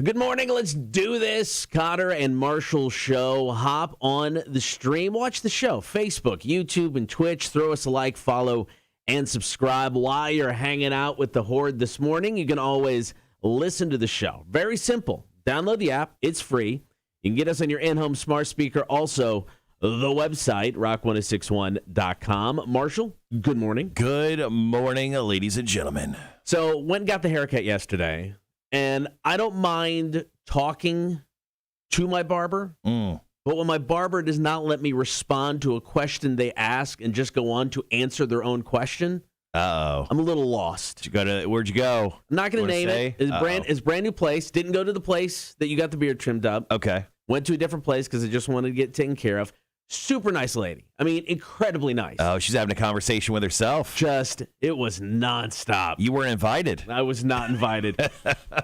Good morning. Let's do this. Cotter and Marshall show. Hop on the stream. Watch the show. Facebook, YouTube, and Twitch. Throw us a like, follow, and subscribe. While you're hanging out with the Horde this morning, you can always listen to the show. Very simple. Download the app. It's free. You can get us on your in-home smart speaker. Also, the website, rock1061.com. Marshall, good morning. Good morning, ladies and gentlemen. So, went and got the haircut yesterday. And I don't mind talking to my barber, but when my barber does not let me respond to a question they ask and just go on to answer their own question, I'm a little lost. Where'd you go? I'm not going to name it. It's brand new place. Didn't go to the place that you got the beard trimmed up. Okay. Went to a different place because I just wanted to get taken care of. Super nice lady. I mean, incredibly nice. Oh, she's having a conversation with herself. It was nonstop. You weren't invited. I was not invited.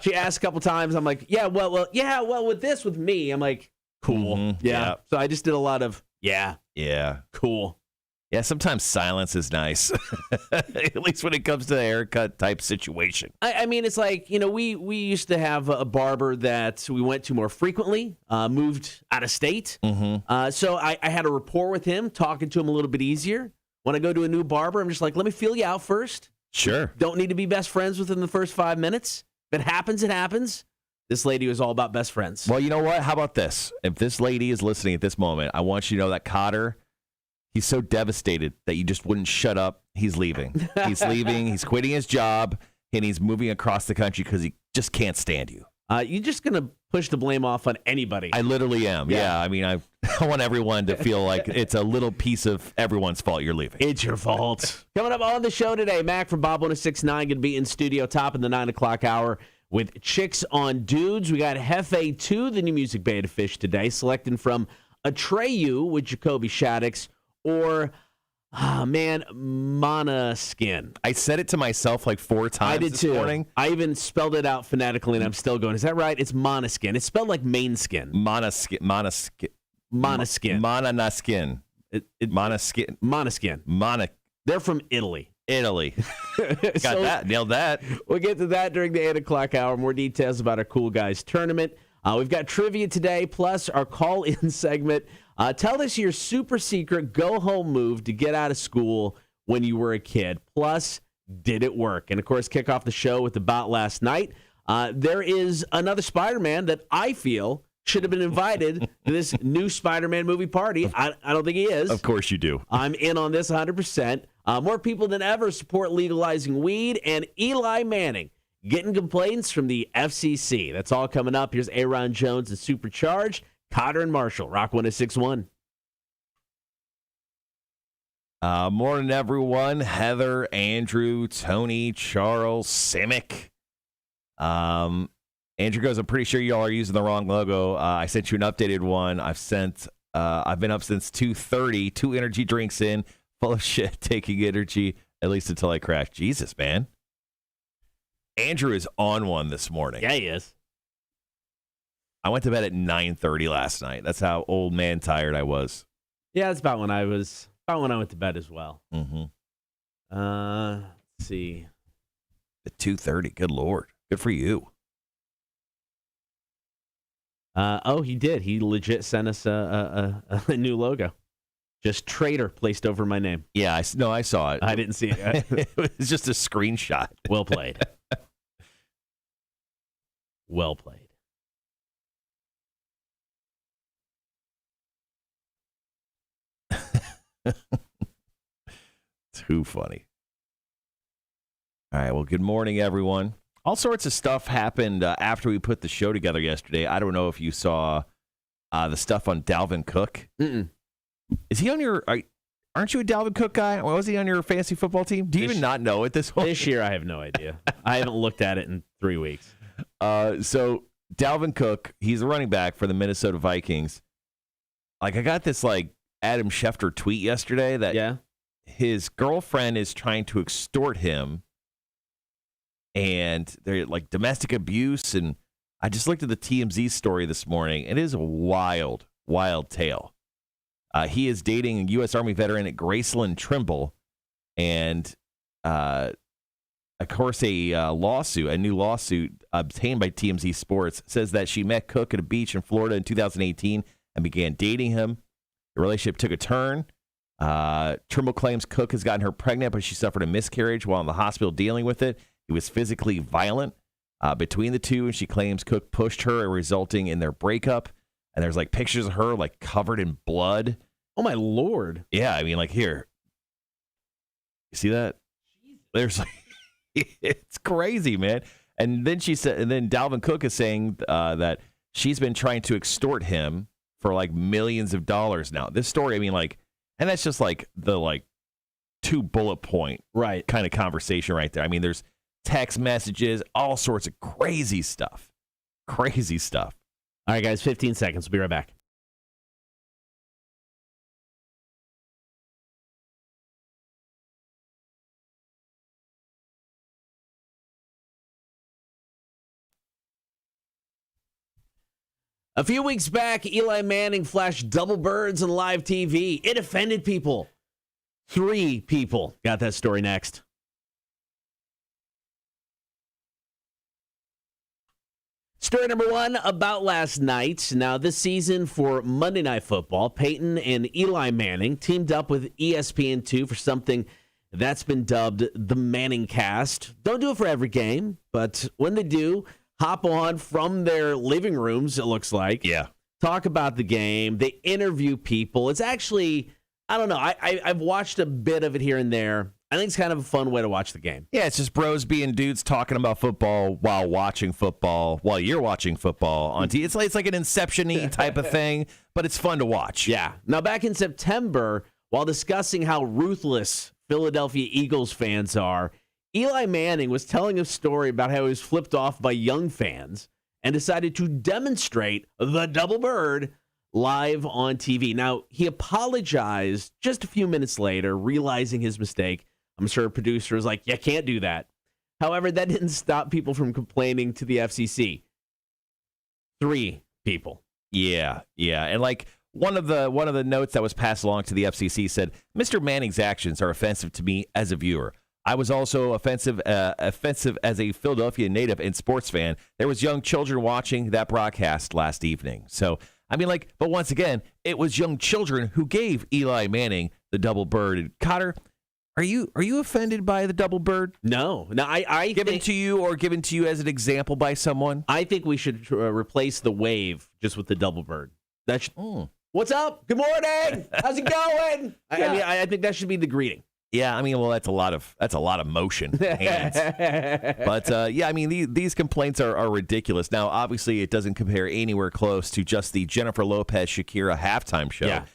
She asked a couple times. I'm like, with me. I'm like, cool. Mm-hmm. Yeah. So I just did a lot of, Yeah. cool. Yeah, sometimes silence is nice, at least when it comes to a haircut type situation. I mean, it's like, we used to have a barber that we went to more frequently, moved out of state. Mm-hmm. So I had a rapport with him, talking to him a little bit easier. When I go to a new barber, I'm just like, let me feel you out first. Sure. Don't need to be best friends within the first 5 minutes. If it happens, it happens. This lady was all about best friends. Well, you know what? How about this? If this lady is listening at this moment, I want you to know that Cotter, he's so devastated that you just wouldn't shut up. He's leaving. He's leaving. He's quitting his job, and he's moving across the country because he just can't stand you. You're just going to push the blame off on anybody. I literally am. Yeah. I mean, I want everyone to feel like it's a little piece of everyone's fault you're leaving. It's your fault. Coming up on the show today, Mac from Bob 1069 going to be in studio top in the 9 o'clock hour with Chicks on Dudes. We got Hefe 2, the new music beta fish today, selecting from Atreyu with Jacoby Shaddix. Or, Mana Skin. I said it to myself like 4 times I did this too. morning. I even spelled it out phonetically, and I'm still going, is that right? It's Mana Skin. It's spelled like main skin. Mana Skin. Mana Skin. Mana Skin. They're from Italy. Got that. Nailed that. We'll get to that during the 8 o'clock hour. More details about our Cool Guys tournament. We've got trivia today, plus our call-in segment. Tell us your super secret go-home move to get out of school when you were a kid. Plus, did it work? And, of course, kick off the show with About Last Night. There is another Spider-Man that I feel should have been invited to this new Spider-Man movie party. I don't think he is. Of course you do. I'm in on this 100%. More people than ever support legalizing weed, and Eli Manning getting complaints from the FCC. That's all coming up. Here's Aaron Jones and Supercharged. Cotter and Marshall, Rock 1061. Morning, everyone. Heather, Andrew, Tony, Charles, Simic. Andrew goes, I'm pretty sure y'all are using the wrong logo. I sent you an updated one. I've been up since 2:30, 2 energy drinks in, full of shit, taking energy, at least until I crash. Jesus, man. Andrew is on one this morning. Yeah, he is. I went to bed at 9:30 last night. That's how old man tired I was. Yeah, that's about when I went to bed as well. Mm-hmm. Let's see. At 2:30. Good Lord. Good for you. He did. He legit sent us a new logo. Just Trader placed over my name. Yeah, I saw it. I didn't see it. It was just a screenshot. Well played. Well played. Too funny. All right, well, good morning, everyone. All sorts of stuff happened after we put the show together yesterday. I don't know if you saw the stuff on Dalvin Cook. Mm-mm. Is he on your... Aren't you a Dalvin Cook guy? Or was he on your fantasy football team? Do you even not know at this point? This year, I have no idea. I haven't looked at it in 3 weeks. So Dalvin Cook, he's a running back for the Minnesota Vikings. I got this Adam Schefter tweet yesterday that his girlfriend is trying to extort him, and they're domestic abuse. And I just looked at the TMZ story this morning. It is a wild, wild tale. He is dating a U.S. Army veteran at Graceland Trimble, and I Of course, a new lawsuit obtained by TMZ Sports says that she met Cook at a beach in Florida in 2018 and began dating him. The relationship took a turn. Trimble claims Cook has gotten her pregnant, but she suffered a miscarriage while in the hospital dealing with it. He was physically violent between the two, and she claims Cook pushed her, resulting in their breakup. And there's like pictures of her like covered in blood. Oh, my Lord. Yeah, I mean, like here. You see that? There's like, it's crazy, man. And then she said, and then Dalvin Cook is saying that she's been trying to extort him for like millions of dollars now. This story, I mean, like, and that's just like the like 2 bullet point right kind of conversation right there. I mean, there's text messages, all sorts of crazy stuff. Crazy stuff. All right, guys, 15 seconds. We'll be right back. A few weeks back, Eli Manning flashed double birds on live TV. It offended people. 3 people. Got that story next. Story number 1 about last night. Now, this season for Monday Night Football, Peyton and Eli Manning teamed up with ESPN2 for something that's been dubbed the Manning Cast. Don't do it for every game, but when they do, hop on from their living rooms, it looks like. Yeah. Talk about the game. They interview people. It's actually, I don't know. I've watched a bit of it here and there. I think it's kind of a fun way to watch the game. Yeah, it's just bros being dudes talking about football while watching football, while you're watching football on TV. It's like an Inception-y type of thing, but it's fun to watch. Yeah. Now, back in September, while discussing how ruthless Philadelphia Eagles fans are, Eli Manning was telling a story about how he was flipped off by young fans and decided to demonstrate the double bird live on TV. Now, he apologized just a few minutes later, realizing his mistake. I'm sure a producer was like, you can't do that. However, that didn't stop people from complaining to the FCC. 3 people. Yeah. And like one of the notes that was passed along to the FCC said, Mr. Manning's actions are offensive to me as a viewer. I was also offensive as a Philadelphia native and sports fan. There was young children watching that broadcast last evening. So, I mean, like, but once again, it was young children who gave Eli Manning the double bird. And Cotter, are you offended by the double bird? No. I given to you or given to you as an example by someone? I think we should replace the wave just with the double bird. That's What's up? Good morning. How's it going? Yeah. I mean, I think that should be the greeting. Yeah, I mean, well, that's a lot of motion, hands. But yeah, I mean, these complaints are ridiculous. Now, obviously, it doesn't compare anywhere close to just the Jennifer Lopez Shakira halftime show. Yeah.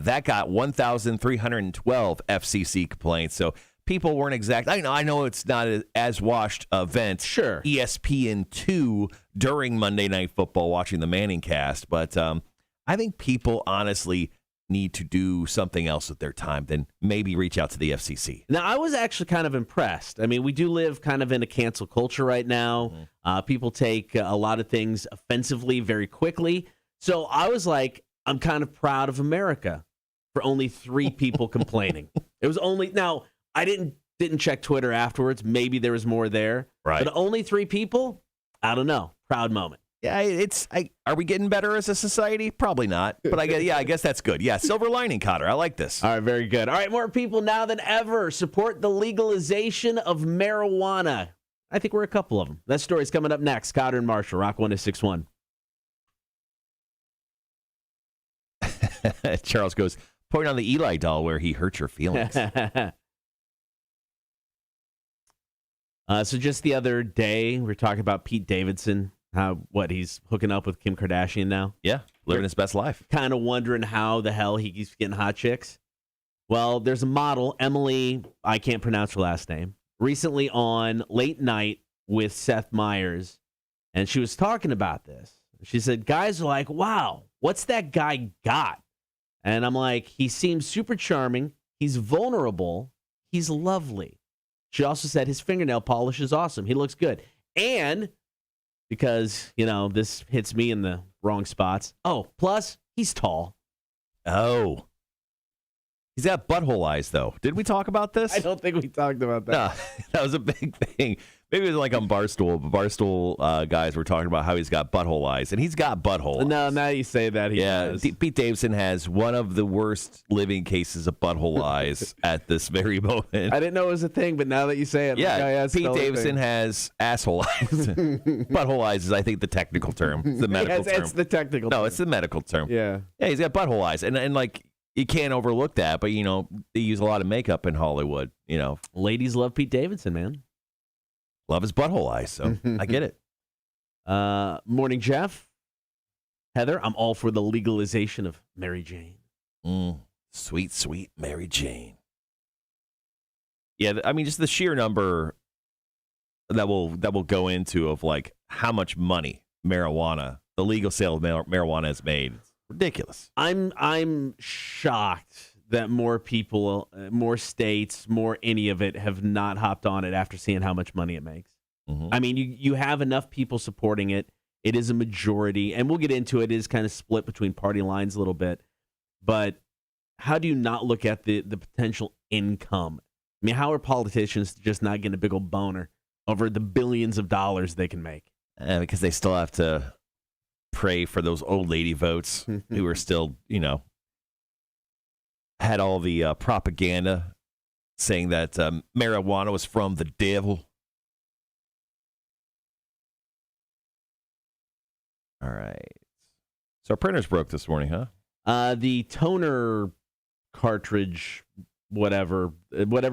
That got 1,312 FCC complaints. So people weren't exact. I know it's not as watched event. Sure. ESPN2 during Monday Night Football, watching the Manning cast, but I think people honestly need to do something else with their time than maybe reach out to the FCC. Now, I was actually kind of impressed. I mean, we do live kind of in a cancel culture right now. People take a lot of things offensively very quickly. So I was like, I'm kind of proud of America for only 3 people complaining. It was only, now, I didn't check Twitter afterwards. Maybe there was more there. Right. But only 3 people? I don't know. Proud moment. Yeah, are we getting better as a society? Probably not. But I guess that's good. Yeah, silver lining, Cotter. I like this. All right, very good. All right, more people now than ever support the legalization of marijuana. I think we're a couple of them. That story's coming up next. Cotter and Marshall, Rock 106.1. Charles goes, point on the Eli doll where he hurt your feelings. So just the other day, we were talking about Pete Davidson. He's hooking up with Kim Kardashian now? Yeah, living his best life. Kind of wondering how the hell he keeps getting hot chicks. Well, there's a model, Emily, I can't pronounce her last name, recently on Late Night with Seth Meyers, and she was talking about this. She said, guys are like, wow, what's that guy got? And I'm like, he seems super charming. He's vulnerable. He's lovely. She also said his fingernail polish is awesome. He looks good. And because, this hits me in the wrong spots. Oh, plus, he's tall. Oh. He's got butthole eyes, though. Did we talk about this? I don't think we talked about that. No, that was a big thing. Maybe it was like on Barstool, but Barstool guys were talking about how he's got butthole eyes, and he's got butthole eyes. No, now you say that, he does. Pete Davidson has one of the worst living cases of butthole eyes at this very moment. I didn't know it was a thing, but now that you say it, Pete Davidson has asshole eyes. Butthole eyes is, I think, the technical term. It's the medical term. It's the technical term. No, it's the medical term. Yeah. Yeah, he's got butthole eyes, and like you can't overlook that. But they use a lot of makeup in Hollywood. Ladies love Pete Davidson, man. Love his butthole eyes, so I get it. Morning, Jeff. Heather, I'm all for the legalization of Mary Jane. Sweet, sweet Mary Jane. Yeah, I mean, just the sheer number that will go into of like how much money the legal sale of marijuana has made. It's ridiculous. I'm shocked that more people, more states, more any of it have not hopped on it after seeing how much money it makes. Mm-hmm. I mean, you have enough people supporting it. It is a majority, and we'll get into it. It is kind of split between party lines a little bit. But how do you not look at the potential income? I mean, how are politicians just not getting a big old boner over the billions of dollars they can make? Because they still have to pray for those old lady votes who are still, had all the propaganda saying that marijuana was from the devil. All right. So our printer's broke this morning, huh? The toner cartridge, whatever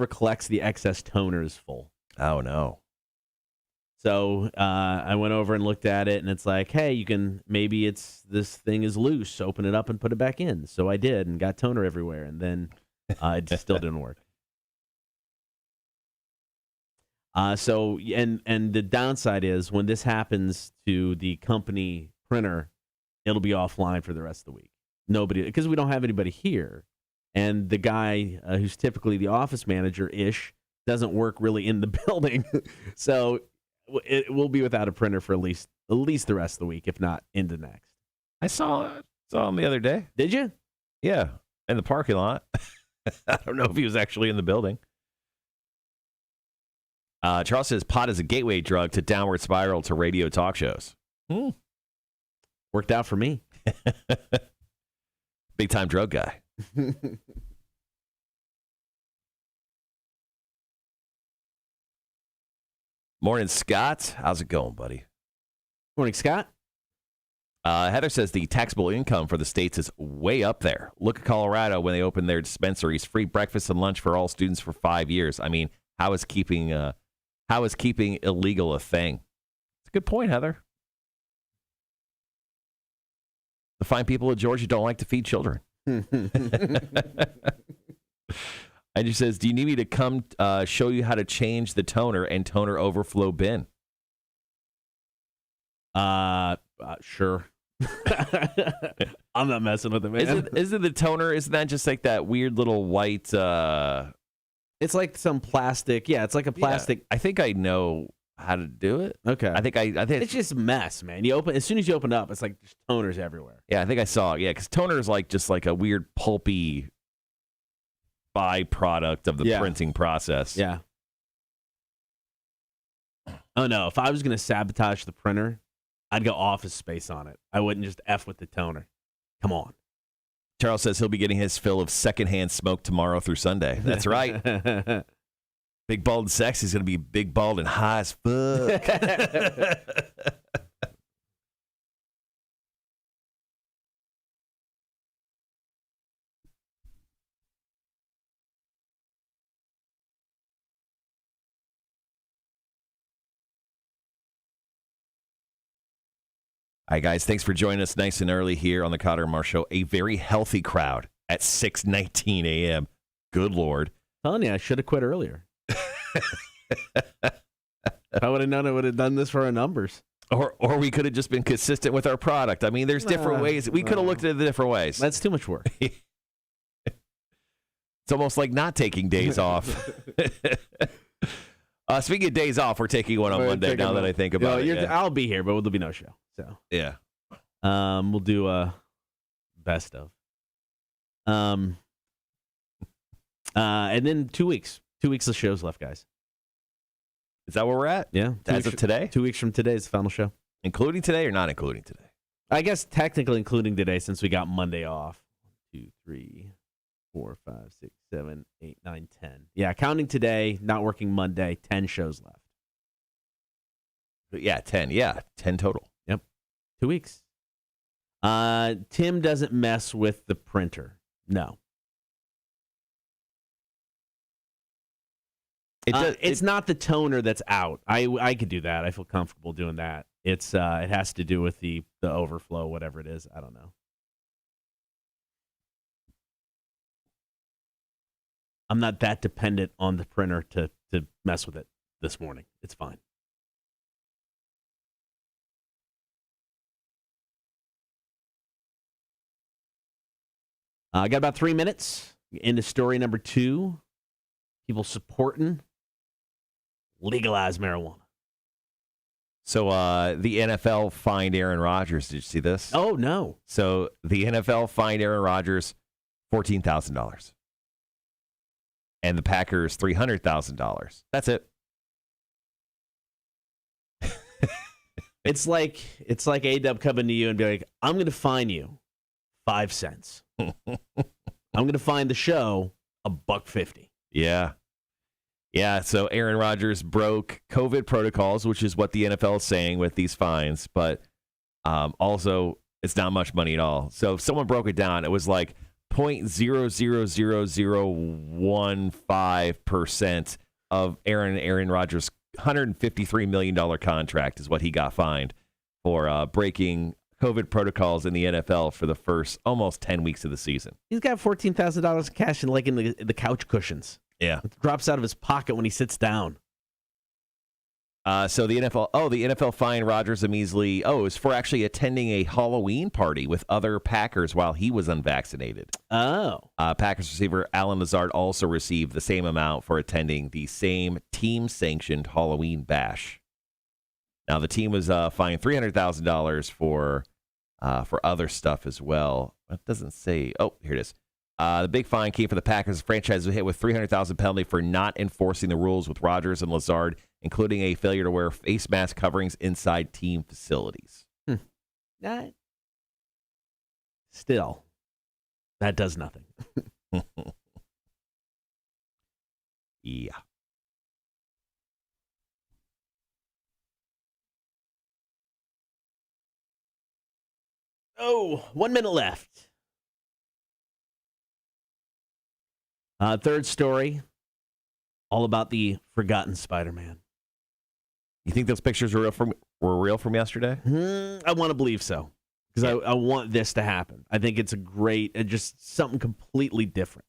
collects the excess toner is full. Oh, no. So I went over and looked at it, and it's like, hey, this thing is loose. Open it up and put it back in. So I did and got toner everywhere, and then it still didn't work. So the downside is when this happens to the company printer, it'll be offline for the rest of the week. Nobody, because we don't have anybody here, and the guy who's typically the office manager-ish doesn't work really in the building, so it will be without a printer for at least the rest of the week, if not into next. I saw him the other day. Did you? Yeah, in the parking lot. I don't know if he was actually in the building. Charles says pot is a gateway drug to downward spiral to radio talk shows. Worked out for me. Big time drug guy. Morning, Scott. How's it going, buddy? Morning, Scott. Heather says the taxable income for the states is way up there. Look at Colorado when they opened their dispensaries. Free breakfast and lunch for all students for 5 years. I mean, how is keeping illegal a thing? It's a good point, Heather. The fine people of Georgia don't like to feed children. Andrew says, do you need me to come show you how to change the toner and toner overflow bin? Sure. I'm not messing with it, man. Isn't the toner, isn't that just like that weird little white... It's like some plastic. Yeah, it's like a plastic. Yeah, I think I know how to do it. Okay. I think it's just a mess, man. As soon as you open it up, it's like just toners everywhere. Yeah, I think I saw it. Yeah, because toner is like just like a weird pulpy byproduct of the printing process. Yeah. Oh, no. If I was going to sabotage the printer, I'd go Office Space on it. I wouldn't just F with the toner. Come on. Charles says he'll be getting his fill of secondhand smoke tomorrow through Sunday. That's right. Big, bald, and sexy is going to be big, bald, and high as fuck. All right, guys, thanks for joining us nice and early here on the Cotter and Mar Show. A very healthy crowd at 6:19 a.m. Good Lord. I'm telling you, I should have quit earlier. If I would have known, I would have done this for our numbers. Or we could have just been consistent with our product. I mean, there's different ways. We could have looked at it different ways. That's too much work. It's almost like not taking days off. Speaking of days off, we're taking one on Monday now that I think about it. Yeah. I'll be here, but there'll be no show. So yeah. We'll do a best of. And then 2 weeks. 2 weeks of shows left, guys. Is that where we're at? Yeah. As of today? 2 weeks from today is the final show. Including today or not including today? I guess technically including today since we got Monday off. 1, 2, 3, 4, 5, 6, 7, 8, 9, 10. Yeah, counting today, not working Monday, 10 shows left. Yeah, 10. Yeah, 10 total. Yep. 2 weeks. Tim doesn't mess with the printer. No. It's not the toner that's out. I could do that. I feel comfortable doing that. It has to do with the overflow, whatever it is. I don't know. I'm not that dependent on the printer to mess with it this morning. It's fine. I got about 3 minutes into story number 2. People supporting legalized marijuana. So the NFL fined Aaron Rodgers. Did you see this? Oh, no. So the NFL fined Aaron Rodgers $14,000. And the Packers $300,000. That's it. It's like A-Dub coming to you and be like, I'm going to fine you 5 cents. I'm going to fine the show $1.50. Yeah. Yeah, so Aaron Rodgers broke COVID protocols, which is what the NFL is saying with these fines, but also it's not much money at all. So if someone broke it down, it was like 0.000015% of Aaron Rodgers' $153 million contract is what he got fined for breaking COVID protocols in the NFL for the first almost 10 weeks of the season. He's got $14,000 cash in the couch cushions. Yeah. It drops out of his pocket when he sits down. So the NFL fined Rodgers a measly, it was for actually attending a Halloween party with other Packers while he was unvaccinated. Oh. Packers receiver Alan Lazard also received the same amount for attending the same team-sanctioned Halloween bash. Now, the team was fined $300,000 for other stuff as well. It doesn't say. Oh, here it is. The big fine came for the Packers. The franchise was hit with $300,000 penalty for not enforcing the rules with Rodgers and Lazard, including a failure to wear face mask coverings inside team facilities. Still, that does nothing. Yeah. Oh, 1 minute left. Third story, all about the forgotten Spider-Man. You think those pictures were real from yesterday? I want to believe so, because I want this to happen. I think it's a great, just something completely different.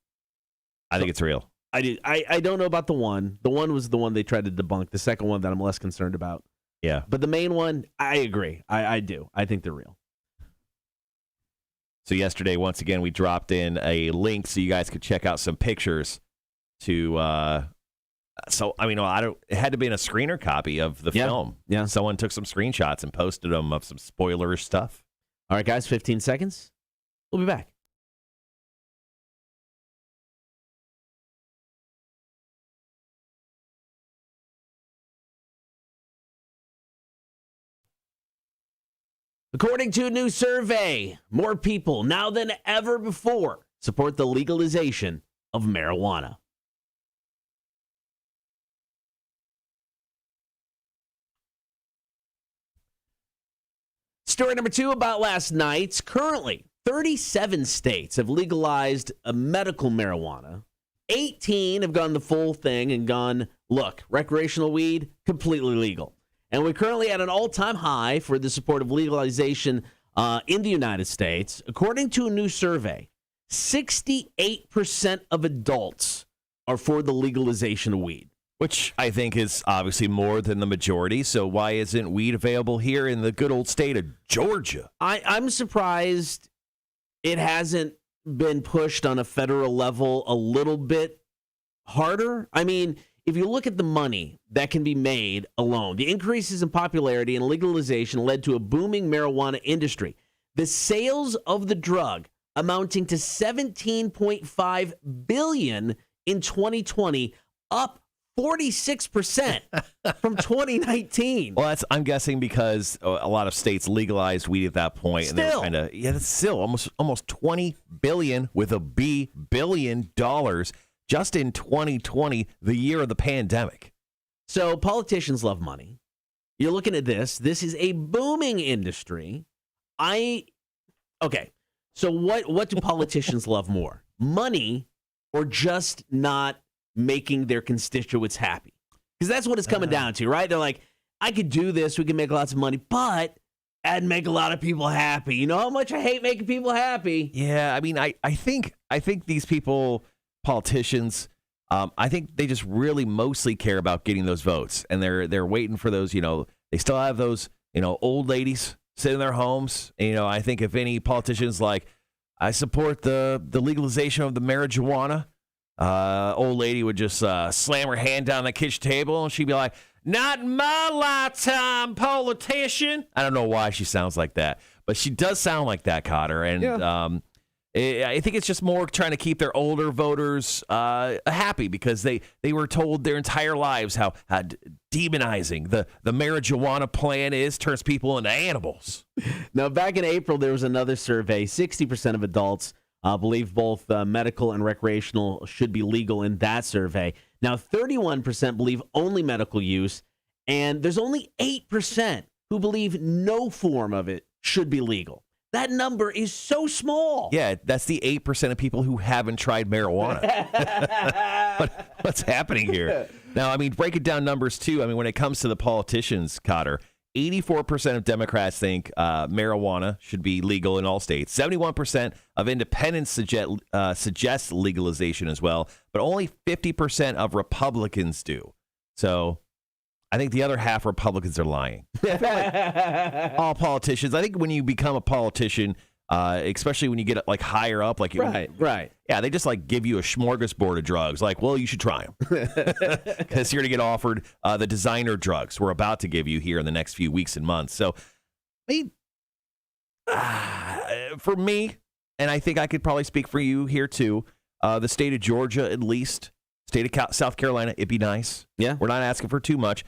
I think it's real. I don't know about the one. The one was the one they tried to debunk. The second one that I'm less concerned about. Yeah. But the main one, I agree. I do. I think they're real. So yesterday, once again, we dropped in a link so you guys could check out some pictures to it had to be in a screener copy of the film. Yeah. Someone took some screenshots and posted them of some spoilerish stuff. All right, guys, 15 seconds. We'll be back. According to a new survey, more people now than ever before support the legalization of marijuana. Story number 2 about last night's. Currently, 37 states have legalized medical marijuana. 18 have gone the full thing and gone, look, recreational weed, completely legal. And we're currently at an all-time high for the support of legalization in the United States. According to a new survey, 68% of adults are for the legalization of weed. Which I think is obviously more than the majority. So why isn't weed available here in the good old state of Georgia? I'm surprised it hasn't been pushed on a federal level a little bit harder. I mean, if you look at the money that can be made alone, the increases in popularity and legalization led to a booming marijuana industry. The sales of the drug amounting to $17.5 billion in 2020, up 46% from 2019. Well, I'm guessing because a lot of states legalized weed at that point, and they were kind of that's still almost $20 billion with a B billion dollars just in 2020, the year of the pandemic. So politicians love money. You're looking at this. This is a booming industry. Okay. So what do politicians love more? Money or just not making their constituents happy? Because that's what it's coming down to, right? They're like, I could do this. We can make lots of money, but I'd make a lot of people happy. You know how much I hate making people happy? Yeah. I mean, I think these politicians, I think they just really mostly care about getting those votes, and they're waiting for those. They still have those old ladies sitting in their homes. And, I think if any politicians like, I support the legalization of the marijuana, old lady would just slam her hand down the kitchen table, and she'd be like, "Not in my lifetime, politician." I don't know why she sounds like that, but she does sound like that, Cotter. And I think it's just more trying to keep their older voters happy, because they were told their entire lives how demonizing the marijuana plan turns people into animals. Now, back in April, there was another survey. 60% of adults believe both medical and recreational should be legal in that survey. Now, 31% believe only medical use, and there's only 8% who believe no form of it should be legal. That number is so small. Yeah, that's the 8% of people who haven't tried marijuana. What's happening here? Now, I mean, break it down numbers, too. I mean, when it comes to the politicians, Cotter, 84% of Democrats think marijuana should be legal in all states. 71% of independents suggest legalization as well, but only 50% of Republicans do. So I think the other half Republicans are lying. All politicians. I think when you become a politician, especially when you get like higher up, like right. Yeah, they just like give you a smorgasbord of drugs. Like, well, you should try them because you're going to get offered the designer drugs we're about to give you here in the next few weeks and months. So, for me, and I think I could probably speak for you here too, the state of Georgia, at least, state of South Carolina, it'd be nice. Yeah, we're not asking for too much.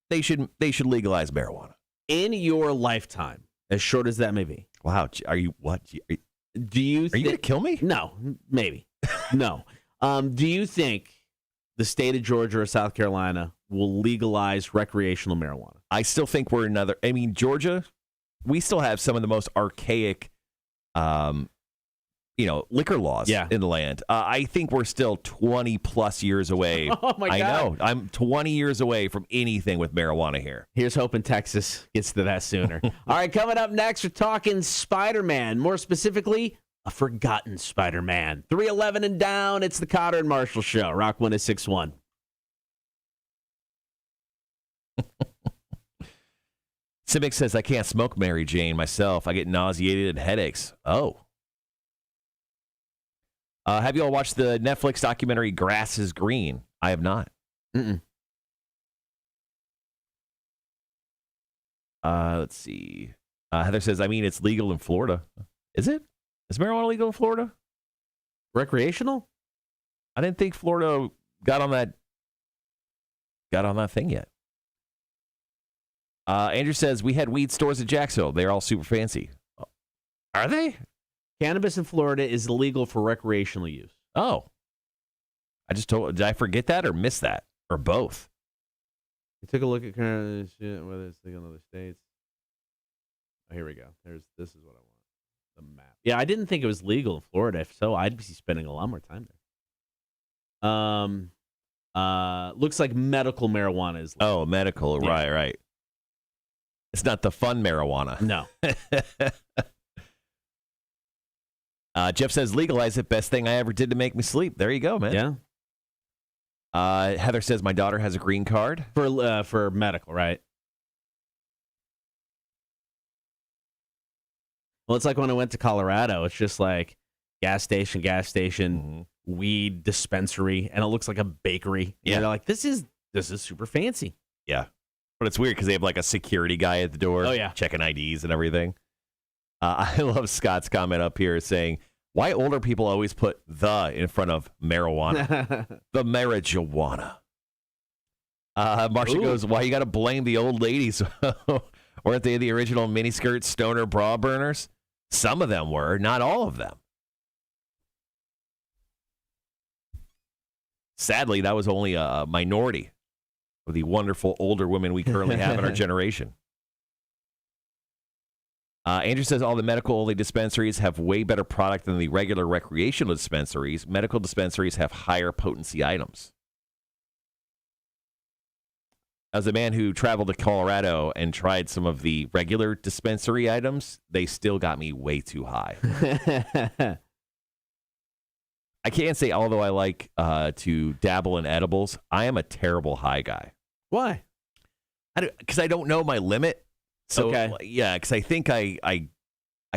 They should legalize marijuana in your lifetime, as short as that may be. Wow, are you what? Are you going to kill me? No, maybe. No. Do you think the state of Georgia or South Carolina will legalize recreational marijuana? I still think Georgia, we still have some of the most archaic, liquor laws in the land. I think we're still 20 plus years away. Oh my God. I know. I'm 20 years away from anything with marijuana here. Here's hoping Texas gets to that sooner. All right, coming up next, we're talking Spider-Man. More specifically, a forgotten Spider-Man. 311 and down. It's the Cotter and Marshall Show. Rock 106.1. Simic says, I can't smoke Mary Jane myself. I get nauseated and headaches. Oh. Have you all watched the Netflix documentary Grass is Green? I have not. Let's see. Heather says, it's legal in Florida. Is it? Is marijuana legal in Florida? Recreational? I didn't think Florida got on that thing yet. Andrew says, we had weed stores at Jacksonville. They're all super fancy. Are they? Cannabis in Florida is illegal for recreational use. Oh. Did I forget that or miss that? Or both? We took a look at kind of shit, whether it's legal in other states. Oh, here we go. This is what I want. The map. Yeah, I didn't think it was legal in Florida. If so, I'd be spending a lot more time there. Looks like medical marijuana is legal. Oh, medical. Yeah. Right. It's not the fun marijuana. No. Jeff says, legalize it. Best thing I ever did to make me sleep. There you go, man. Yeah. Heather says, my daughter has a green card. For medical, right? Well, it's like when I went to Colorado. It's just like gas station, weed dispensary, and it looks like a bakery. Yeah. And they're like, this is super fancy. Yeah. But it's weird because they have like a security guy at the door. Oh, yeah. Checking IDs and everything. I love Scott's comment up here saying, Why older people always put the in front of marijuana? The marijuana. Marcia goes, why you got to blame the old ladies? Weren't they the original miniskirt stoner bra burners? Some of them were, not all of them. Sadly, that was only a minority of the wonderful older women we currently have in our generation. Andrew says all the medical-only dispensaries have way better product than the regular recreational dispensaries. Medical dispensaries have higher potency items. As a man who traveled to Colorado and tried some of the regular dispensary items, they still got me way too high. I can't say, although I like to dabble in edibles, I am a terrible high guy. Why? Because I don't know my limit. So, okay. Yeah, because I think I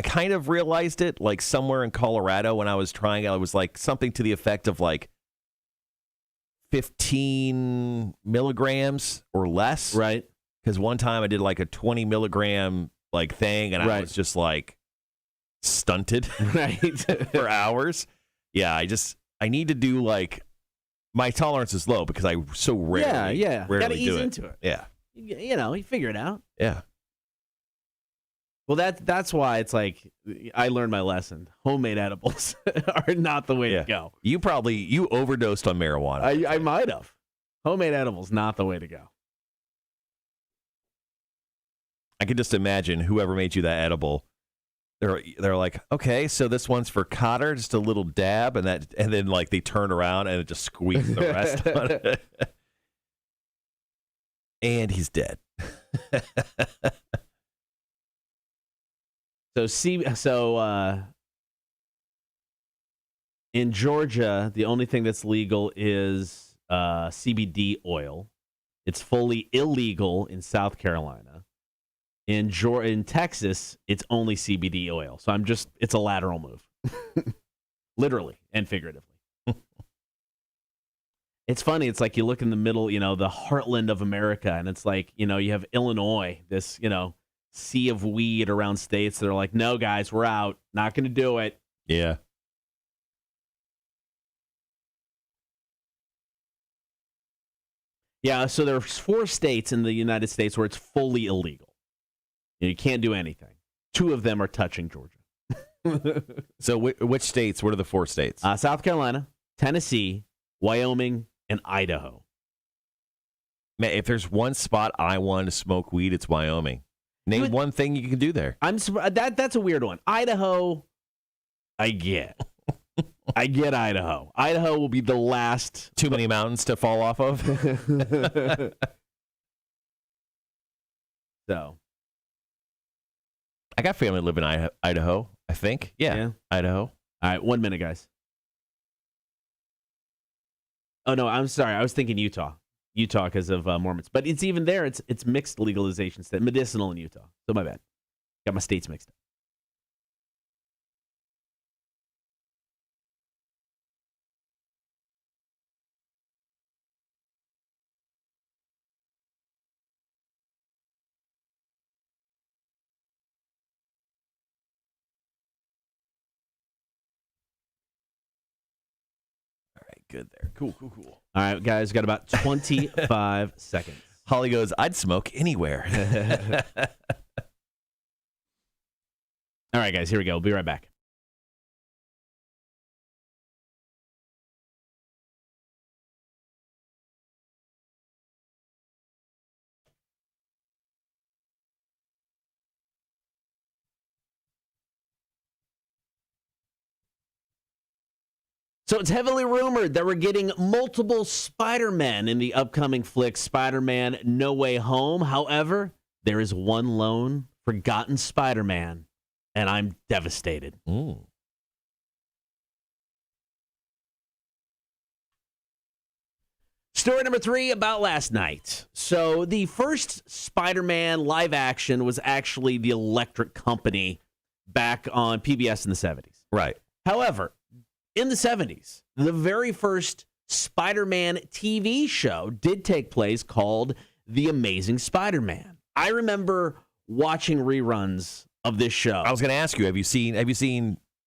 kind of realized it, like, somewhere in Colorado when I was trying. I was like something to the effect of, like, 15 milligrams or less. Right. Because one time I did, like, a 20 milligram, like, thing, and I was just, like, stunted for hours. Yeah, I need to do, like, my tolerance is low because I so rarely gotta ease do it. into it. Yeah. You figure it out. Yeah. Well, that's why it's like I learned my lesson. Homemade edibles are not the way to go. You overdosed on marijuana. I might have. Homemade edibles, not the way to go. I can just imagine whoever made you that edible. They're like, okay, so this one's for Cotter, just a little dab, and then like they turn around and it just squeezes the rest on it. And he's dead. So in Georgia, the only thing that's legal is CBD oil. It's fully illegal in South Carolina. In Texas, it's only CBD oil. So it's a lateral move. Literally and figuratively. It's funny. It's like you look in the middle, the heartland of America, and it's like, you have Illinois, this, sea of weed around states that are like, no, guys, we're out. Not going to do it. Yeah. Yeah, so there's 4 states in the United States where it's fully illegal. You can't do anything. 2 of them are touching Georgia. So which states? What are the 4 states? South Carolina, Tennessee, Wyoming, and Idaho. Man, if there's one spot I want to smoke weed, it's Wyoming. Name one thing you can do there. That's a weird one. Idaho, I get. I get Idaho. Idaho will be the last. Too many mountains to fall off of. So. I got family living in Idaho, I think. Yeah, Idaho. All right, 1 minute, guys. Oh, no, I'm sorry. I was thinking Utah. Utah because of Mormons. But it's even there. It's mixed legalization state. Medicinal in Utah. So my bad. Got my states mixed up. Good there. Cool. All right, guys, got about 25 seconds. Holly goes, I'd smoke anywhere. All right, guys, here we go. We'll be right back. So it's heavily rumored that we're getting multiple Spider-Men in the upcoming flick Spider-Man No Way Home. However, there is one lone forgotten Spider-Man, and I'm devastated. Ooh. Story number 3 about last night. So the first Spider-Man live action was actually the Electric Company back on PBS in the 70s. Right. However, in the 70s, the very first Spider-Man TV show did take place called The Amazing Spider-Man. I remember watching reruns of this show. I was going to ask you, have you seen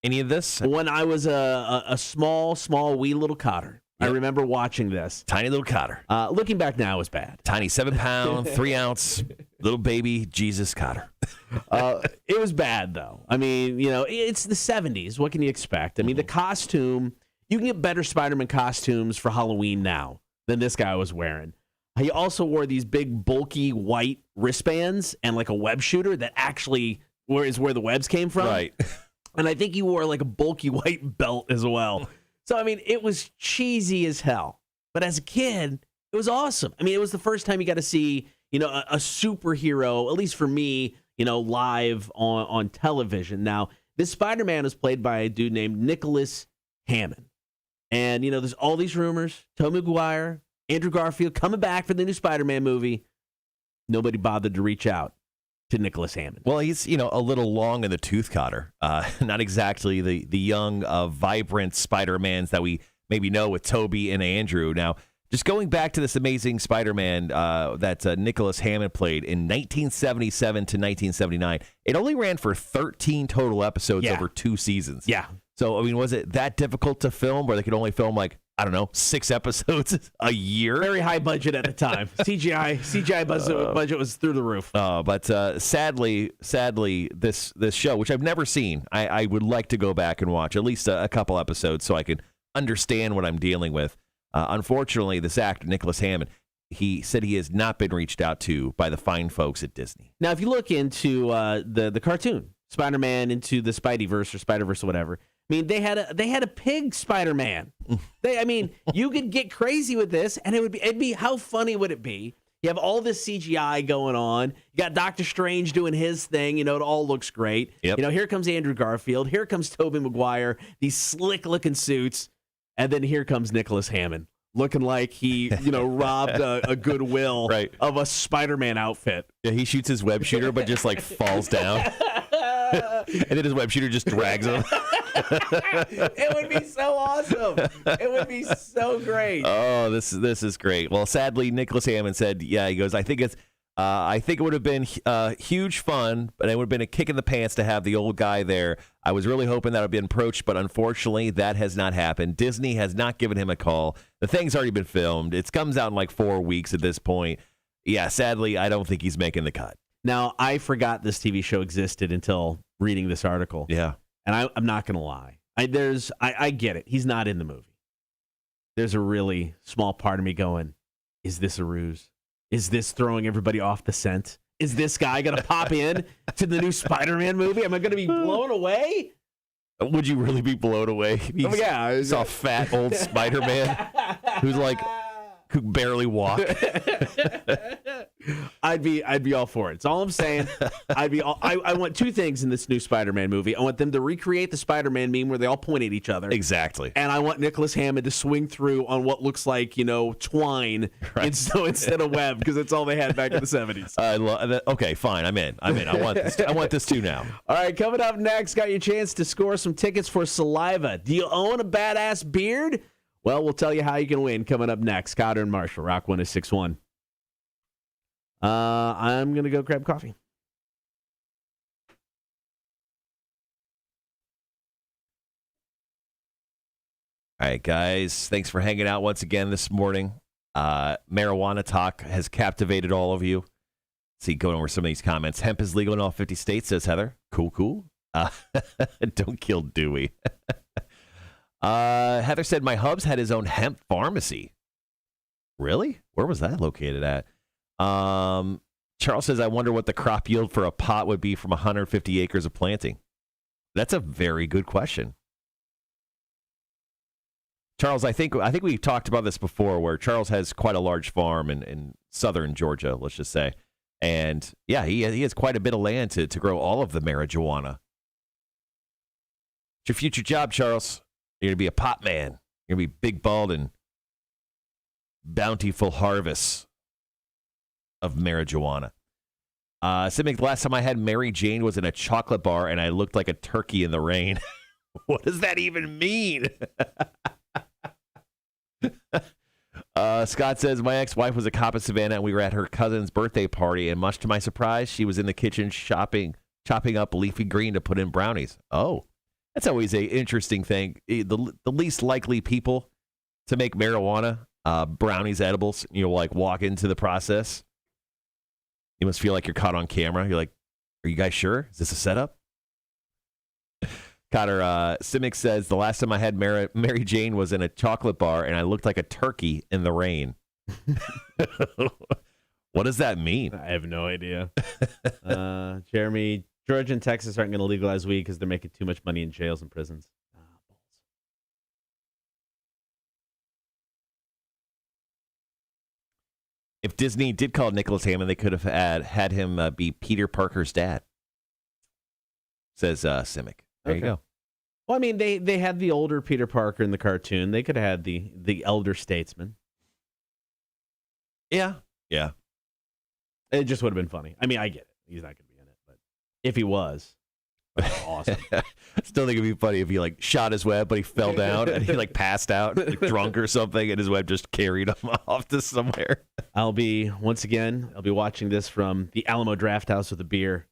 any of this? When I was a small, wee little cotter, I remember watching this. Tiny little cotter. Looking back now, it was bad. Tiny 7-pound, 3-ounce little baby Jesus cotter. It was bad, though. I mean, it's the 70s. What can you expect? I mean, the costume, you can get better Spider-Man costumes for Halloween now than this guy was wearing. He also wore these big, bulky, white wristbands and like a web shooter that actually is where the webs came from. Right. And I think he wore like a bulky white belt as well. So, I mean, it was cheesy as hell. But as a kid, it was awesome. I mean, it was the first time you got to see, a superhero, at least for me, live on television. Now, this Spider-Man is played by a dude named Nicholas Hammond. And, there's all these rumors. Tobey Maguire, Andrew Garfield coming back for the new Spider-Man movie. Nobody bothered to reach out to Nicholas Hammond. Well, he's, a little long in the tooth cotter. Not exactly the young, vibrant Spider-Mans that we maybe know with Toby and Andrew. Now, just going back to this amazing Spider-Man that Nicholas Hammond played in 1977 to 1979, it only ran for 13 total episodes over 2 seasons. Yeah. So, I mean, was it that difficult to film where they could only film 6 episodes a year? Very high budget at the time. CGI budget was through the roof. But sadly, this show, which I've never seen, I would like to go back and watch at least a couple episodes so I can understand what I'm dealing with. Unfortunately, this actor, Nicholas Hammond, he said he has not been reached out to by the fine folks at Disney. Now, if you look into the cartoon, Spider-Man Into the Spideyverse or Spider-Verse or whatever, I mean, they had a pig Spider-Man. You could get crazy with this, and it'd be how funny would it be? You have all this CGI going on. You got Doctor Strange doing his thing. It all looks great. Yep. Here comes Andrew Garfield. Here comes Tobey Maguire. These slick-looking suits, and then here comes Nicholas Hammond, looking like he robbed a Goodwill of a Spider-Man outfit. Yeah, he shoots his web shooter, but just falls down, and then his web shooter just drags him. It would be so awesome. It would be so great. Oh, this is great. Well, sadly, Nicholas Hammond said, he goes, I think it would have been huge fun, but it would have been a kick in the pants to have the old guy there. I was really hoping that would be approached, but unfortunately, that has not happened. Disney has not given him a call. The thing's already been filmed. It comes out in 4 weeks at this point. Yeah, sadly, I don't think he's making the cut. Now, I forgot this TV show existed until reading this article. Yeah. And I'm not going to lie. I get it. He's not in the movie. There's a really small part of me going, is this a ruse? Is this throwing everybody off the scent? Is this guy going to pop in to the new Spider-Man movie? Am I going to be blown away? Would you really be blown away? Yeah. Saw fat old Spider-Man who's who barely walk. I'd be all for it. That's all I'm saying. I want 2 things in this new Spider-Man movie. I want them to recreate the Spider-Man meme where they all point at each other. Exactly. And I want Nicholas Hammond to swing through on what looks like, twine instead of web, because that's all they had back in the 70s. Okay, fine. I'm in. I want this too now. All right, coming up next, got your chance to score some tickets for Saliva. Do you own a badass beard? Well, we'll tell you how you can win coming up next. Cotter and Marshall, Rock 106.1. I'm going to go grab coffee. All right, guys. Thanks for hanging out once again this morning. Marijuana talk has captivated all of you. See, going over some of these comments. Hemp is legal in all 50 states, says Heather. Cool. Don't kill Dewey. Heather said, my hubs had his own hemp pharmacy. Really? Where was that located at? Charles says, I wonder what the crop yield for a pot would be from 150 acres of planting. That's a very good question. Charles, I think we've talked about this before, where Charles has quite a large farm in southern Georgia, let's just say. And yeah, he has quite a bit of land to grow all of the marijuana. It's your future job, Charles. You're going to be a pot man. You're going to be big, bald, and bountiful harvests of marijuana. Simic, the last time I had Mary Jane was in a chocolate bar, and I looked like a turkey in the rain. What does that even mean? Scott says, my ex-wife was a cop in Savannah, and we were at her cousin's birthday party, and much to my surprise, she was in the kitchen chopping up leafy green to put in brownies. Oh. That's always a interesting thing. The least likely people to make marijuana, brownies, edibles, like walk into the process. You must feel like you're caught on camera. You're like, are you guys sure? Is this a setup? Cotter, Simic says, the last time I had Mary Jane was in a chocolate bar and I looked like a turkey in the rain. What does that mean? I have no idea. Jeremy, Georgia and Texas aren't going to legalize weed because they're making too much money in jails and prisons. If Disney did call Nicholas Hammond, they could have had him be Peter Parker's dad, says Simic. There you go. Well, I mean, they had the older Peter Parker in the cartoon. They could have had the elder statesman. Yeah. It just would have been funny. I mean, I get it. He's not going to be in it, but if he was, awesome. Still think it'd be funny if he shot his web, but he fell down and he passed out, drunk or something, and his web just carried him off to somewhere. I'll be watching this from the Alamo Draft House with a beer.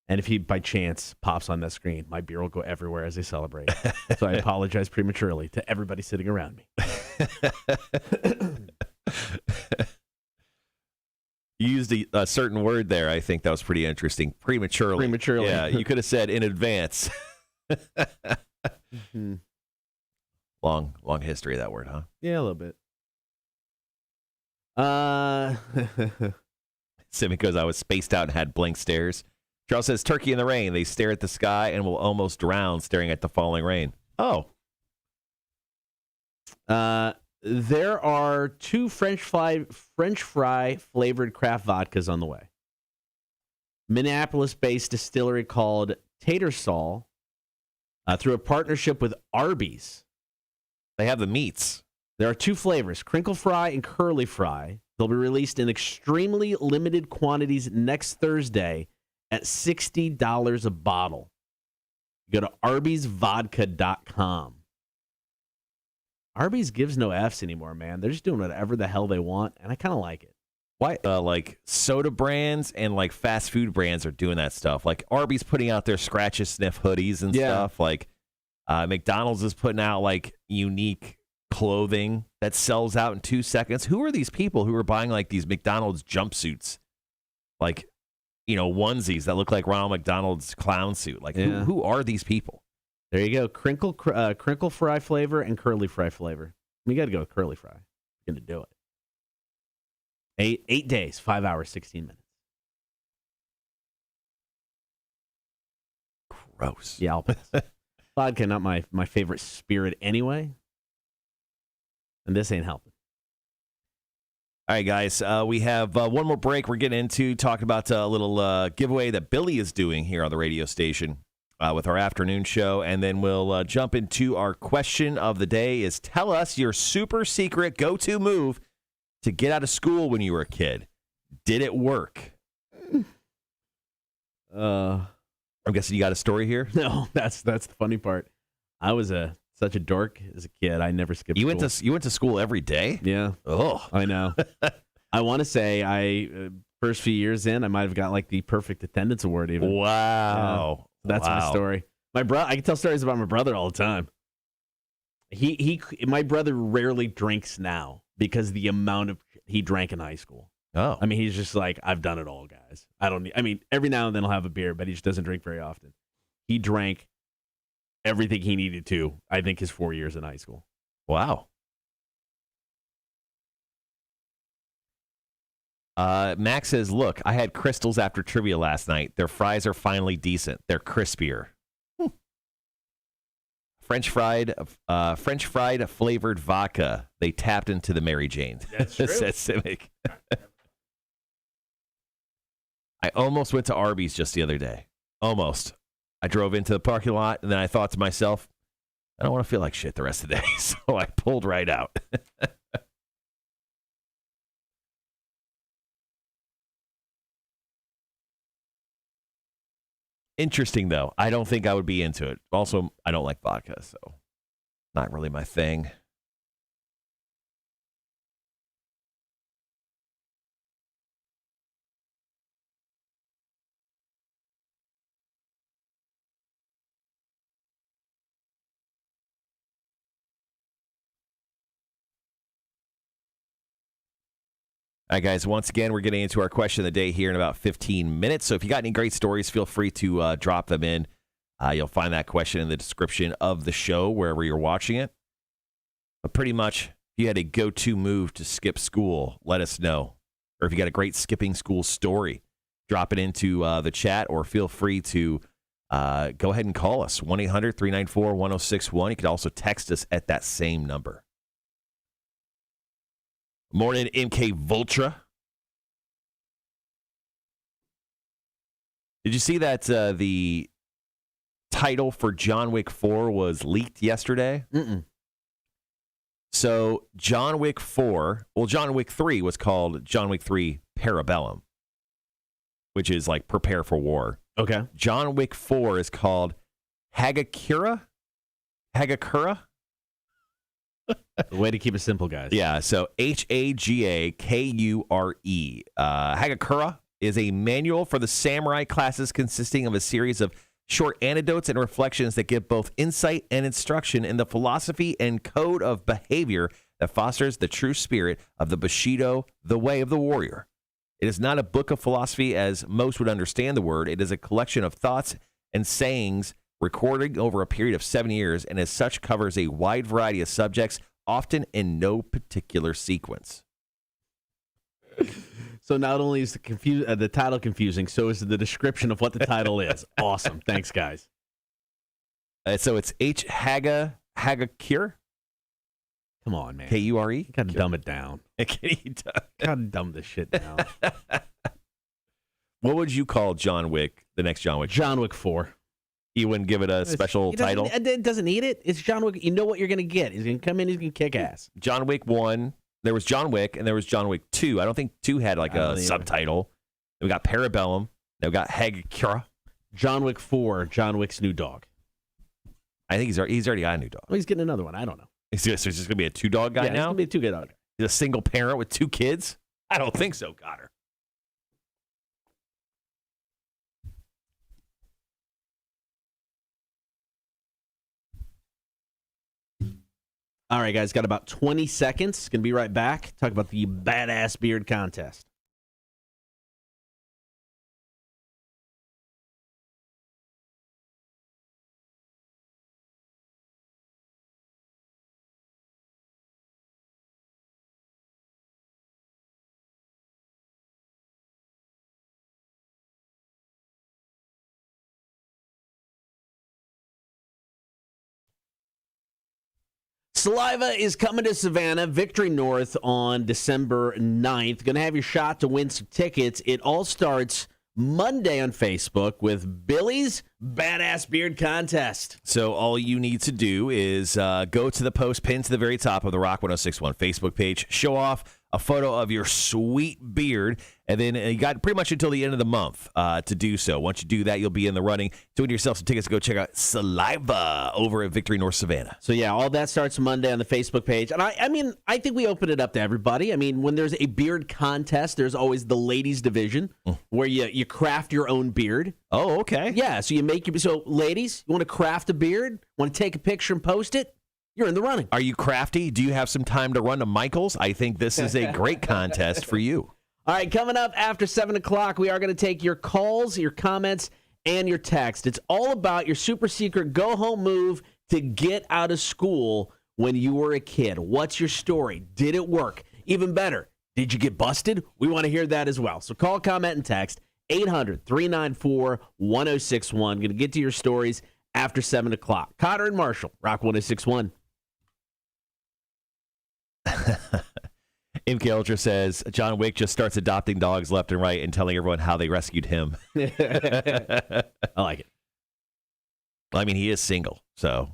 And if he, by chance, pops on that screen, my beer will go everywhere as they celebrate. So I apologize prematurely to everybody sitting around me. You used a certain word there. I think that was pretty interesting. Prematurely. Prematurely. Yeah, you could have said in advance. Mm-hmm. Long history of that word, huh? Yeah, a little bit. Simic goes, I was spaced out and had blank stares. Charles says, turkey in the rain. They stare at the sky and will almost drown staring at the falling rain. Oh. There are 2 French fry flavored craft vodkas on the way. Minneapolis-based distillery called Tattersall, through a partnership with Arby's. They have the meats. There are 2 flavors, crinkle fry and curly fry. They'll be released in extremely limited quantities next Thursday at $60 a bottle. Go to arbysvodka.com. Arby's gives no F's anymore, man. They're just doing whatever the hell they want, and I kind of like it. Why? Soda brands and fast food brands are doing that stuff. Arby's putting out their scratch a sniff hoodies and stuff. McDonald's is putting out unique clothing that sells out in 2 seconds. Who are these people who are buying these McDonald's jumpsuits? Onesies that look like Ronald McDonald's clown suit. Who are these people? There you go. Crinkle fry flavor and curly fry flavor. We got to go with curly fry. We're going to do it. 8 days, 5 hours, 16 minutes. Gross. Yeah, I'll pass. Vodka, not my favorite spirit anyway. And this ain't helping. All right, guys. We have one more break we're getting into, talking about a little giveaway that Billy is doing here on the radio station with our afternoon show. And then we'll jump into our question of the day is, tell us your super secret go-to move to get out of school when you were a kid. Did it work? I'm guessing you got a story here? No, that's the funny part. I was such a dork as a kid. I never skipped school. You went to school every day? Yeah. Oh, I know. I want to say first few years in, I might have got the perfect attendance award even. Wow. Yeah. That's my story. My brother, I can tell stories about my brother all the time. My brother rarely drinks now because the amount of he drank in high school. Oh. I mean, he's just I've done it all, guys. Every now and then he'll have a beer, but he just doesn't drink very often. He drank everything he needed to, I think, his 4 years in high school. Wow. Max says, look, I had Crystals after trivia last night. Their fries are finally decent. They're crispier. French fried flavored vodka. They tapped into the Mary Jane. That's true. Said Simic. I almost went to Arby's just the other day. Almost. I drove into the parking lot, and then I thought to myself, I don't want to feel like shit the rest of the day, so I pulled right out. Interesting, though. I don't think I would be into it. Also, I don't like vodka, so not really my thing. All right, guys, once again, we're getting into our question of the day here in about 15 minutes. So if you got any great stories, feel free to drop them in. You'll find that question in the description of the show, wherever you're watching it. But pretty much, if you had a go-to move to skip school, let us know. Or if you got a great skipping school story, drop it into the chat, or feel free to go ahead and call us, 1-800-394-1061. You can also text us at that same number. Morning, MK Vultra. Did you see that the title for John Wick 4 was leaked yesterday? Mm-mm. So John Wick 4, well, John Wick 3 was called John Wick 3 Parabellum, which is like prepare for war. Okay. John Wick 4 is called Hagakure? The way to keep it simple, guys. Yeah, so Hagakure. Hagakure is a manual for the samurai classes consisting of a series of short anecdotes and reflections that give both insight and instruction in the philosophy and code of behavior that fosters the true spirit of the Bushido, the way of the warrior. It is not a book of philosophy as most would understand the word. It is a collection of thoughts and sayings recorded over a period of 7 years, and as such covers a wide variety of subjects, often in no particular sequence. So not only is the title confusing, so is the description of what the title is. Awesome. Thanks, guys. So it's Hagakure? Come on, man. Kure? You gotta dumb it down. Gotta dumb this shit down. What would you call John Wick, the next John Wick? John Wick 4. You wouldn't give it a special title? It doesn't need it. It's John Wick. You know what you're going to get. He's going to come in. He's going to kick ass. John Wick 1. There was John Wick, and there was John Wick 2. I don't think 2 had like a subtitle. Then we got Parabellum. Then we got Hagakure. John Wick 4, John Wick's new dog. I think he's already got a new dog. Well, he's getting another one. I don't know. So he's just going to be a 2-dog guy now? He's going to be a 2-dog guy. He's a single parent with 2 kids? I don't think so, Cotter. All right, guys, got about 20 seconds. Going to be right back. Talk about the Badass Beard Contest. Saliva is coming to Savannah, Victory North on December 9th. Going to have your shot to win some tickets. It all starts Monday on Facebook with Billy's Badass Beard Contest. So all you need to do is go to the post pinned to the very top of the Rock 106.1 Facebook page, show off a photo of your sweet beard, and then you got pretty much until the end of the month to do so. Once you do that, you'll be in the running. To win yourself some tickets to go check out Saliva over at Victory North Savannah. So, yeah, all that starts Monday on the Facebook page. And I think we open it up to everybody. I mean, when there's a beard contest, there's always the ladies division where you craft your own beard. Oh, okay. Yeah, so you make your... So, ladies, you want to craft a beard? Want to take a picture and post it? You're in the running. Are you crafty? Do you have some time to run to Michael's? I think this is a great contest for you. All right, coming up after 7 o'clock, we are going to take your calls, your comments, and your text. It's all about your super secret go-home move to get out of school when you were a kid. What's your story? Did it work? Even better, did you get busted? We want to hear that as well. So call, comment, and text 800-394-1061. Going to get to your stories after 7 o'clock. Cotter and Marshall, Rock 106.1. MK Ultra says John Wick just starts adopting dogs left and right and telling everyone how they rescued him. I like it. Well, I mean, he is single, so.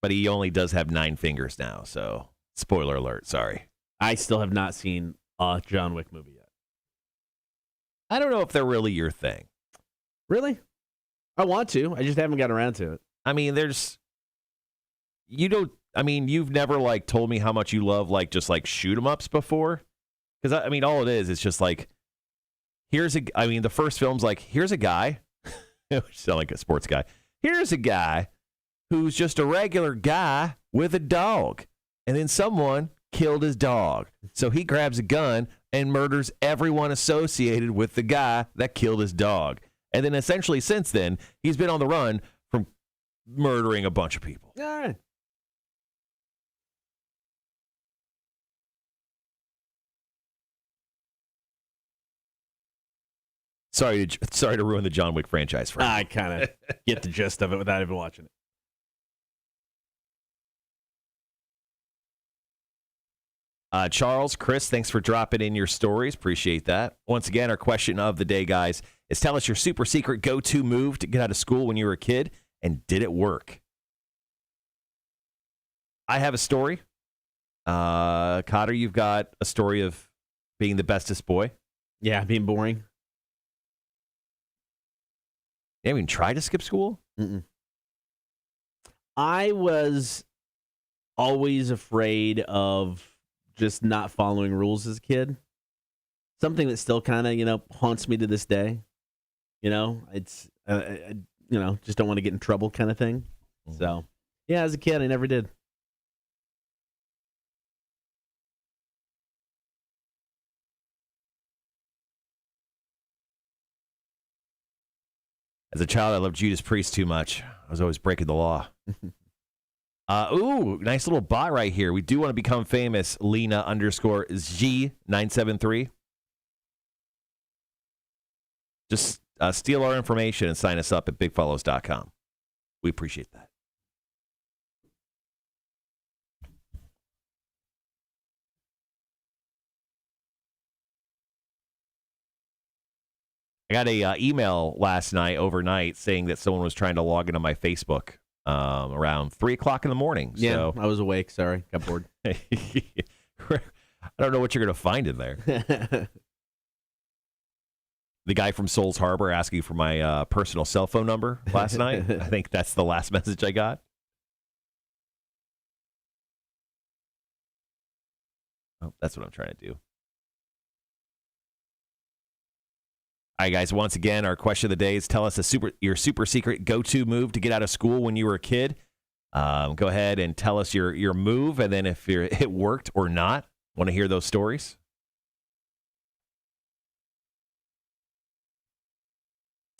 But he only does have 9 fingers now, so spoiler alert, sorry. I still have not seen a John Wick movie yet. I don't know if they're really your thing. Really? I want to. I just haven't gotten around to it. I mean, you've never like told me how much you love like just like shoot 'em ups before, because I mean all it is just like the first film's like here's a guy, sound like a sports guy. Here's a guy who's just a regular guy with a dog, and then someone killed his dog, so he grabs a gun, and murders everyone associated with the guy that killed his dog. And then essentially since then, he's been on the run from murdering a bunch of people. All right. Sorry to ruin the John Wick franchise for you. I kind of get the gist of it without even watching it. Charles, Chris, thanks for dropping in your stories. Appreciate that. Once again, our question of the day, guys, is tell us your super secret go-to move to get out of school when you were a kid, and did it work? I have a story. Cotter, you've got a story of being the bestest boy. Yeah, being boring. You haven't even tried to skip school? Mm-mm. I was always afraid of just not following rules as a kid. Something that still kind of, haunts me to this day. It's, just don't want to get in trouble kind of thing. Mm-hmm. So, yeah, as a kid, I never did. As a child, I loved Judas Priest too much. I was always breaking the law. Nice little bot right here. We do want to become famous. Lena _G973. Just steal our information and sign us up at bigfollows.com. We appreciate that. I got a email last night, overnight, saying that someone was trying to log into my Facebook around 3 o'clock in the morning. Yeah, so, I was awake. Sorry, got bored. I don't know what you're going to find in there. The guy from Souls Harbor asking for my personal cell phone number last night. I think that's the last message I got. Oh, that's what I'm trying to do. All right, guys, once again, our question of the day is tell us your super secret go-to move to get out of school when you were a kid. Go ahead and tell us your move, and then if it worked or not. Want to hear those stories?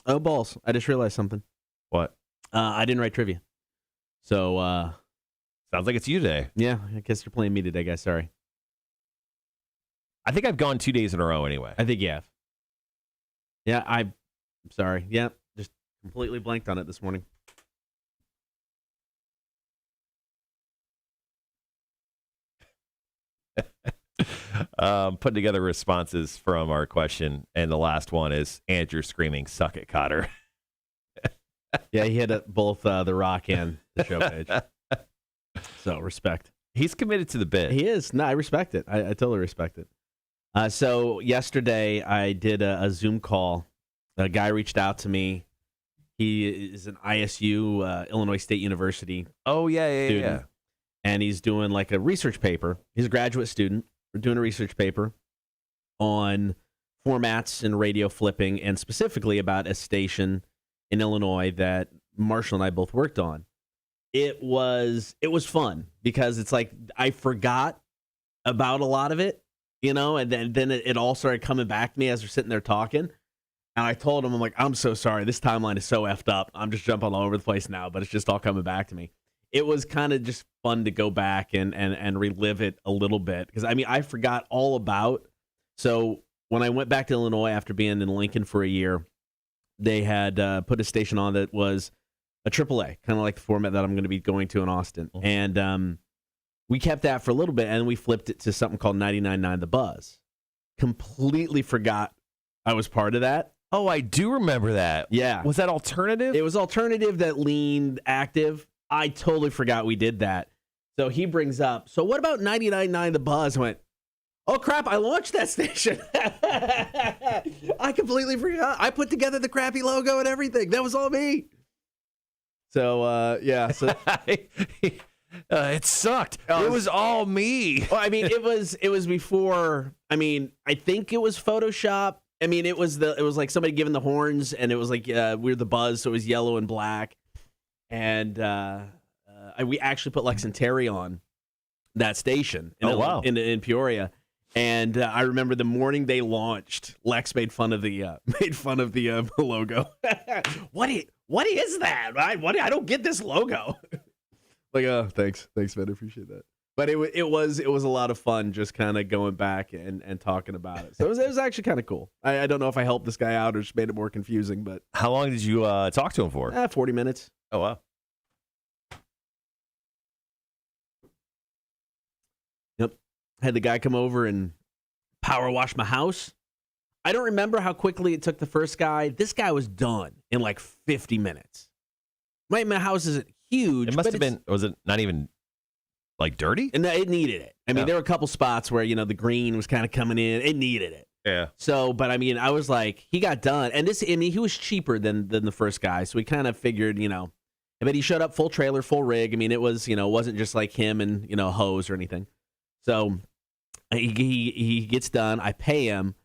Oh, balls. I just realized something. What? I didn't write trivia. So, sounds like it's you today. Yeah, I guess you're playing me today, guys. Sorry. I think I've gone 2 days in a row anyway. I think you have. Yeah, I'm sorry. Yeah, just completely blanked on it this morning. Putting together responses from our question, and the last one is Andrew screaming, "Suck it, Cotter." Yeah, he hit both The Rock and the show page. So, respect. He's committed to the bit. He is. No, I respect it. I totally respect it. So yesterday I did a Zoom call. A guy reached out to me. He is an ISU, Illinois State University. Oh, yeah. And he's doing like a research paper. He's a graduate student. We're doing a research paper on formats and radio flipping, and specifically about a station in Illinois that Marshall and I both worked on. It was fun because it's like I forgot about a lot of it. And then it all started coming back to me as we're sitting there talking. And I told him, I'm like, I'm so sorry. This timeline is so effed up. I'm just jumping all over the place now, but it's just all coming back to me. It was kind of just fun to go back and relive it a little bit. Because, I forgot all about. So when I went back to Illinois after being in Lincoln for a year, they had put a station on that was a AAA, kind of like the format that I'm going to be going to in Austin. Mm-hmm. And we kept that for a little bit, and we flipped it to something called 99.9 The Buzz. Completely forgot I was part of that. Oh, I do remember that. Yeah. Was that alternative? It was alternative that leaned active. I totally forgot we did that. So he brings up, so what about 99.9 The Buzz? I went, oh, crap, I launched that station. I completely forgot. I put together the crappy logo and everything. That was all me. So, yeah. So it sucked. It was all me. Well, it was before. I think it was Photoshop. It was like somebody giving the horns, and it was like we're the Buzz, so it was yellow and black, and we actually put Lex and Terry on that station. In Peoria, And I remember the morning they launched, Lex made fun of the logo. What is that? I don't get this logo. Like, oh, thanks, man, I appreciate that. But it was a lot of fun just kind of going back and talking about it. So it was actually kind of cool. I don't know if I helped this guy out or just made it more confusing, but How long did you talk to him for? 40 minutes. Oh, wow. Yep. Had the guy come over and power wash my house. I don't remember how quickly it took the first guy. This guy was done in like 50 minutes. My house isn't huge. It must have been, was it not even like dirty? And it needed it. I mean, there were a couple spots where, the green was kind of coming in. It needed it. Yeah. So, but I mean, I was like, he got done. And he was cheaper than the first guy. So we kind of figured, but he showed up full trailer, full rig. I mean, it was, it wasn't just like him and, a hose or anything. So he gets done. I pay him.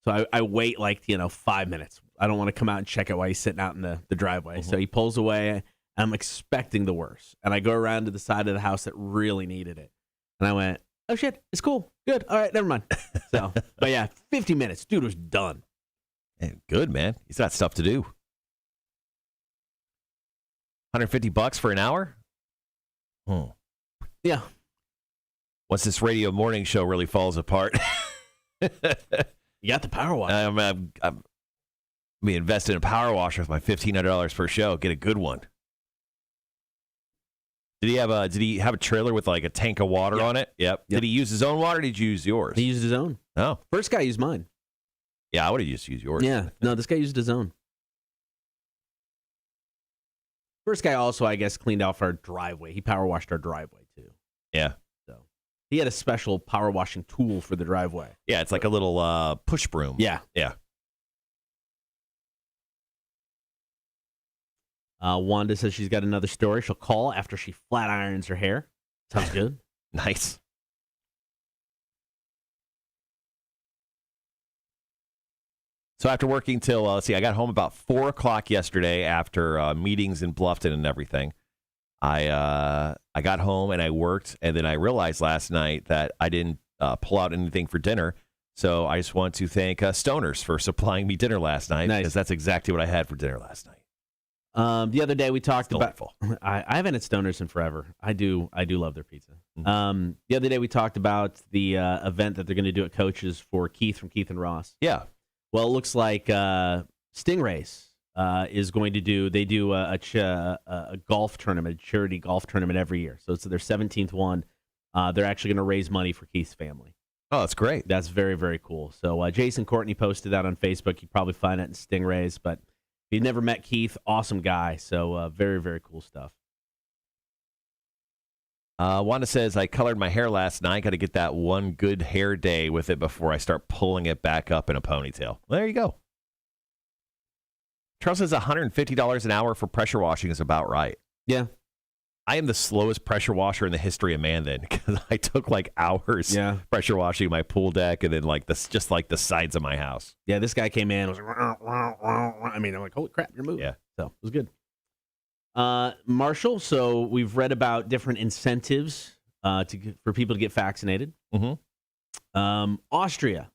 So I wait like, 5 minutes. I don't want to come out and check it while he's sitting out in the driveway. Mm-hmm. So he pulls away. I'm expecting the worst. And I go around to the side of the house that really needed it. And I went, oh, shit, it's cool. Good. All right, never mind. So, but yeah, 50 minutes. Dude was done. Man, good, man. He's got stuff to do. $150 for an hour? Yeah. Once this radio morning show really falls apart. You got the power wash. I'm be invested in a power washer with my $1,500 per show. Get a good one. Did he have a trailer with like a tank of water on it? Yep. Did he use his own water or did you use yours? He used his own. Oh. First guy used mine. Yeah, I would have just used yours. Yeah. No, this guy used his own. First guy also, I guess, cleaned off our driveway. He power washed our driveway too. Yeah. So he had a special power washing tool for the driveway. Yeah, it's like a little push broom. Yeah. Yeah. Wanda says she's got another story. She'll call after she flat irons her hair. Sounds good. Nice. So after working till, I got home about 4 o'clock yesterday after meetings in Bluffton and everything. I got home and I worked, and then I realized last night that I didn't pull out anything for dinner. So I just want to thank Stoners for supplying me dinner last night, because that's exactly what I had for dinner last night. The other day we talked about. I haven't had Stoners in forever. I do love their pizza. Mm-hmm. The other day we talked about the event that they're going to do at Coach's for Keith from Keith and Ross. Yeah. Well, it looks like Stingrays is going to do. They do a golf tournament, a charity golf tournament every year. So it's their 17th one. They're actually going to raise money for Keith's family. Oh, that's great. That's very, very cool. So Jason Courtney posted that on Facebook. You probably find it in Stingrays, but. If you've never met Keith, awesome guy. So very, very cool stuff. Wanda says, I colored my hair last night. Got to get that one good hair day with it before I start pulling it back up in a ponytail. Well, there you go. Charles says $150 an hour for pressure washing is about right. Yeah. I am the slowest pressure washer in the history of man then, because I took like hours pressure washing my pool deck and then like just like the sides of my house. Yeah, this guy came in. Was like, I mean, I'm like, holy crap, you're moving. Yeah. So it was good. Marshall, so we've read about different incentives for people to get vaccinated. Mm-hmm. Austria,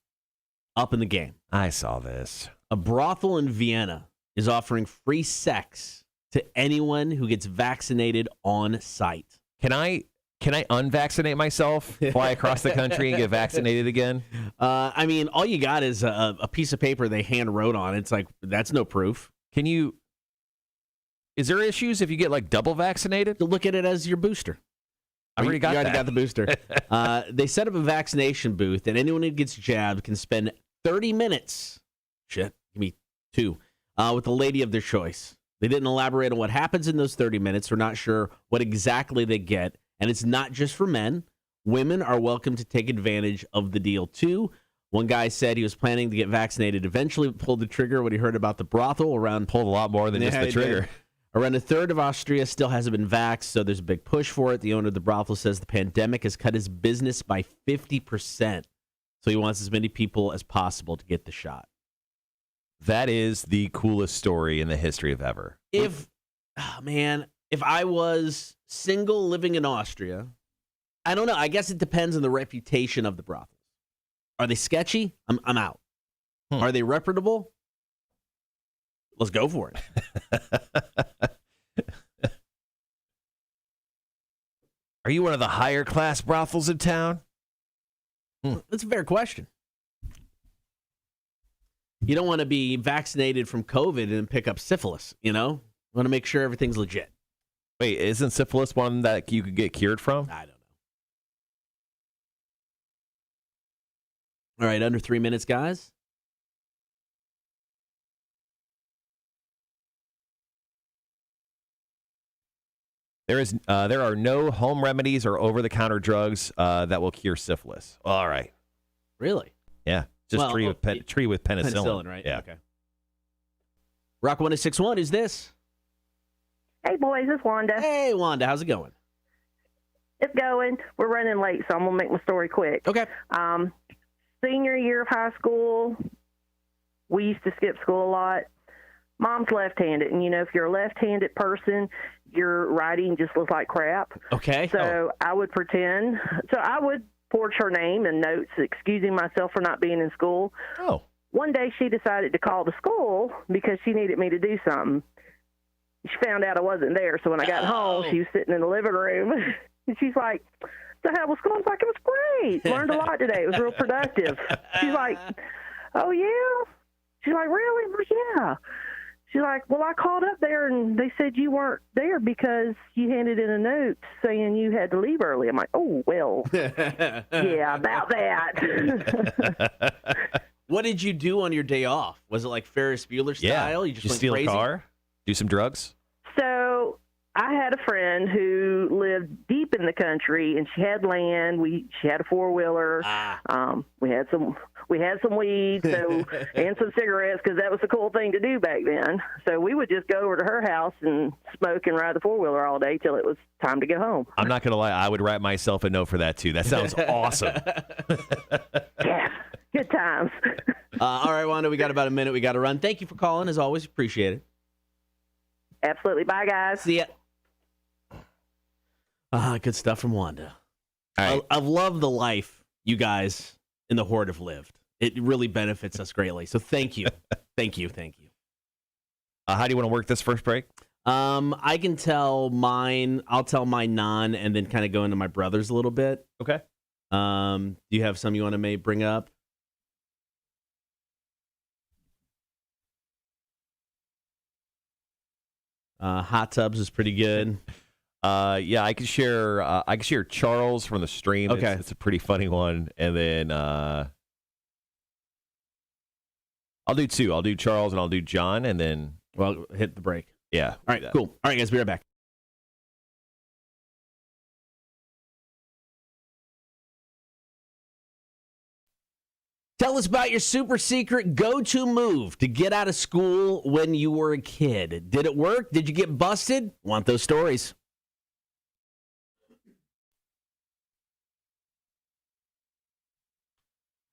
up in the game. I saw this. A brothel in Vienna is offering free sex to anyone who gets vaccinated on site. Can I unvaccinate myself, fly across the country and get vaccinated again? I mean, all you got is a piece of paper they hand wrote on. It's like, that's no proof. Is there issues if you get like double vaccinated? Look at it as your booster. I already got that. You already got the booster. They set up a vaccination booth, and anyone who gets jabbed can spend 30 minutes. Shit, give me 2. With the lady of their choice. They didn't elaborate on what happens in those 30 minutes. We're not sure what exactly they get. And it's not just for men. Women are welcome to take advantage of the deal, too. One guy said he was planning to get vaccinated. Eventually pulled the trigger when he heard about the brothel. Pulled a lot more than just the trigger. Around a third of Austria still hasn't been vaxxed, so there's a big push for it. The owner of the brothel says the pandemic has cut his business by 50%. So he wants as many people as possible to get the shot. That is the coolest story in the history of ever. If I was single living in Austria, I don't know. I guess it depends on the reputation of the brothels. Are they sketchy? I'm out. Hmm. Are they reputable? Let's go for it. Are you one of the higher class brothels in town? That's a fair question. You don't want to be vaccinated from COVID and pick up syphilis, you know? You want to make sure everything's legit. Wait, isn't syphilis one that you could get cured from? I don't know. All right, under 3 minutes, guys. There are no home remedies or over-the-counter drugs that will cure syphilis. All right. Really? Yeah. Just Well, tree with penicillin. Penicillin, right? Yeah. Okay. Rock 1061, who's this? Hey, boys, it's Wanda. Hey, Wanda, how's it going? It's going. We're running late, so I'm going to make my story quick. Okay. Senior year of high school, we used to skip school a lot. Mom's left-handed, and, if you're a left-handed person, your writing just looks like crap. Okay. So I would pretend. So I would forge her name and notes excusing myself for not being in school. Oh. One day she decided to call the school because she needed me to do something. She found out I wasn't there, so when I got home, she was sitting in the living room, and she's like, "So how was school?" I was like, "It was great. Learned a lot today. It was real productive." She's like, "Oh, yeah?" She's like, "Really?" I'm like, "Yeah." She's like, "Well, I called up there, and they said you weren't there because you handed in a note saying you had to leave early." I'm like, "Oh, well, yeah, about that." What did you do on your day off? Was it like Ferris Bueller style? Yeah. You just Did you went steal crazy? a car? Do some drugs? So I had a friend who lived deep in the country, and she had land. She had a 4-wheeler. We had some weed, and some cigarettes, because that was the cool thing to do back then. So we would just go over to her house and smoke and ride the 4-wheeler all day till it was time to get home. I'm not going to lie. I would write myself a note for that, too. That sounds awesome. Yeah, good times. All right, Wanda, we got about a minute. We got to run. Thank you for calling. As always, appreciate it. Absolutely. Bye, guys. See ya. Good stuff from Wanda. All right. I've loved the life you guys in the Horde have lived. It really benefits us greatly. So thank you. Thank you. How do you want to work this first break? I can tell mine. I'll tell my non and then kind of go into my brother's a little bit. Okay. Do you have some you want to bring up? Hot tubs is pretty good. Yeah, I can share. Charles from the stream. Okay. It's a pretty funny one, and then I'll do two. I'll do Charles and I'll do John, and then Hit the break. yeah. All right, cool. All right, guys, be right back. Tell us about your super secret go-to move to get out of school when you were a kid. Did it work? Did you get busted? Want those stories?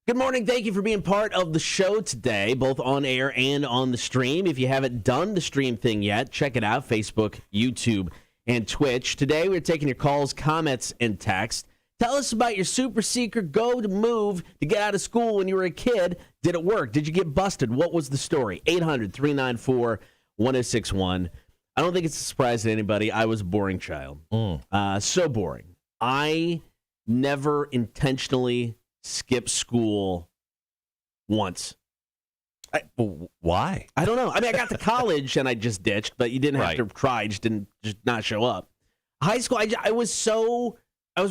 Good morning. Thank you for being part of the show today, both on air and on the stream. If you haven't done the stream thing yet, check it out, Facebook, YouTube, and Twitch. Today, we're taking your calls, comments, and text. Tell us about your super secret go-to move to get out of school when you were a kid. Did it work? Did you get busted? What was the story? 800-394-1061. I don't think it's a surprise to anybody. I was a boring child. So boring. I never intentionally skipped school once. Why? I don't know. I mean, I got to college and I just ditched, but you didn't have to try. Just didn't not show up. High school, I was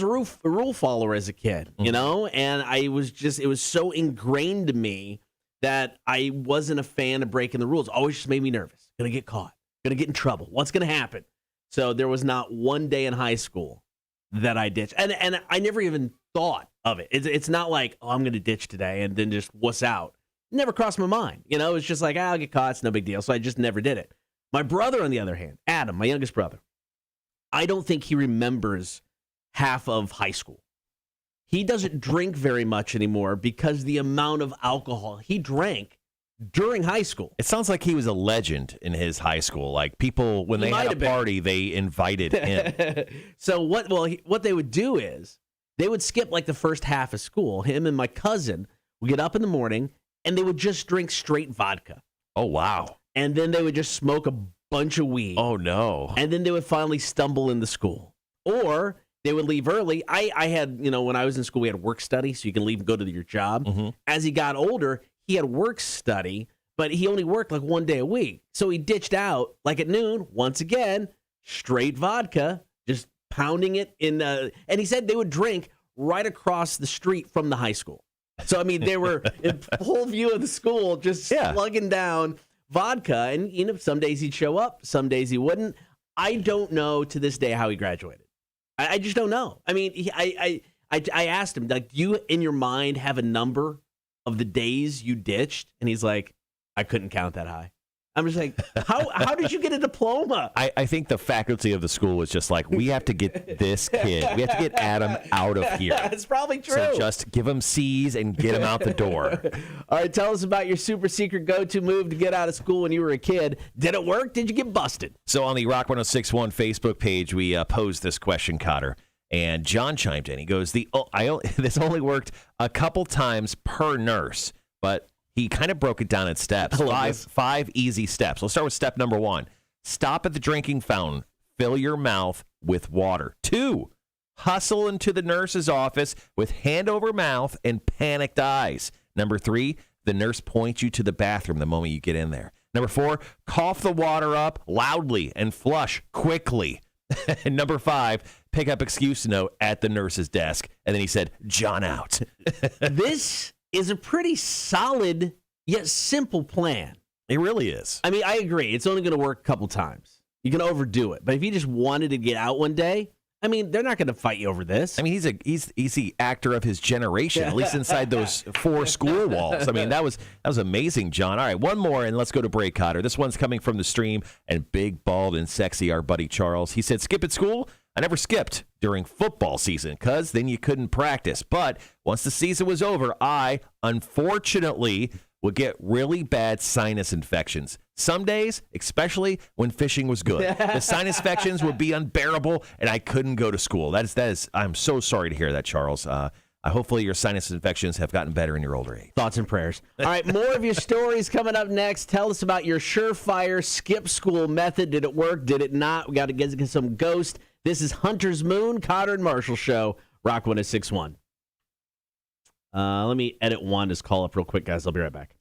a rule follower as a kid, you know, and it was so ingrained to me that I wasn't a fan of breaking the rules. Always just made me nervous. Gonna get caught. Gonna get in trouble. What's gonna happen? So there was not one day in high school that I ditched, and I never even thought of it. It's not like, oh, I'm gonna ditch today and then just wuss out. Never crossed my mind. You know, it's just like, I'll get caught. It's no big deal. So I just never did it. My brother, on the other hand, Adam, my youngest brother, I don't think he remembers half of high school. He doesn't drink very much anymore because the amount of alcohol he drank during high school. It sounds like he was a legend in his high school. Like people, when they had a party, they invited him. So what they would do is they would skip like the first half of school. Him and my cousin would get up in the morning, and they would just drink straight vodka. Oh, wow. And then they would just smoke a bunch of weed. Oh, no. And then they would finally stumble into school. Or they would leave early. I had, when I was in school, we had work study, so you can leave and go to your job. Mm-hmm. As he got older, he had work study, but he only worked like one day a week. So he ditched out, like at noon, once again, straight vodka, just pounding it in. And he said they would drink right across the street from the high school. So, I mean, they were in full view of the school, just slugging down vodka. And, some days he'd show up, some days he wouldn't. I don't know to this day how he graduated. I just don't know. I mean, I asked him, like, do you in your mind have a number of the days you ditched? And he's like, I couldn't count that high. I'm just like, how did you get a diploma? I think the faculty of the school was just like, we have to get this kid. We have to get Adam out of here. That's probably true. So just give him C's and get him out the door. All right, tell us about your super secret go-to move to get out of school when you were a kid. Did it work? Did you get busted? So on the Rock 106.1 Facebook page, we posed this question, Cotter. And John chimed in. He goes, this only worked a couple times per nurse, but he kind of broke it down in steps. Five easy steps. Let's start with step number 1. Stop at the drinking fountain. Fill your mouth with water. 2, hustle into the nurse's office with hand over mouth and panicked eyes. Number 3, the nurse points you to the bathroom the moment you get in there. Number 4, cough the water up loudly and flush quickly. And number 5, pick up excuse note at the nurse's desk. And then he said, John out. This is a pretty solid yet simple plan. It really is. I mean, I agree. It's only going to work a couple times. You can overdo it. But if you just wanted to get out one day, I mean, they're not going to fight you over this. I mean, he's the actor of his generation, at least inside those 4 school walls. I mean, that was amazing, John. All right, one more, and let's go to break, Cotter. This one's coming from the stream, and big, bald, and sexy, our buddy Charles. He said, skip at school? I never skipped during football season because then you couldn't practice. But once the season was over, I, unfortunately, would get really bad sinus infections. Some days, especially when fishing was good. The sinus infections would be unbearable, and I couldn't go to school. That is. I'm so sorry to hear that, Charles. Hopefully your sinus infections have gotten better in your older age. Thoughts and prayers. All right, more of your stories coming up next. Tell us about your surefire skip school method. Did it work? Did it not? We got to get some ghost. This is Hunter's Moon, Cotter and Marshall Show, Rock 106.1. Let me edit Wanda's call up real quick, guys. I'll be right back.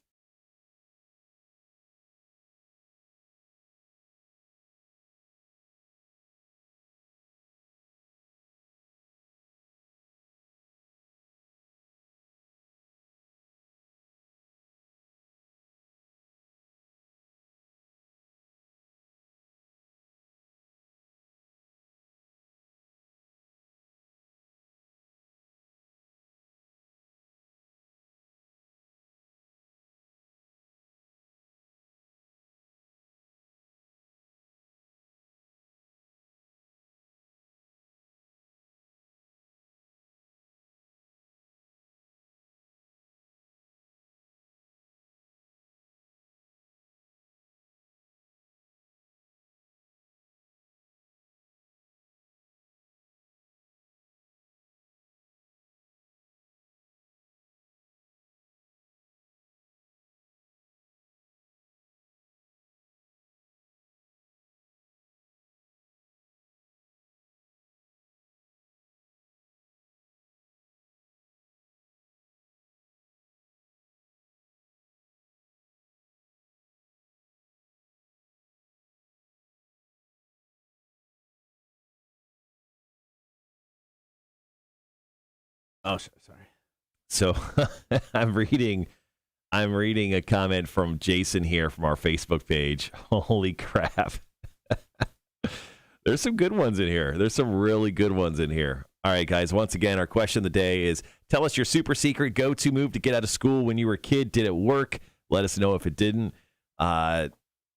Oh, sorry. So I'm reading a comment from Jason here from our Facebook page. Holy crap. There's some good ones in here. There's some really good ones in here. All right, guys. Once again, our question of the day is, tell us your super secret go-to move to get out of school when you were a kid. Did it work? Let us know if it didn't. Man,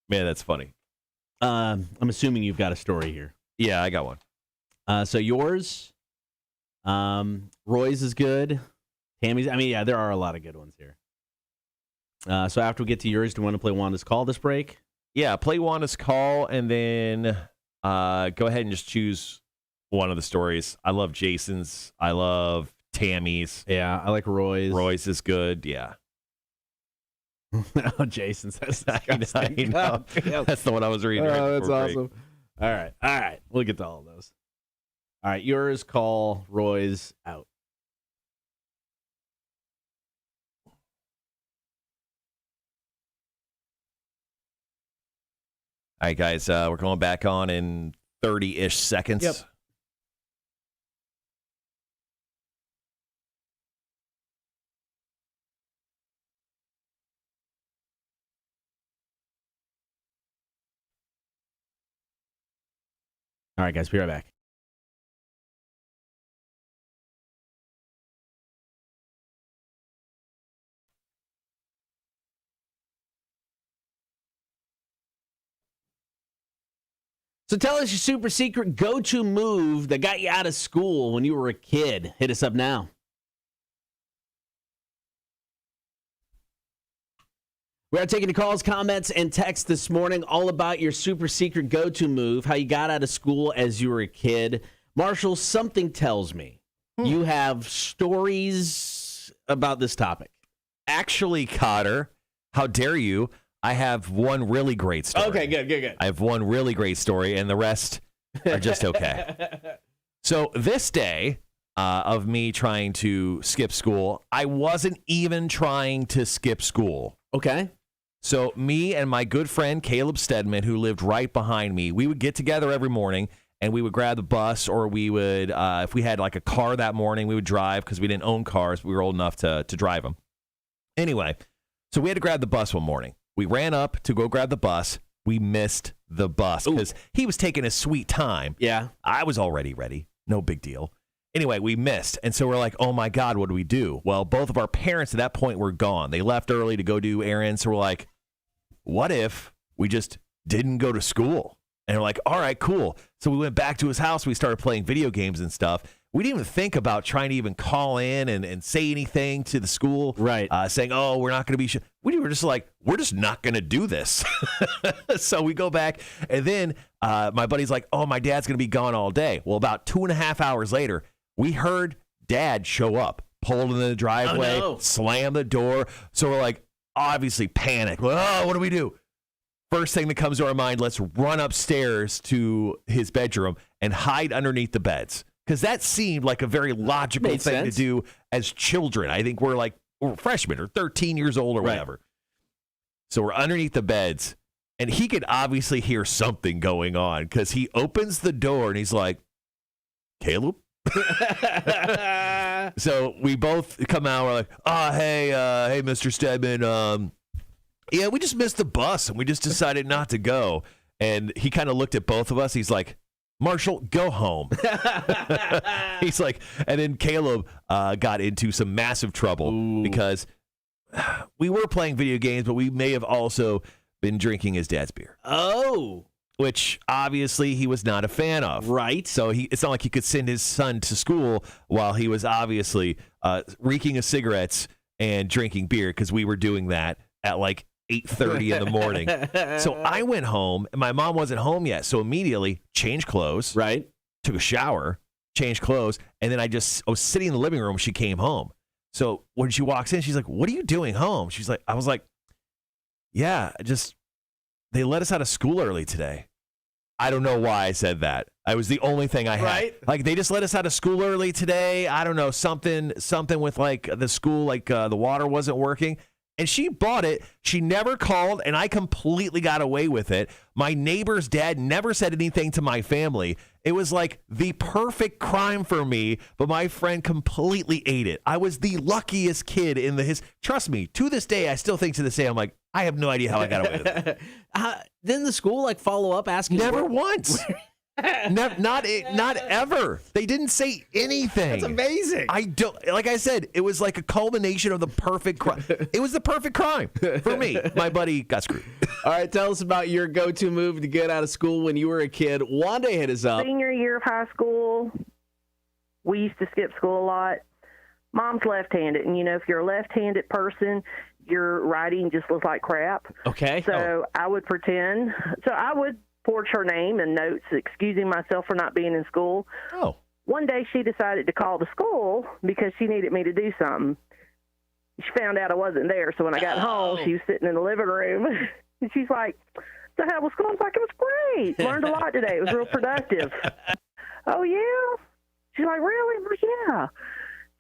that's funny. I'm assuming you've got a story here. Yeah, I got one. So yours, Roy's is good. Tammy's, yeah, there are a lot of good ones here. So after we get to yours, do you want to play Wanda's Call this break? Yeah, play Wanda's Call, and then go ahead and just choose one of the stories. I love Jason's. I love Tammy's. Yeah, I like Roy's. Roy's is good. Yeah. Oh, Jason says I know. That's the one I was reading. Oh, right that's before break. awesome. All right. We'll get to all of those. All right, yours, call Roy's out. All right, guys, we're going back on in 30-ish seconds. Yep. All right, guys, be right back. So tell us your super secret go-to move that got you out of school when you were a kid. Hit us up now. We are taking the calls, comments, and texts this morning all about your super secret go-to move, how you got out of school as you were a kid. Marshall, something tells me you have stories about this topic. Actually, Cotter, how dare you? I have one really great story. Okay, good. I have one really great story, and the rest are just okay. So this day of me trying to skip school, I wasn't even trying to skip school. Okay. So me and my good friend Caleb Stedman, who lived right behind me, we would get together every morning, and we would grab the bus, or we would, if we had like a car that morning, we would drive because we didn't own cars. But we were old enough to drive them. Anyway, so we had to grab the bus one morning. We ran up to go grab the bus. We missed the bus because he was taking his sweet time. Yeah. I was already ready. No big deal. Anyway, we missed. And so we're like, oh, my God, what do we do? Well, both of our parents at that point were gone. They left early to go do errands. So we're like, what if we just didn't go to school? And we're like, all right, cool. So we went back to his house. We started playing video games and stuff. We didn't even think about trying to even call in and say anything to the school. Right. Saying, oh, we're not going to be. We were just like, we're just not going to do this. So we go back. And then my buddy's like, oh, my dad's going to be gone all day. Well, about 2.5 hours later, we heard Dad show up, pulled in the driveway, slam the door. So we're like, obviously panic. Oh, what do we do? First thing that comes to our mind, let's run upstairs to his bedroom and hide underneath the beds. Because that seemed like a very logical thing to do as children. I think we're freshmen or 13 years old or whatever. So we're underneath the beds, and he could obviously hear something going on because he opens the door and he's like, Caleb? So we both come out. We're like, oh, hey, Mr. Stedman. Yeah, we just missed the bus, and we just decided not to go. And he kind of looked at both of us. He's like, Marshall, go home. He's like, and then Caleb got into some massive trouble because we were playing video games, but we may have also been drinking his dad's beer. Oh. Which obviously he was not a fan of. Right. So it's not like he could send his son to school while he was obviously reeking of cigarettes and drinking beer because we were doing that at like 8:30 in the morning. So I went home, and my mom wasn't home yet. So immediately changed clothes. Right. Took a shower, changed clothes, and then I was sitting in the living room when she came home. So when she walks in, she's like, what are you doing home? I was like, yeah, they let us out of school early today. I don't know why I said that. I was the only thing I had. Right. Like, they just let us out of school early today. I don't know, something with like the school, like the water wasn't working. And she bought it. She never called, and I completely got away with it. My neighbor's dad never said anything to my family. It was like the perfect crime for me, but my friend completely ate it. I was the luckiest kid in trust me, to this day, I still think to this day, I'm like, I have no idea how I got away with it. Didn't the school follow up asking? Never once. Not ever. They didn't say anything. That's amazing. Like I said, it was like a culmination of the perfect crime. It was the perfect crime for me. My buddy got screwed. All right, tell us about your go-to move to get out of school when you were a kid. Wanda hit us up. Senior year of high school, we used to skip school a lot. Mom's left-handed, and if you're a left-handed person, your writing just looks like crap. Okay. So I would pretend. So I would forge her name and notes excusing myself for not being in school. Oh. one day she decided to call the school because she needed me to do something. She found out I wasn't there, so when I got home, she was sitting in the living room, and she's like, "So how was school?" I was like, "It was great. Learned a lot today. It was real productive." "Oh, yeah?" She's like, "Really?" I was, "Yeah."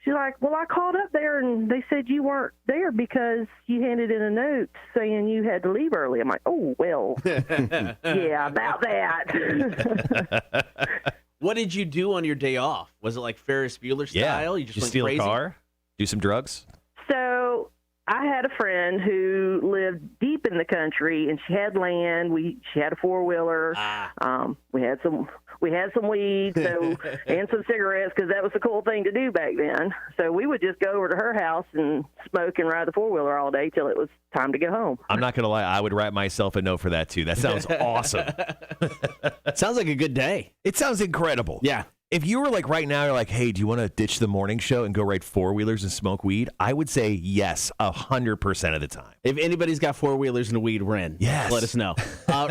She's like, "Well, I called up there, and they said you weren't there because you handed in a note saying you had to leave early." I'm like, "Oh, well, yeah, about that." What did you do on your day off? Was it like Ferris Bueller style? You just Did you went steal crazy? a car? Do some drugs? So I had a friend who lived deep in the country, and she had land. She had a 4-wheeler. We had some weed, and some cigarettes, because that was the cool thing to do back then. So we would just go over to her house and smoke and ride the 4-wheeler all day till it was time to get home. I'm not gonna lie, I would write myself a note for that too. That sounds awesome. Sounds like a good day. It sounds incredible. Yeah. If you were like right now, you're like, "Hey, do you want to ditch the morning show and go ride 4-wheelers and smoke weed?" I would say yes, 100% of the time. If anybody's got 4-wheelers and a weed, we're in. Yes. Let us know.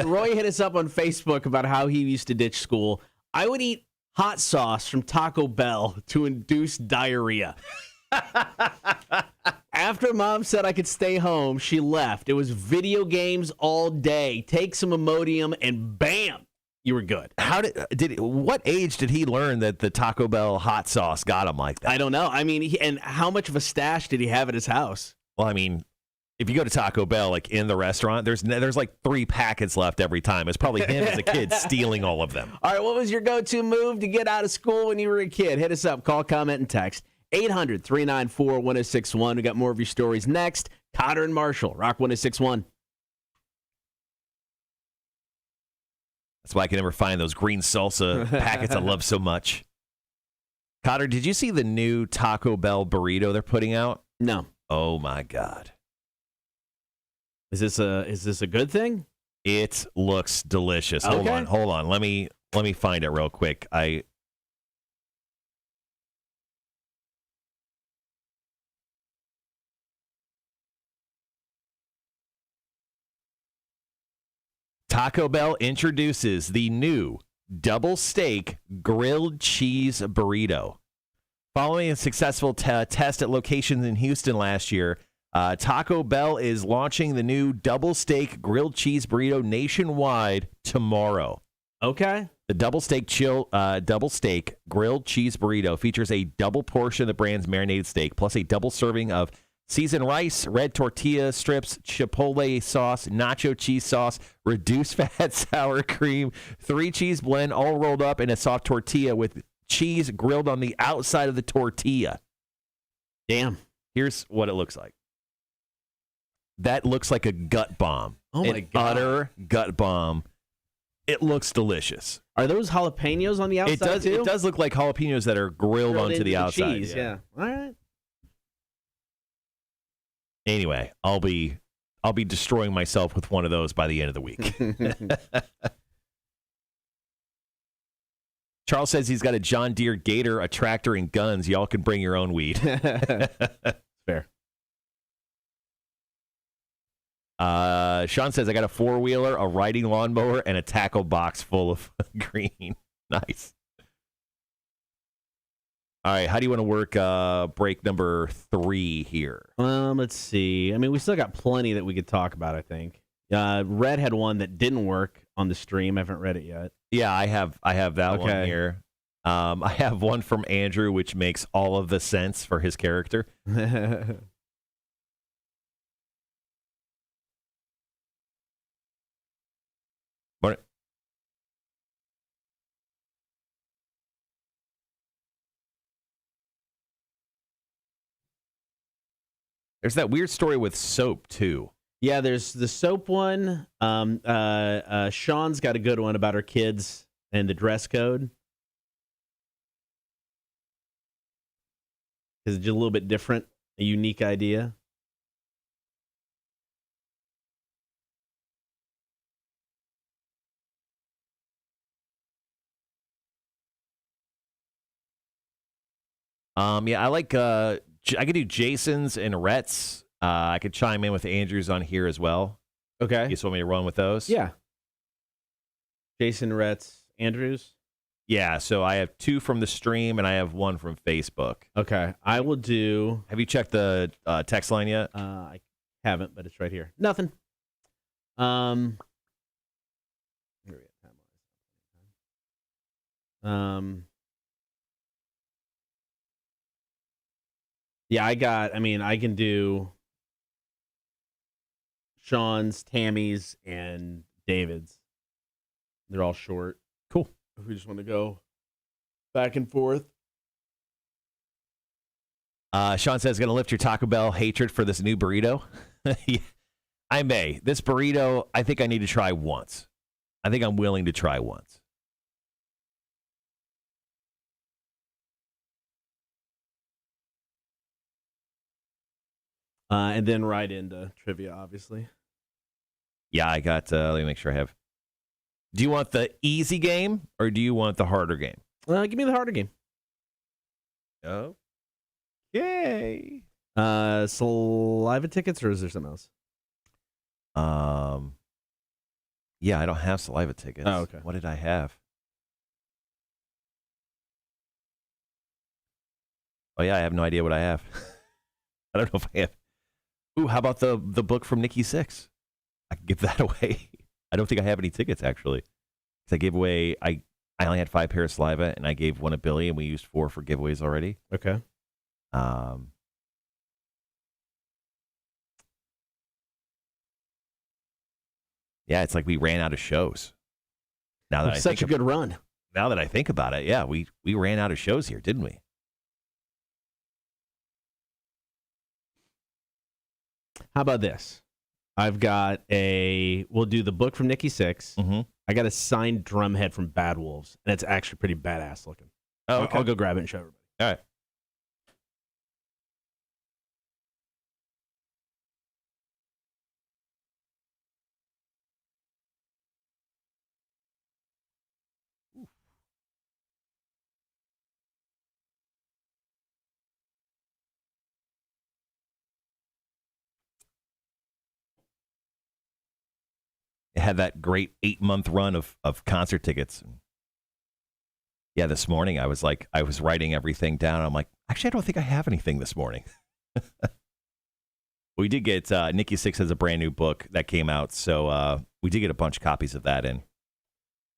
Roy hit us up on Facebook about how he used to ditch school. I would eat hot sauce from Taco Bell to induce diarrhea. After Mom said I could stay home, she left. It was video games all day. Take some Imodium, and bam, you were good. What age did he learn that the Taco Bell hot sauce got him like that? I don't know. I mean, and how much of a stash did he have at his house? Well, I mean, if you go to Taco Bell, like in the restaurant, there's like 3 packets left every time. It's probably him as a kid stealing all of them. All right, what was your go-to move to get out of school when you were a kid? Hit us up. Call, comment, and text. 800-394-1061. We got more of your stories next. Cotter and Marshall, Rock 1061. That's why I can never find those green salsa packets I love so much. Cotter, did you see the new Taco Bell burrito they're putting out? No. Oh my God. Is this a good thing? It looks delicious. Okay. Hold on. Let me find it real quick. Taco Bell introduces the new double steak grilled cheese burrito. Following a successful test at locations in Houston last year, Taco Bell is launching the new double steak grilled cheese burrito nationwide tomorrow. Okay. The double steak grilled cheese burrito features a double portion of the brand's marinated steak, plus a double serving of seasoned rice, red tortilla strips, chipotle sauce, nacho cheese sauce, reduced fat sour cream, 3-cheese blend, all rolled up in a soft tortilla with cheese grilled on the outside of the tortilla. Damn. Here's what it looks like. That looks like a gut bomb. Oh, my An God. utter gut bomb. It looks delicious. Are those jalapenos on the outside too? It does look like jalapenos that are grilled onto into the outside. cheese, yeah. All right. Anyway, I'll be destroying myself with one of those by the end of the week. Charles says he's got a John Deere Gator, a tractor, and guns. Y'all can bring your own weed. Fair. Sean says I got a 4-wheeler, a riding lawnmower, and a tackle box full of green. Nice. All right, how do you want to work break number 3 here? Let's see. I mean, we still got plenty that we could talk about, I think. Red had one that didn't work on the stream. I haven't read it yet. Yeah, I have that one here. I have one from Andrew, which makes all of the sense for his character. But there's that weird story with soap too. Yeah, there's the soap one. Sean's got a good one about her kids and the dress code. It's just a little bit different, a unique idea. Yeah, I like. I could do Jason's and Rhett's. I could chime in with Andrews on here as well. Okay. You just want me to run with those? Yeah. Jason Retz Andrews. Yeah, so I have 2 from the stream, and I have 1 from Facebook. Okay, I will do. Have you checked the text line yet? I haven't, but it's right here. Nothing. Here we go. Yeah, I can do Sean's, Tammy's, and David's. They're all short. Cool. If we just want to go back and forth. Sean says, going to lift your Taco Bell hatred for this new burrito. Yeah, I may. This burrito, I think I need to try once. I think I'm willing to try once. And then right into trivia, obviously. Yeah, I got, let me make sure I have. Do you want the easy game or do you want the harder game? Give me the harder game. Oh. Yay. Saliva tickets, or is there something else? Yeah, I don't have saliva tickets. Oh, okay. What did I have? Oh, yeah, I have no idea what I have. I don't know if I have. Ooh, how about the book from Nikki Sixx? I can give that away. I don't think I have any tickets, actually. Because I gave away, I only had 5 pairs of saliva, and I gave 1 to Billy, and we used 4 for giveaways already. Okay. Yeah, it's like we ran out of shows. Now that Such a good run. Now that I think about it, yeah, we ran out of shows here, didn't we? How about this? I've got we'll do the book from Nikki Sixx. Mm-hmm. I got a signed drum head from Bad Wolves, and it's actually pretty badass looking. Oh, okay. I'll go grab it and show everybody. All right. It had that great 8-month run of concert tickets. Yeah, this morning I was writing everything down. I'm like, actually, I don't think I have anything this morning. We did get Nikki Sixx has a brand new book that came out, so we did get a bunch of copies of that in.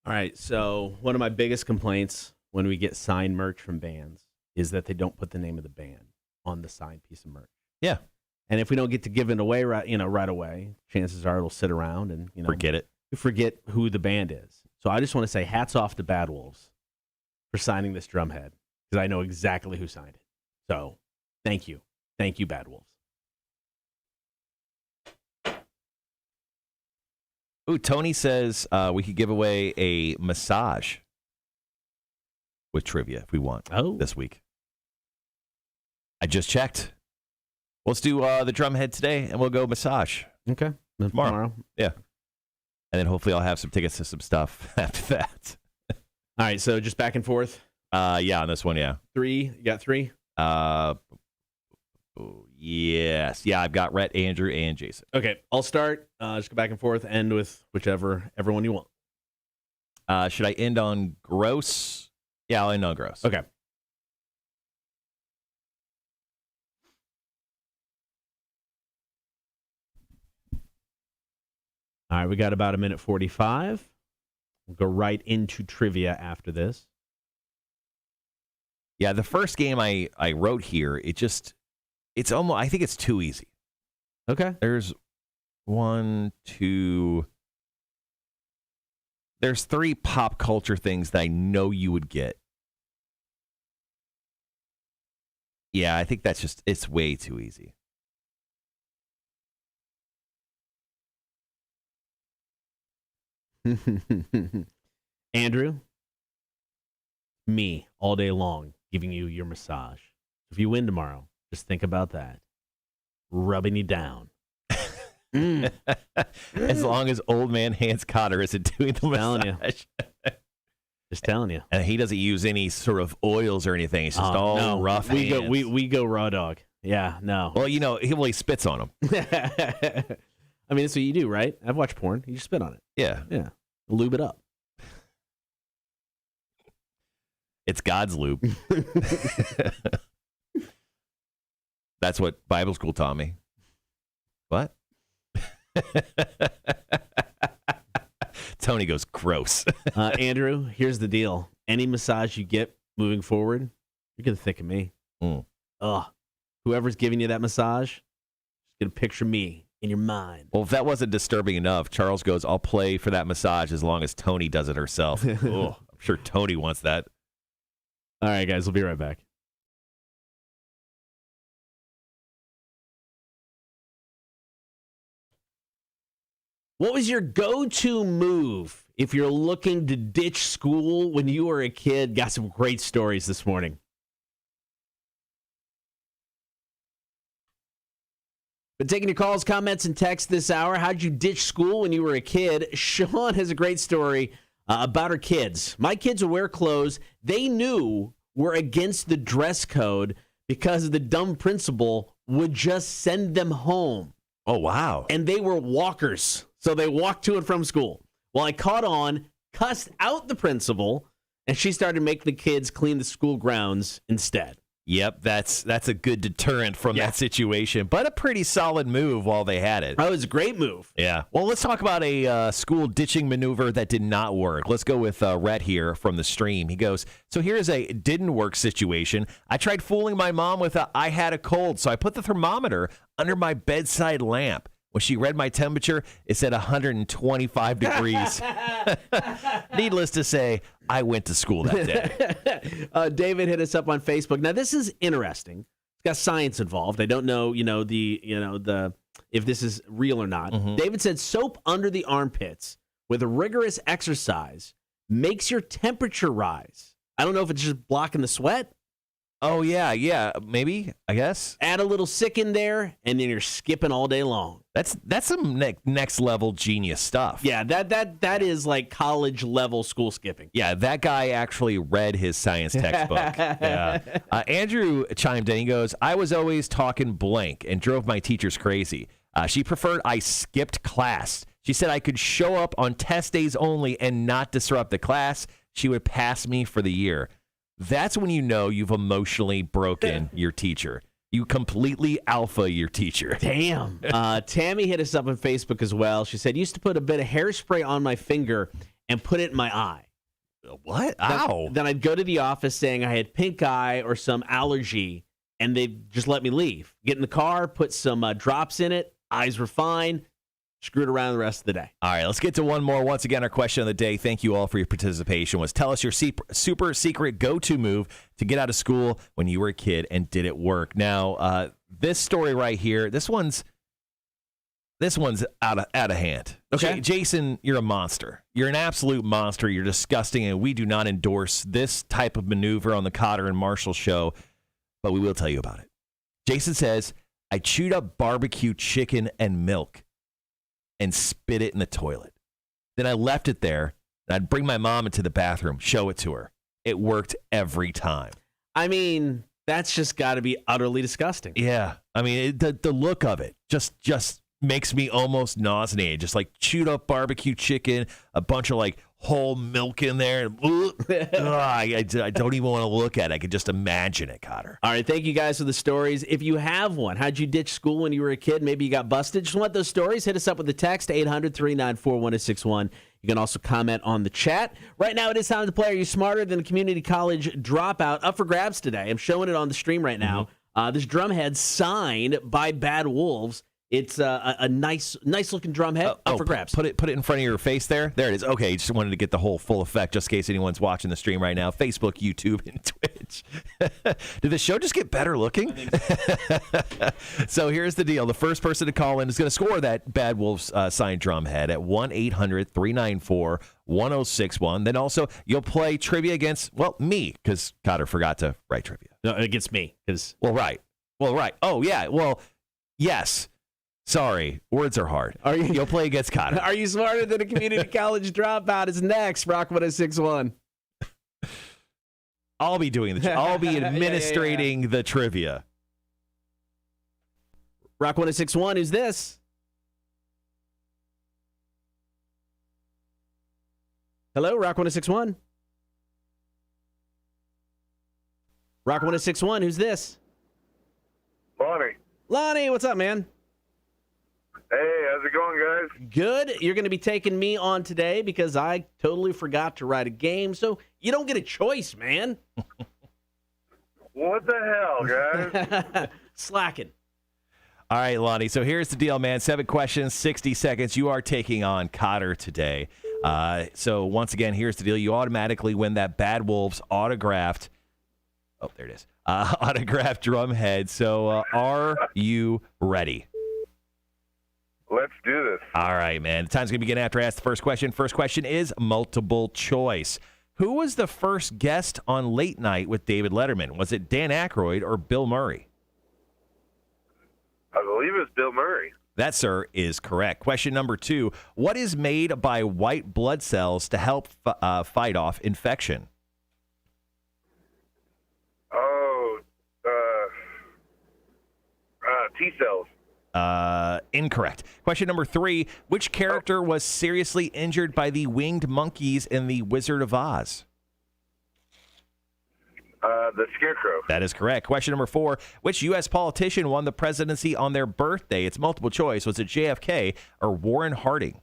All right, so one of my biggest complaints when we get signed merch from bands is that they don't put the name of the band on the signed piece of merch. Yeah. And if we don't get to give it away right away, chances are it'll sit around and forget it. We forget who the band is. So I just want to say hats off to Bad Wolves for signing this drumhead, because I know exactly who signed it. So thank you, Bad Wolves. Ooh, Tony says we could give away a massage with trivia if we want this week. I just checked. Let's do the drumhead today, and we'll go massage. Okay. Tomorrow. Yeah. And then hopefully I'll have some tickets to some stuff after that. All right, so just back and forth? Yeah, on this one, yeah. 3? You got 3? Yes. Yeah, I've got Rhett, Andrew, and Jason. Okay, I'll start. Just go back and forth, end with everyone you want. Should I end on gross? Yeah, I'll end on gross. Okay. All right, we got about 1:45. We'll go right into trivia after this. Yeah, the first game I wrote here, it's almost, I think it's too easy. Okay. There's 1, 2, there's 3 pop culture things that I know you would get. Yeah, I think it's way too easy. Andrew, me all day long giving you your massage. If you win tomorrow, just think about that. Rubbing you down. As long as old man Hans Cotter isn't doing the massage. Just telling you. And he doesn't use any sort of oils or anything. It's just all rough hands. We go raw dog. Yeah, no. Well, he spits on them. I mean, that's what you do, right? I've watched porn. You just spit on it. Yeah. Yeah. Lube it up. It's God's lube. That's what Bible school taught me. What? Tony goes, gross. Andrew, here's the deal. Any massage you get moving forward, you're going to think of me. Ugh. Whoever's giving you that massage, just going to picture me in your mind. Well, if that wasn't disturbing enough, Charles goes, I'll play for that massage as long as Tony does it herself. I'm sure Tony wants that. All right, guys, we'll be right back. What was your go-to move if you're looking to ditch school when you were a kid? Got some great stories this morning. Been taking your calls, comments, and texts this hour. How'd you ditch school when you were a kid? Sean has a great story about her kids. My kids will wear clothes they knew were against the dress code because the dumb principal would just send them home. Oh, wow. And they were walkers, so they walked to and from school. Well, I caught on, cussed out the principal, and she started making the kids clean the school grounds instead. Yep, that's a good deterrent from that situation, but a pretty solid move while they had it. That was a great move. Yeah. Well, let's talk about a school ditching maneuver that did not work. Let's go with Rhett here from the stream. He goes, so here's a didn't work situation. I tried fooling my mom with I had a cold, so I put the thermometer under my bedside lamp. When she read my temperature, it said 125 degrees. Needless to say, I went to school that day. David hit us up on Facebook. Now, this is interesting. It's got science involved. I don't know, the if this is real or not. Mm-hmm. David said soap under the armpits with a rigorous exercise makes your temperature rise. I don't know if it's just blocking the sweat. Oh, yeah, maybe, I guess. Add a little sick in there, and then you're skipping all day long. That's some next level genius stuff. Yeah, that is like college level school skipping. Yeah, that guy actually read his science textbook. Yeah. Andrew chimed in. He goes, I was always talking blank and drove my teachers crazy. She preferred I skipped class. She said I could show up on test days only and not disrupt the class. She would pass me for the year. That's when you know you've emotionally broken your teacher. You completely alpha your teacher. Damn. Tammy hit us up on Facebook as well. She said, used to put a bit of hairspray on my finger and put it in my eye. What? Ow. Then I'd go to the office saying I had pink eye or some allergy, and they'd just let me leave. Get in the car, put some drops in it. Eyes were fine. Screwed around the rest of the day. All right, let's get to one more. Once again, our question of the day, thank you all for your participation, was tell us your super secret go-to move to get out of school when you were a kid, and did it work? Now, this story right here, this one's out of hand. Okay. Jason, you're a monster. You're an absolute monster. You're disgusting, and we do not endorse this type of maneuver on the Cotter and Marshall show, but we will tell you about it. Jason says, I chewed up barbecue chicken and milk and spit it in the toilet. Then I left it there, and I'd bring my mom into the bathroom, show it to her. It worked every time. I mean, that's just got to be utterly disgusting. Yeah. I mean, the look of it just makes me almost nauseated. Just like chewed up barbecue chicken, a bunch of like whole milk in there. I don't even want to look at it. I can just imagine it, Cotter. All right, thank you guys for the stories. If you have one, how'd you ditch school when you were a kid? Maybe you got busted. Just want those stories? Hit us up with a text, 800-394-1061. You can also comment on the chat. Right now, it is time to play Are You Smarter Than a Community College Dropout? Up for grabs today. I'm showing it on the stream right now. Mm-hmm. This drumhead signed by Bad Wolves. It's a nice looking drum head up for grabs. Put it in front of your face there. There it is. Okay, just wanted to get the whole full effect, just in case anyone's watching the stream right now. Facebook, YouTube, and Twitch. Did the show just get better looking? So here's the deal. The first person to call in is going to score that Bad Wolves signed drum head at 1-800-394-1061. Then also you'll play trivia against, me, because Cotter forgot to write trivia. No, against me. Right. Oh, yeah. Well, yes. Sorry, words are hard. You'll play against Cotter. Are You Smarter Than a Community College Dropout? Is next. Rock 106.1. I'll be doing I'll be administrating the trivia. Rock 106.1. Who's this? Hello, Rock 106.1. Rock 1061, who's this? Lonnie. Lonnie, what's up, man? Hey, how's it going, guys? Good. You're going to be taking me on today because I totally forgot to write a game, so you don't get a choice, man. What the hell, guys? Slacking. All right, Lonnie. So here's the deal, man. 7 questions, 60 seconds. You are taking on Cotter today. So once again, here's the deal. You automatically win that Bad Wolves autographed. Oh, there it is. Autographed drum head. So are you ready? Let's do this. All right, man. The time's going to begin after I ask the first question. First question is multiple choice. Who was the first guest on Late Night with David Letterman? Was it Dan Aykroyd or Bill Murray? I believe it's Bill Murray. That, sir, is correct. Question number 2. What is made by white blood cells to help fight off infection? Oh, T-cells. Incorrect. Question number 3. Which character was seriously injured by the winged monkeys in The Wizard of Oz? The Scarecrow. That is correct. Question number 4. Which U.S. politician won the presidency on their birthday? It's multiple choice. Was it JFK or Warren Harding?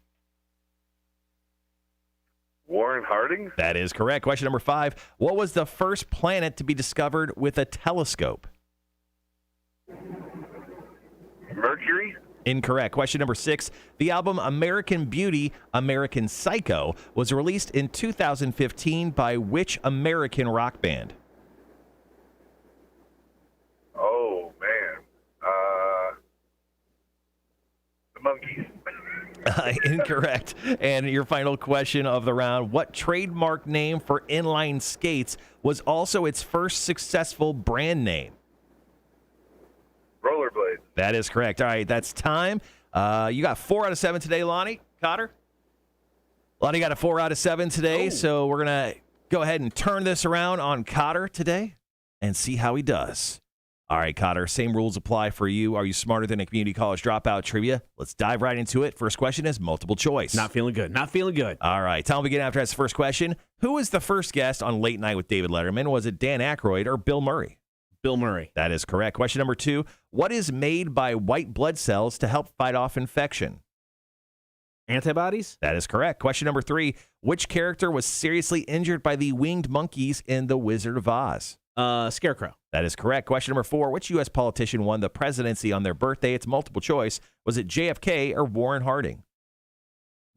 Warren Harding? That is correct. Question number 5. What was the first planet to be discovered with a telescope? Mercury? Incorrect. Question number 6. The album American Beauty, American Psycho was released in 2015 by which American rock band? Oh, man. The Monkees. Incorrect. And your final question of the round. What trademark name for inline skates was also its first successful brand name? Rollerblades. That is correct. All right, that's time. You got 4 out of 7 today, Lonnie. Cotter? Lonnie got a 4 out of 7 today, so we're going to go ahead and turn this around on Cotter today and see how he does. All right, Cotter, same rules apply for you. Are you smarter than a community college dropout trivia? Let's dive right into it. First question is multiple choice. Not feeling good. Not feeling good. All right, time will begin after that's the first question. Who was the first guest on Late Night with David Letterman? Was it Dan Aykroyd or Bill Murray? Bill Murray. That is correct. Question number 2. What is made by white blood cells to help fight off infection? Antibodies? That is correct. Question number 3. Which character was seriously injured by the winged monkeys in The Wizard of Oz? Scarecrow. That is correct. Question number 4. Which U.S. politician won the presidency on their birthday? It's multiple choice. Was it JFK or Warren Harding?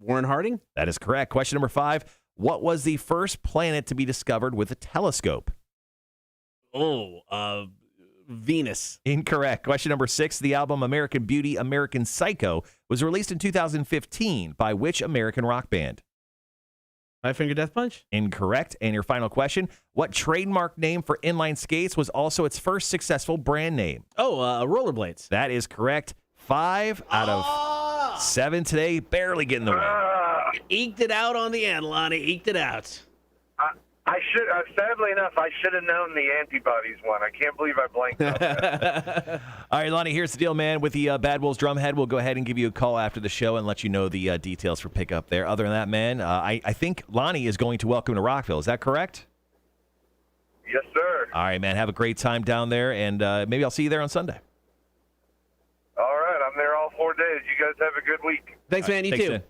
Warren Harding? That is correct. Question number 5. What was the first planet to be discovered with a telescope? Venus. Incorrect. Question number 6. The album American Beauty, American Psycho was released in 2015 by which American rock band? Five Finger Death Punch? Incorrect. And your final question. What trademark name for inline skates was also its first successful brand name? Rollerblades. That is correct. 5 out of 7 today. Barely getting the win. Eked it out on the end, Lonnie. Eked it out. I should. Sadly enough, I should have known the antibodies one. I can't believe I blanked on that. All right, Lonnie, here's the deal, man. With the Bad Wolves drumhead, we'll go ahead and give you a call after the show and let you know the details for pickup there. Other than that, man, I think Lonnie is going to welcome to Rockville. Is that correct? Yes, sir. All right, man. Have a great time down there, and maybe I'll see you there on Sunday. All right, I'm there all 4 days. You guys have a good week. Thanks, man. You Thanks, too. man.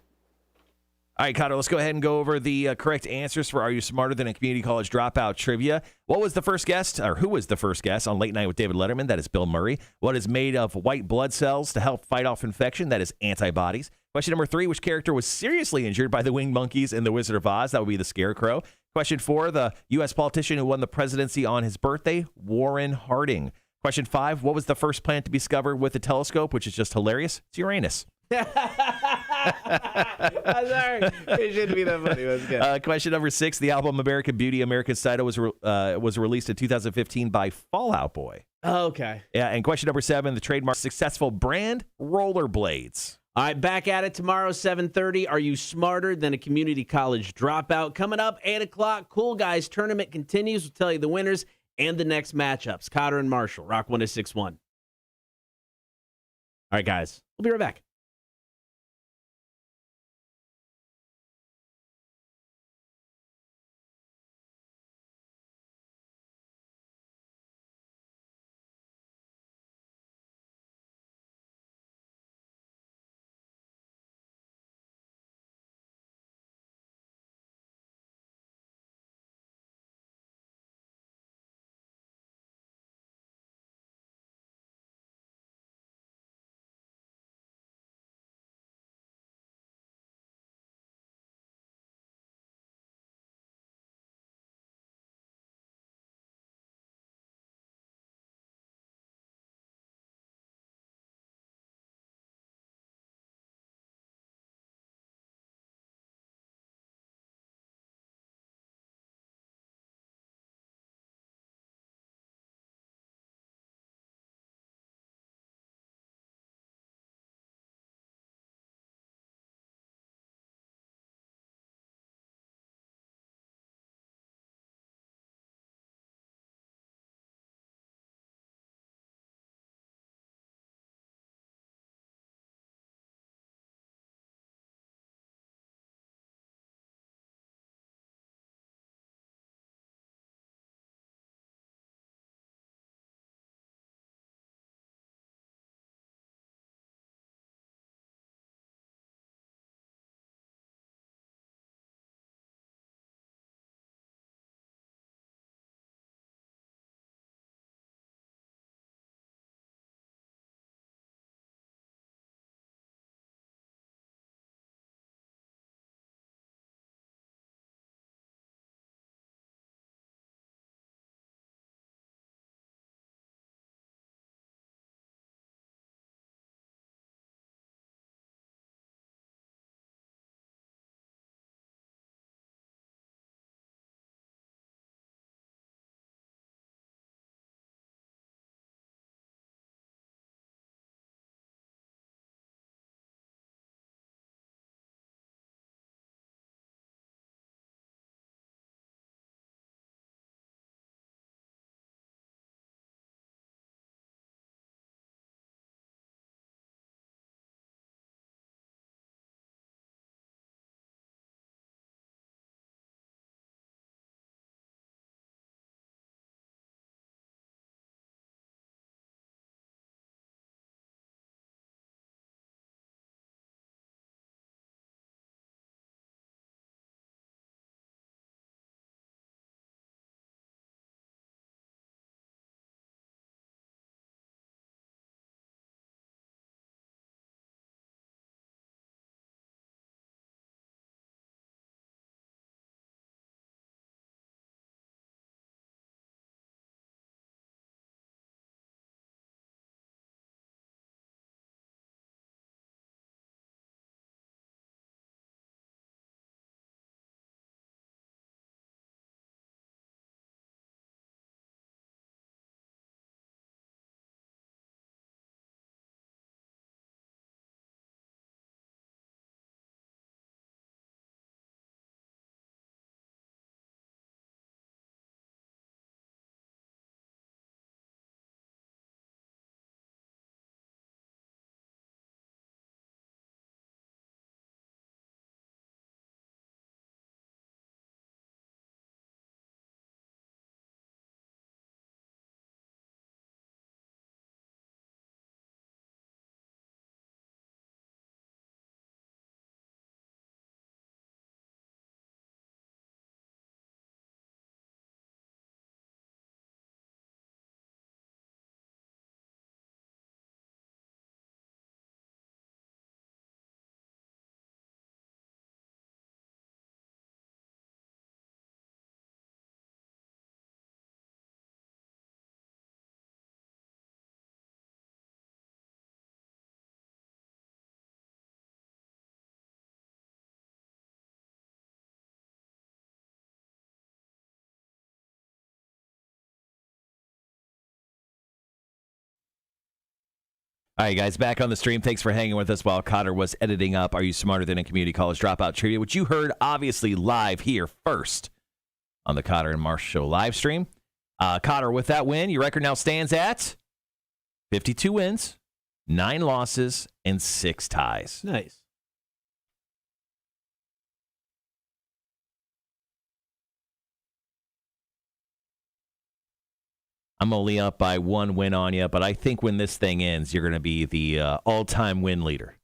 All right, Cotter, let's go ahead and go over the correct answers for Are You Smarter Than a Community College Dropout trivia. What was the first guest, or who was the first guest on Late Night with David Letterman? That is Bill Murray. What is made of white blood cells to help fight off infection? That is antibodies. Question number 3, which character was seriously injured by the winged monkeys in The Wizard of Oz? That would be the Scarecrow. Question 4, the U.S. politician who won the presidency on his birthday? Warren Harding. Question 5, what was the first planet to be discovered with a telescope, which is just hilarious? It's Uranus. I'm sorry. It shouldn't be that funny. That's good. Question number 6, the album American Beauty, American Psycho was released in 2015 by Fall Out Boy. Okay. Yeah, and question number 7, the trademark successful brand, Rollerblades. All right, back at it tomorrow, 7:30. Are you smarter than a community college dropout? Coming up, 8 o'clock, Cool Guys Tournament continues. We'll tell you the winners and the next matchups. Cotter and Marshall, Rock 1061. All right, guys, we'll be right back. All right, guys, back on the stream. Thanks for hanging with us while Cotter was editing up Are You Smarter Than a Community College Dropout Trivia, which you heard obviously live here first on the Cotter and Marsh Show live stream. Cotter, with that win, your record now stands at 52 wins, 9 losses, and 6 ties. Nice. I'm only up by 1 win on you, but I think when this thing ends, you're going to be the all-time win leader.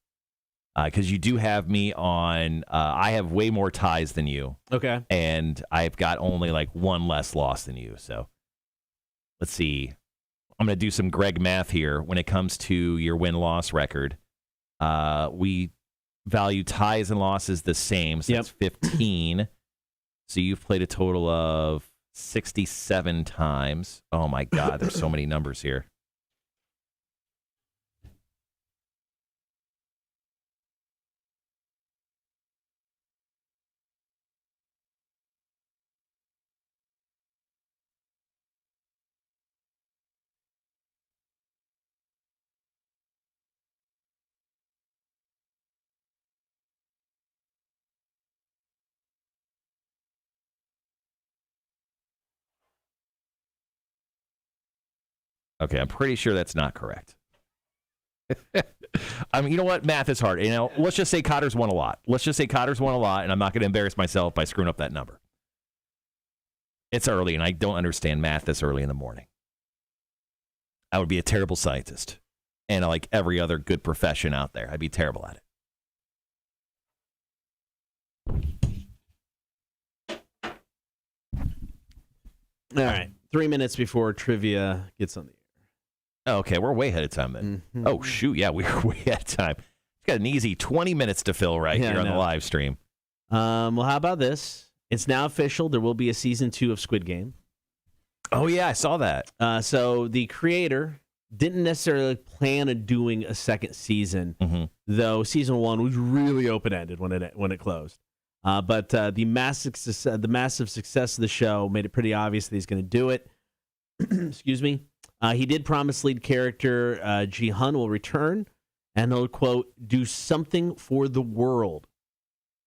Because you do have me on, I have way more ties than you. Okay. And I've got only like 1 less loss than you. So let's see. I'm going to do some Greg math here. When it comes to your win-loss record, we value ties and losses the same. So that's 15. So you've played a total of 67 times. Oh, my God. There's so many numbers here. Okay, I'm pretty sure that's not correct. I mean, you know what? Math is hard. You know, let's just say Cotter's won a lot. And I'm not going to embarrass myself by screwing up that number. It's early, and I don't understand math this early in the morning. I would be a terrible scientist. And like every other good profession out there, I'd be terrible at it. All right. 3 minutes before trivia gets on the air. Oh, okay, we're way ahead of time then. Mm-hmm. Oh, shoot, yeah, we're way ahead of time. It's got an easy 20 minutes to fill here on the live stream. Well, how about this? It's now official. There will be a season 2 of Squid Game. Oh, yeah, I saw that. So the creator didn't necessarily plan on doing a second season, though season 1 was really open-ended when it closed. But the massive success of the show made it pretty obvious that he's going to do it. Excuse me. He did promise lead character Ji-hun will return, and he'll, quote, do something for the world.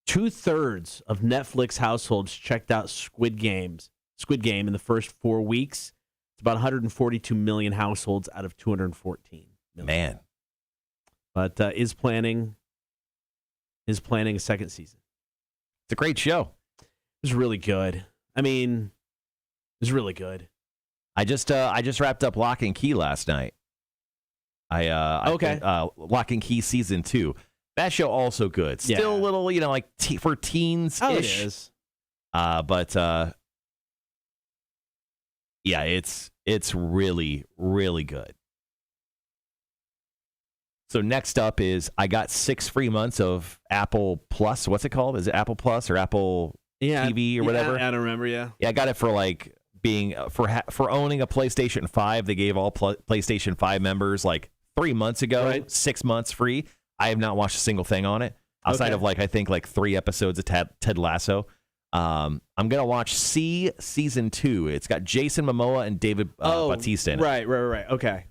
2/3 of Netflix households checked out Squid Game in the first 4 weeks. It's about 142 million households out of 214 million. Man. But is planning a second season. It's a great show. It was really good. I mean, it was really good. I just wrapped up Lock and Key last night. Lock and Key season 2. That show also good. Still a little, like for teens-ish. Oh, it is. But yeah, it's really, really good. So next up is I got 6 free months of Apple Plus. What's it called? Is it Apple Plus or Apple TV or whatever? I don't remember. Yeah, I got it for like being for owning a PlayStation 5. They gave all PlayStation 5 members like 3 months ago, 6 months free. I have not watched a single thing on it outside of I think 3 episodes of Ted Lasso. I'm gonna watch season 2. It's got Jason Momoa and David Bautista in it. Right. Okay.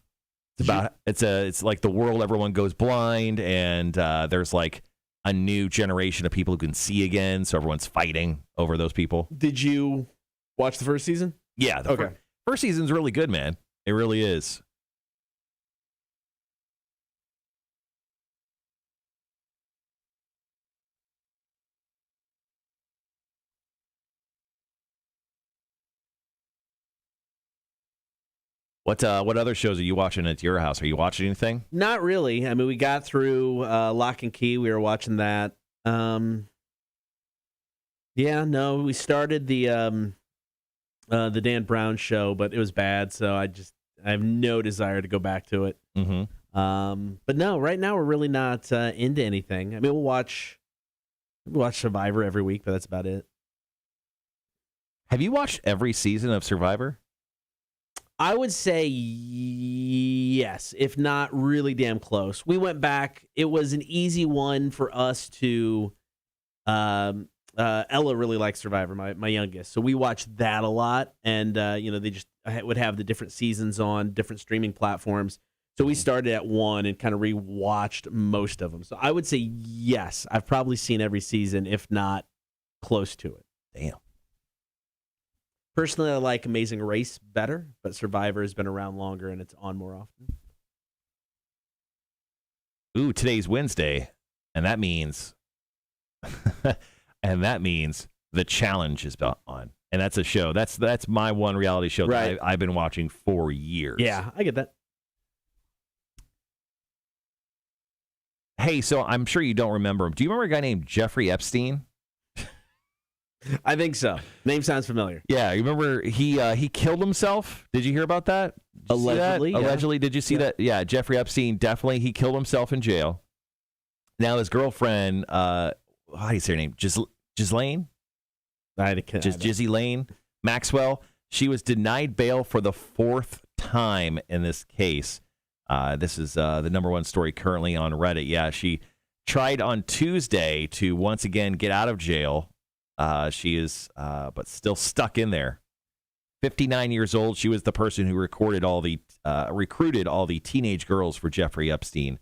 It's like the world, everyone goes blind, and there's like a new generation of people who can see again, so everyone's fighting over those people. Did you watch the first season? Yeah. First season's really good, man. It really is. What other shows are you watching at your house? Are you watching anything? Not really. I mean, we got through Lock and Key. We were watching that. We started the Dan Brown show, but it was bad, so I have no desire to go back to it. But no, right now we're really not into anything. I mean, we'll watch Survivor every week, but that's about it. Have you watched every season of Survivor? I would say yes, if not really damn close. We went back. It was an easy one for us to. Ella really likes Survivor, my youngest, so we watched that a lot. And they just would have the different seasons on different streaming platforms. So we started at 1 and kind of rewatched most of them. So I would say yes, I've probably seen every season, if not close to it. Damn. Personally, I like Amazing Race better, but Survivor has been around longer and it's on more often. Ooh, today's Wednesday, and that means The Challenge is on. And that's a show. That's my one reality show that I've been watching for years. Yeah, I get that. Hey, so I'm sure you don't remember him. Do you remember a guy named Jeffrey Epstein? I think so. Name sounds familiar. Yeah, you remember he killed himself? Did you hear about that? Allegedly. Yeah. Allegedly, did you see that? Yeah, Jeffrey Epstein definitely. He killed himself in jail. Now his girlfriend, how do you say her name? Ghislaine? Jizzy Lane Maxwell. She was denied bail for the 4th time in this case. This is the #1 story currently on Reddit. Yeah, she tried on Tuesday to once again get out of jail. She is, but still stuck in there. 59 years old. She was the person who recruited all the teenage girls for Jeffrey Epstein.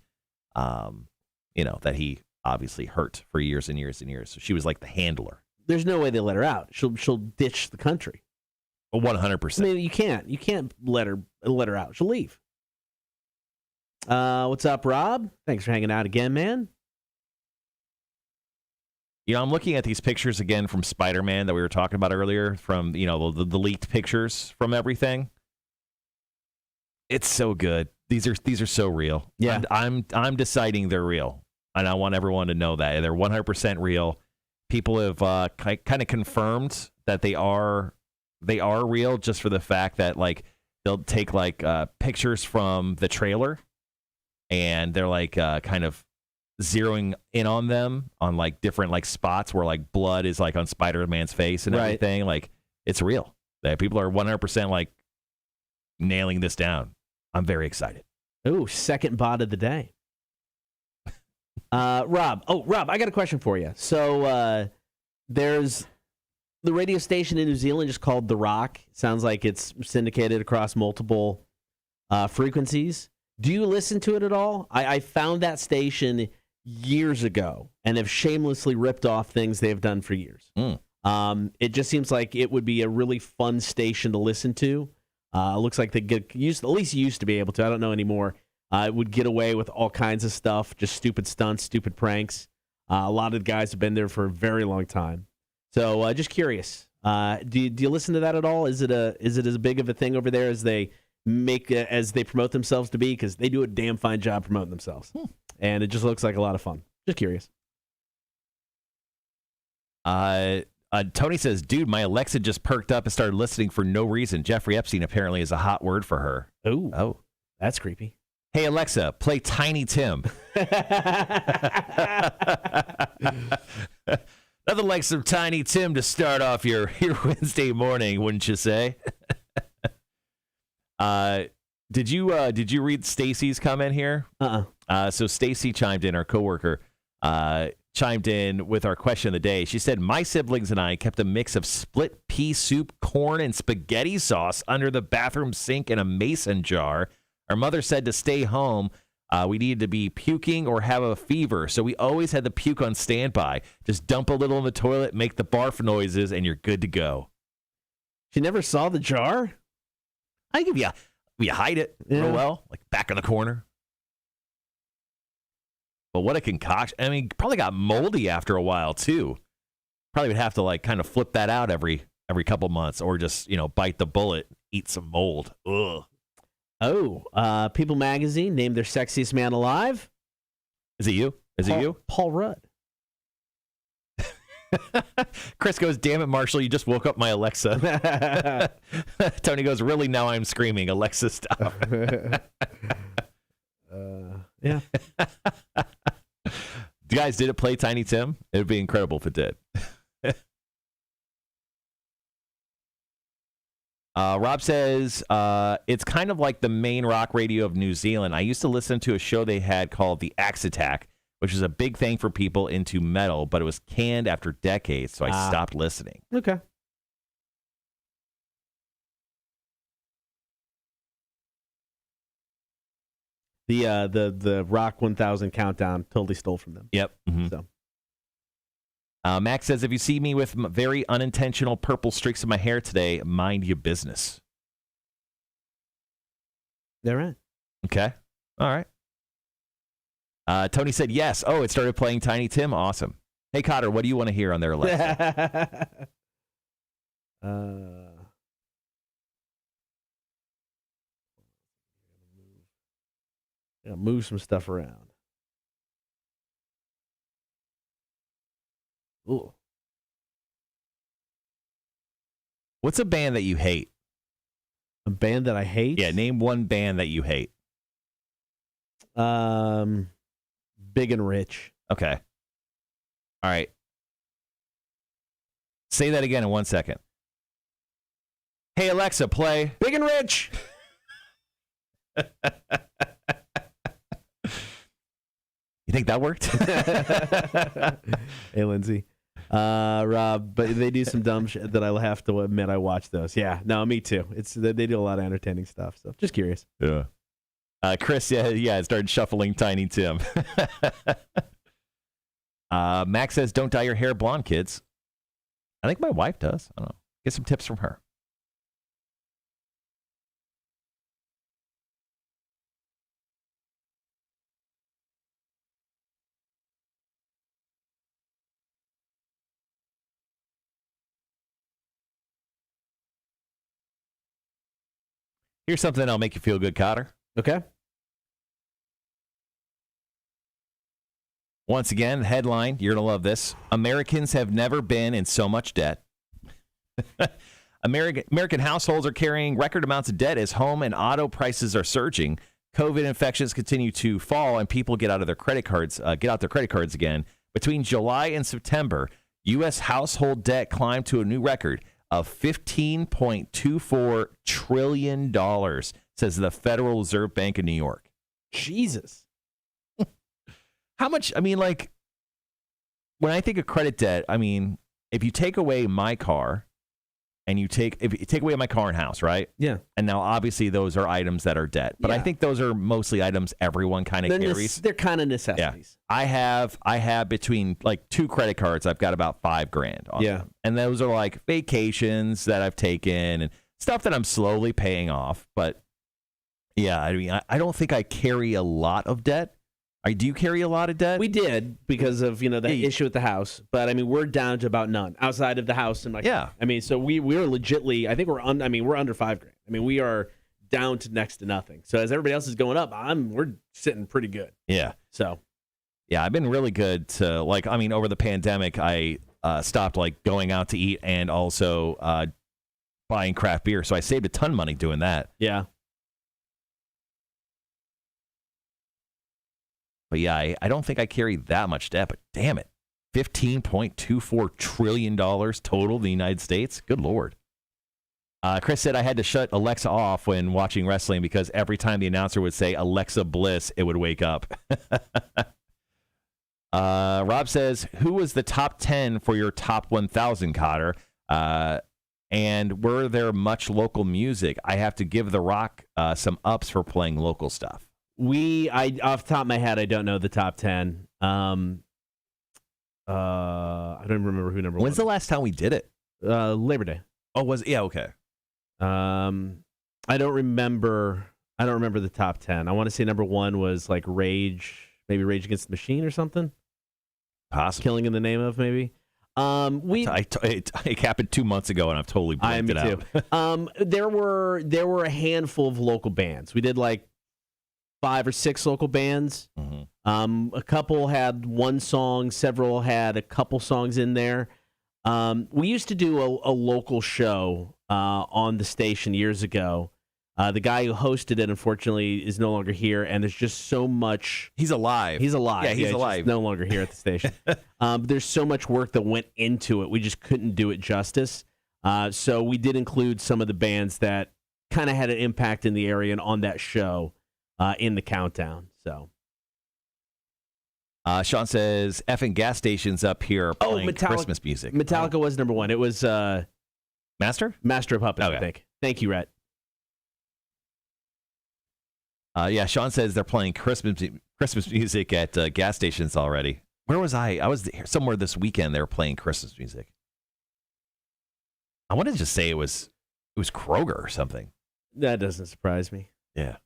That he obviously hurt for years and years and years. So she was like the handler. There's no way they let her out. She'll ditch the country. 100%. I mean, you can't let her out. She'll leave. What's up, Rob? Thanks for hanging out again, man. I'm looking at these pictures again from Spider-Man that we were talking about earlier, from the leaked pictures from everything. It's so good. These are so real. Yeah, I'm deciding they're real, and I want everyone to know that they're 100% real. People have kind of confirmed that they are real, just for the fact that they'll take pictures from the trailer, and they're kind of zeroing in on them on different spots where blood is on Spider-Man's face and everything. It's real. People are 100% nailing this down. I'm very excited. Ooh, second bot of the day. Rob, I got a question for you. So there's the radio station in New Zealand just called The Rock. Sounds like it's syndicated across multiple frequencies. Do you listen to it at all? I found that station years ago and have shamelessly ripped off things they've done for years. It just seems like it would be a really fun station to listen to. Looks like they used to be able to. I don't know anymore. It would get away with all kinds of stuff, just stupid stunts, stupid pranks. A lot of the guys have been there for a very long time. So just curious, do you listen to that at all? Is it as big of a thing over there as they promote themselves to be? Because they do a damn fine job promoting themselves, and it just looks like a lot of fun. Just curious. Tony says, dude, my Alexa just perked up and started listening for no reason. Jeffrey Epstein apparently is a hot word for her. Oh, that's creepy. Hey, Alexa, play Tiny Tim. Nothing like some Tiny Tim to start off your Wednesday morning, wouldn't you say? Did you read Stacy's comment here? So Stacy chimed in, our coworker, chimed in with our question of the day. She said, my siblings and I kept a mix of split pea soup, corn, and spaghetti sauce under the bathroom sink in a mason jar. Our mother said to stay home. We needed to be puking or have a fever, so we always had the puke on standby. Just dump a little in the toilet, make the barf noises, and you're good to go. She never saw the jar? I give you hide it real well, back in the corner. But what a concoction. I mean, probably got moldy after a while, too. Probably would have to, kind of flip that out every couple months, or just, bite the bullet, eat some mold. Ugh. Oh, People Magazine named their sexiest man alive. Is it you? Is it you? Paul Rudd. Chris goes, damn it, Marshall, you just woke up my Alexa. Tony goes, really, now I'm screaming, Alexa, stop. Yeah. Guys, did it play Tiny Tim? It would be incredible if it did. Rob says, it's kind of like the main rock radio of New Zealand. I used to listen to a show they had called The Axe Attack, which is a big thing for people into metal, but it was canned after decades, so I stopped listening. Okay. The Rock 1000 countdown totally stole from them. Yep. Mm-hmm. So. Max says, if you see me with very unintentional purple streaks in my hair today, mind your business. They're right. Okay. All right. Tony said yes. Oh, it started playing Tiny Tim. Awesome. Hey, Cotter, what do you want to hear on their Alexa? Move some stuff around. Ooh. What's a band that you hate? A band that I hate? Yeah, name one band that you hate. Big and Rich. Okay. All right. Say that again in 1 second. Hey, Alexa, play Big and Rich. You think that worked? Hey, Lindsay. Rob, but they do some dumb shit that I'll have to admit I watch those. Yeah, no, me too. They do a lot of entertaining stuff, so just curious. Yeah. Chris, yeah, started shuffling Tiny Tim. Max says, don't dye your hair blonde, kids. I think my wife does. I don't know. Get some tips from her. Here's something that'll make you feel good, Cotter. Okay. Once again, headline, you're going to love this. Americans have never been in so much debt. American households are carrying record amounts of debt as home and auto prices are surging. COVID infections continue to fall, and people get out their credit cards again. Between July and September, U.S. household debt climbed to a new record of $15.24 trillion, says the Federal Reserve Bank of New York. Jesus. How much, I mean, like, when I think of credit debt, I mean, if you take away my car and if you take away my car and house, right? Yeah. And now obviously those are items that are debt, but I think those are mostly items everyone kind of carries. They're kind of necessities. Yeah. I have between like 2 credit cards, I've got about $5,000 on them. And those are like vacations that I've taken and stuff that I'm slowly paying off. But yeah, I mean, I don't think I carry a lot of debt. Do you carry a lot of debt? We did because of, the issue with the house. But, I mean, we're down to about none outside of the house. And yeah. I mean, so we're legitly, I think we're under $5,000. I mean, we are down to next to nothing. So as everybody else is going up, we're sitting pretty good. Yeah. So. Yeah, I've been really good to, over the pandemic, I stopped, going out to eat and also buying craft beer. So I saved a ton of money doing that. Yeah. But yeah, I don't think I carry that much debt, but damn it. $15.24 trillion total in the United States? Good Lord. Chris said I had to shut Alexa off when watching wrestling because every time the announcer would say Alexa Bliss, it would wake up. Rob says, who was the top 10 for your top 1,000, Cotter? And were there much local music? I have to give The Rock some ups for playing local stuff. Off the top of my head, I don't know the top 10. I don't even remember who number 1. When's the last time we did it? Labor Day. Oh, was it? Yeah, okay. I don't remember the top 10. I want to say number 1 was like Rage Against the Machine or something. Possibly. Killing in the Name of, maybe. It happened 2 months ago, and I've totally blanked it out. Too. There were a handful of local bands. We did like 5 or 6 local bands. Mm-hmm. A couple had one song. Several had a couple songs in there. We used to do a local show on the station years ago. The guy who hosted it, unfortunately, is no longer here, and there's just so much. He's alive. He's alive. Yeah, he's alive. Just no longer here at the station. There's so much work that went into it. We just couldn't do it justice. So we did include some of the bands that kind of had an impact in the area and on that show in the countdown. So. Sean says, effing gas stations up here playing Christmas music. Metallica was number 1. It was Master of Puppets, okay. I think. Thank you, Rhett. Yeah, Sean says they're playing Christmas music at gas stations already. Where was I? I was somewhere this weekend. They were playing Christmas music. I wanted to just say it was Kroger or something. That doesn't surprise me. Yeah.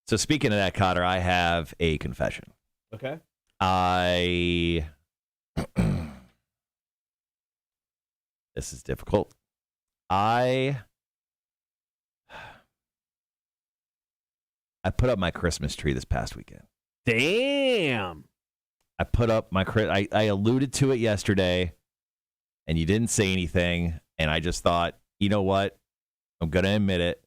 So speaking of that, Cotter, I have a confession. Okay. This is difficult. I put up my Christmas tree this past weekend. Damn. I put up my I alluded to it yesterday, and you didn't say anything, and I just thought, you know what? I'm going to admit it.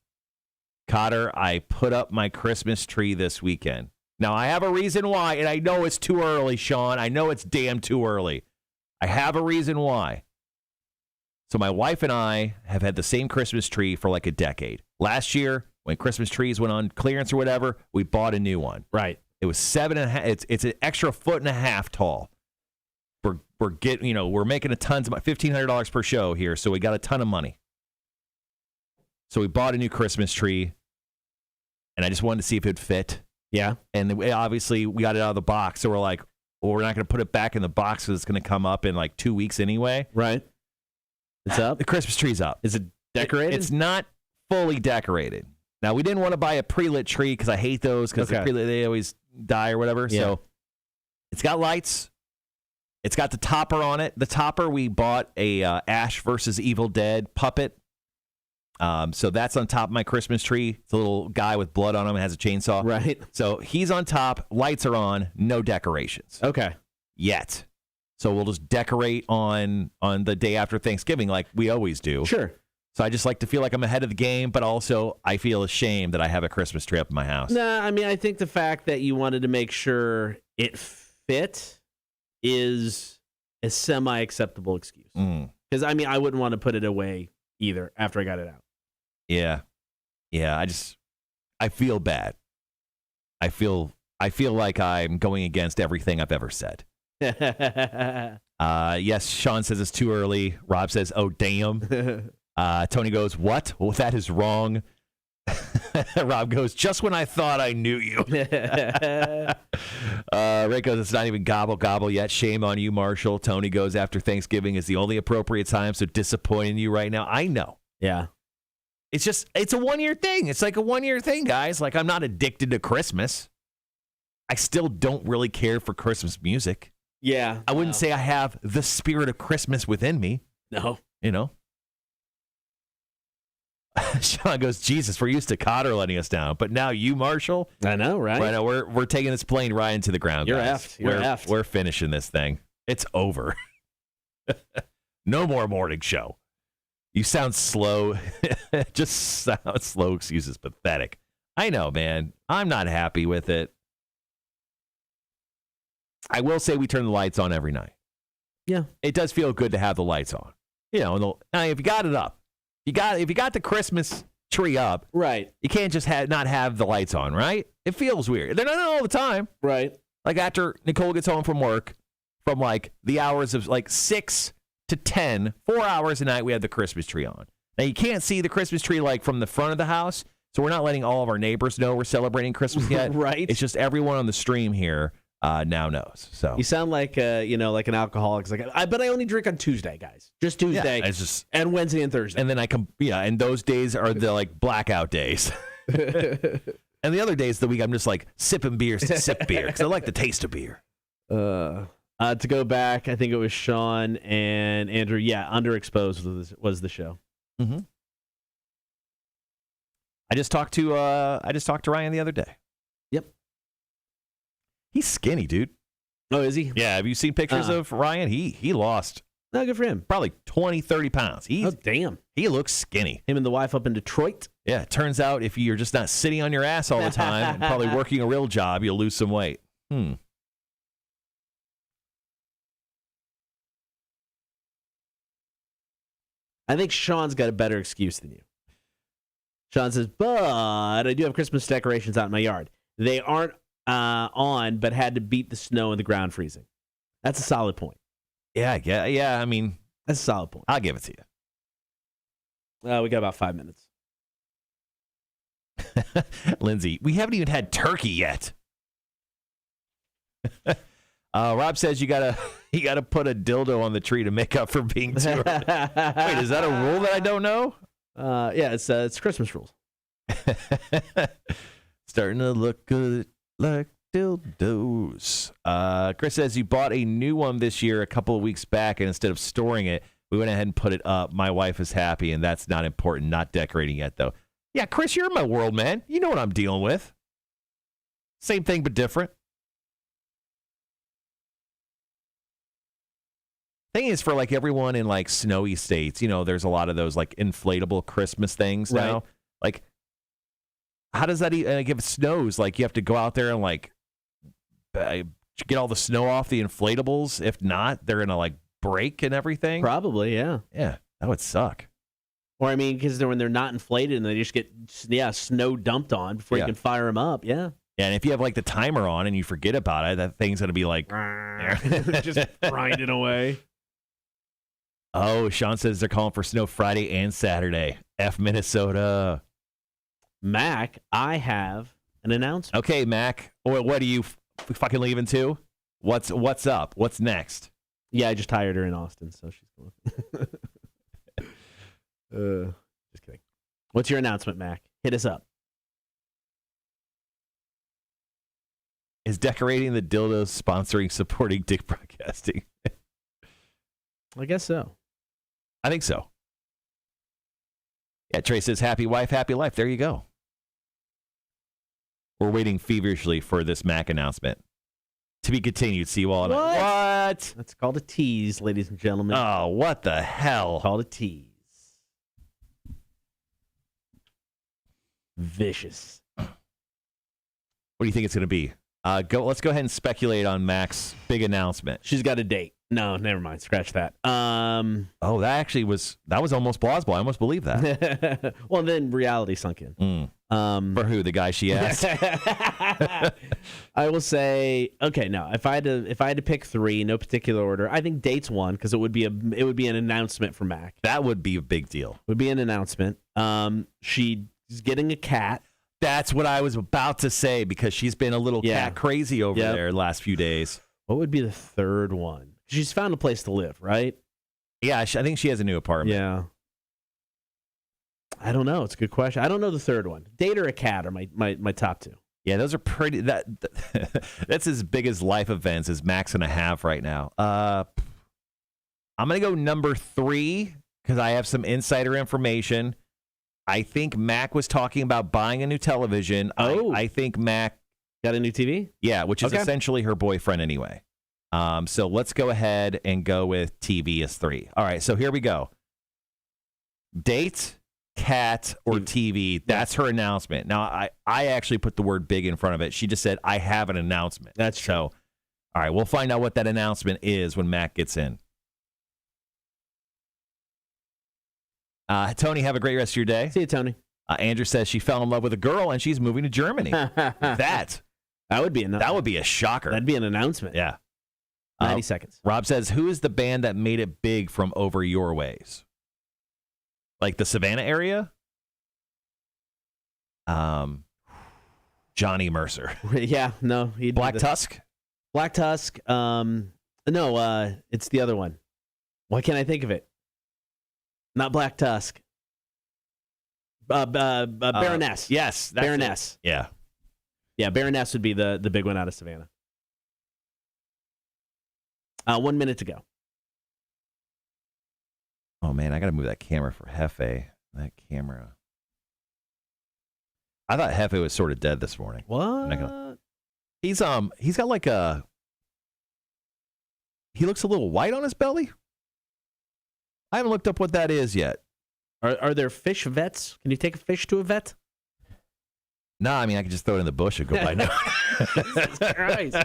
Cotter, I put up my Christmas tree this weekend. Now, I have a reason why, and I know it's too early, Sean. I know it's damn too early. I have a reason why. So my wife and I have had the same Christmas tree for like a decade. Last year, when Christmas trees went on clearance or whatever, we bought a new one. Right. It was 7.5. It's an extra 1.5 feet tall. We're making a tons of $1,500 per show here, so we got a ton of money. So we bought a new Christmas tree, and I just wanted to see if it'd fit. Yeah. And obviously we got it out of the box, so we're like, well, we're not going to put it back in the box because it's going to come up in like 2 weeks anyway. Right. It's up. The Christmas tree's up. Is it decorated? It's not fully decorated. Now, we didn't want to buy a pre-lit tree because I hate those because they always die or whatever. Yeah. So it's got lights. It's got the topper on it. The topper, we bought a Ash versus Evil Dead puppet. So that's on top of my Christmas tree. It's a little guy with blood on him and has a chainsaw. Right. So he's on top. Lights are on. No decorations. Okay. Yet. So we'll just decorate on the day after Thanksgiving like we always do. Sure. So I just like to feel like I'm ahead of the game, but also I feel ashamed that I have a Christmas tree up in my house. Nah, I mean, I think the fact that you wanted to make sure it fit is a semi-acceptable excuse. Because, I mean, I wouldn't want to put it away either after I got it out. Yeah. Yeah, I feel bad. I feel like I'm going against everything I've ever said. Yes, Sean says it's too early. Rob says, oh, damn. Tony goes, what? Well, that is wrong. Rob goes, just when I thought I knew you. Ray goes, it's not even gobble gobble yet. Shame on you, Marshall. Tony goes, after Thanksgiving is the only appropriate time, so disappointing you right now. I know. Yeah. It's a 1 year thing. It's like a 1 year thing, guys. Like, I'm not addicted to Christmas. I still don't really care for Christmas music. Yeah. I wouldn't say I have the spirit of Christmas within me. No. You know? Sean goes, Jesus, we're used to Cotter letting us down, but now you, Marshall. I know, right? Right now, we're taking this plane right into the ground. You're guys. effed. You're effed. We're finishing this thing. It's over. No more morning show. You sound slow. Just sound slow. Excuses, pathetic. I know, man. I'm not happy with it. I will say we turn the lights on every night. Yeah, it does feel good to have the lights on. You know, if you got it up. If you got the Christmas tree up, right? You can't just not have the lights on, right? It feels weird. They're not on all the time, right? Like after Nicole gets home from work, from like the hours of like 6 to 10, 4 hours a night, we have the Christmas tree on. Now you can't see the Christmas tree like from the front of the house, so we're not letting all of our neighbors know we're celebrating Christmas yet. Right? It's just everyone on the stream here now knows. So you sound like like an alcoholic. It's like, but I only drink on Tuesday, guys. Just Tuesday. Yeah, it's just, and Wednesday and Thursday. And then and those days are the like blackout days. And the other days of the week, I'm just like sipping beers to sip beer because I like the taste of beer. To go back, I think it was Sean and Andrew. Yeah, Underexposed was the show. Mm-hmm. I just talked to Ryan the other day. Yep. He's skinny, dude. Oh, is he? Yeah. Have you seen pictures of Ryan? He lost. No, good for him. Probably 20, 30 pounds. Oh, damn. He looks skinny. Him and the wife up in Detroit. Yeah. It turns out if you're just not sitting on your ass all the time and probably working a real job, you'll lose some weight. I think Sean's got a better excuse than you. Sean says, but I do have Christmas decorations out in my yard. They aren't on, but had to beat the snow and the ground freezing. That's a solid point. Yeah. I mean, that's a solid point. I'll give it to you. We got about 5 minutes. Lindsay, we haven't even had turkey yet. Rob says you gotta put a dildo on the tree to make up for being too early. Wait, is that a rule that I don't know? Yeah, it's Christmas rules. Starting to look good like dildos. Chris says you bought a new one this year a couple of weeks back, and instead of storing it, we went ahead and put it up. My wife is happy, and that's not important. Not decorating yet, though. Yeah, Chris, you're in my world, man. You know what I'm dealing with. Same thing, but different. Thing is, for like everyone in like snowy states, there's a lot of those like inflatable Christmas things now. Right. Like, how does that like if it snows? Like, you have to go out there and like get all the snow off the inflatables. If not, they're gonna like break and everything. Probably, yeah. Yeah, that would suck. Or I mean, because when they're not inflated and they just get snow dumped on before you can fire them up. Yeah. Yeah, and if you have like the timer on and you forget about it, that thing's gonna be like just grinding away. Oh, Sean says they're calling for snow Friday and Saturday. F Minnesota. Mac, I have an announcement. Okay, Mac. What are you fucking leaving to? What's up? What's next? Yeah, I just hired her in Austin, so she's going. Just kidding. What's your announcement, Mac? Hit us up. Is decorating the dildos sponsoring supporting dick broadcasting? I guess so. I think so. Yeah, Trey says, happy wife, happy life. There you go. We're waiting feverishly for this Mac announcement. To be continued. See you all night. What? That's called a tease, ladies and gentlemen. Oh, what the hell? Called a tease. Vicious. What do you think it's going to be? Let's go ahead and speculate on Mac's big announcement. She's got a date. No, never mind. Scratch that. Oh, that was almost plausible. I almost believe that. Well, then reality sunk in. For who? The guy she asked? I will say, okay, no. If I had to pick three, no particular order, I think date's one because it would be an announcement for Mac. That would be a big deal. Would be an announcement. She's getting a cat. That's what I was about to say because she's been a little cat crazy over there the last few days. What would be the third one? She's found a place to live, right? Yeah, I think she has a new apartment. Yeah. I don't know. It's a good question. I don't know the third one. Date or a cat are my top two. Yeah, those are pretty. That's as big as life events as Mac's gonna have right now. I'm gonna go number 3 because I have some insider information. I think Mac was talking about buying a new television. Oh, I think Mac got a new TV. Yeah, which is essentially her boyfriend anyway. So let's go ahead and go with TV as 3. All right, so here we go. Date, cat, or TV. That's her announcement. Now, I actually put the word big in front of it. She just said, I have an announcement. That's true. So, all right, we'll find out what that announcement is when Mac gets in. Tony, have a great rest of your day. See you, Tony. Andrew says she fell in love with a girl and she's moving to Germany. That would be a shocker. That'd be an announcement. Yeah. 90 seconds. Rob says, who is the band that made it big from Over Your Ways? Like the Savannah area? Johnny Mercer. Yeah, no. Black Tusk? Black Tusk. No, it's the other one. Why can't I think of it? Not Black Tusk. Baroness. Yes. Baroness. It. Yeah. Yeah, Baroness would be the big one out of Savannah. 1 minute to go. Oh, man, I got to move that camera for Hefe. That camera. I thought Hefe was sort of dead this morning. What? He's got like he looks a little white on his belly. I haven't looked up what that is yet. Are there fish vets? Can you take a fish to a vet? No, I mean, I could just throw it in the bush and go by now. Jesus Christ.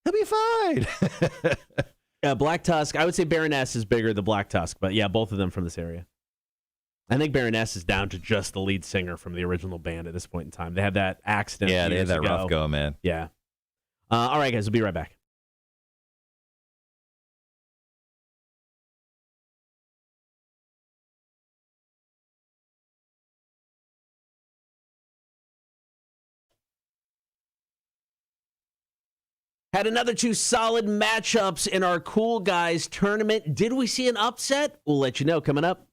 He'll be fine. Black Tusk. I would say Baroness is bigger than Black Tusk, but yeah, both of them from this area. I think Baroness is down to just the lead singer from the original band at this point in time. They had that accident. Yeah, they had that rough go, man. Yeah. All right, guys, we'll be right back. Had another 2 solid matchups in our Cool Guys tournament. Did we see an upset? We'll let you know coming up.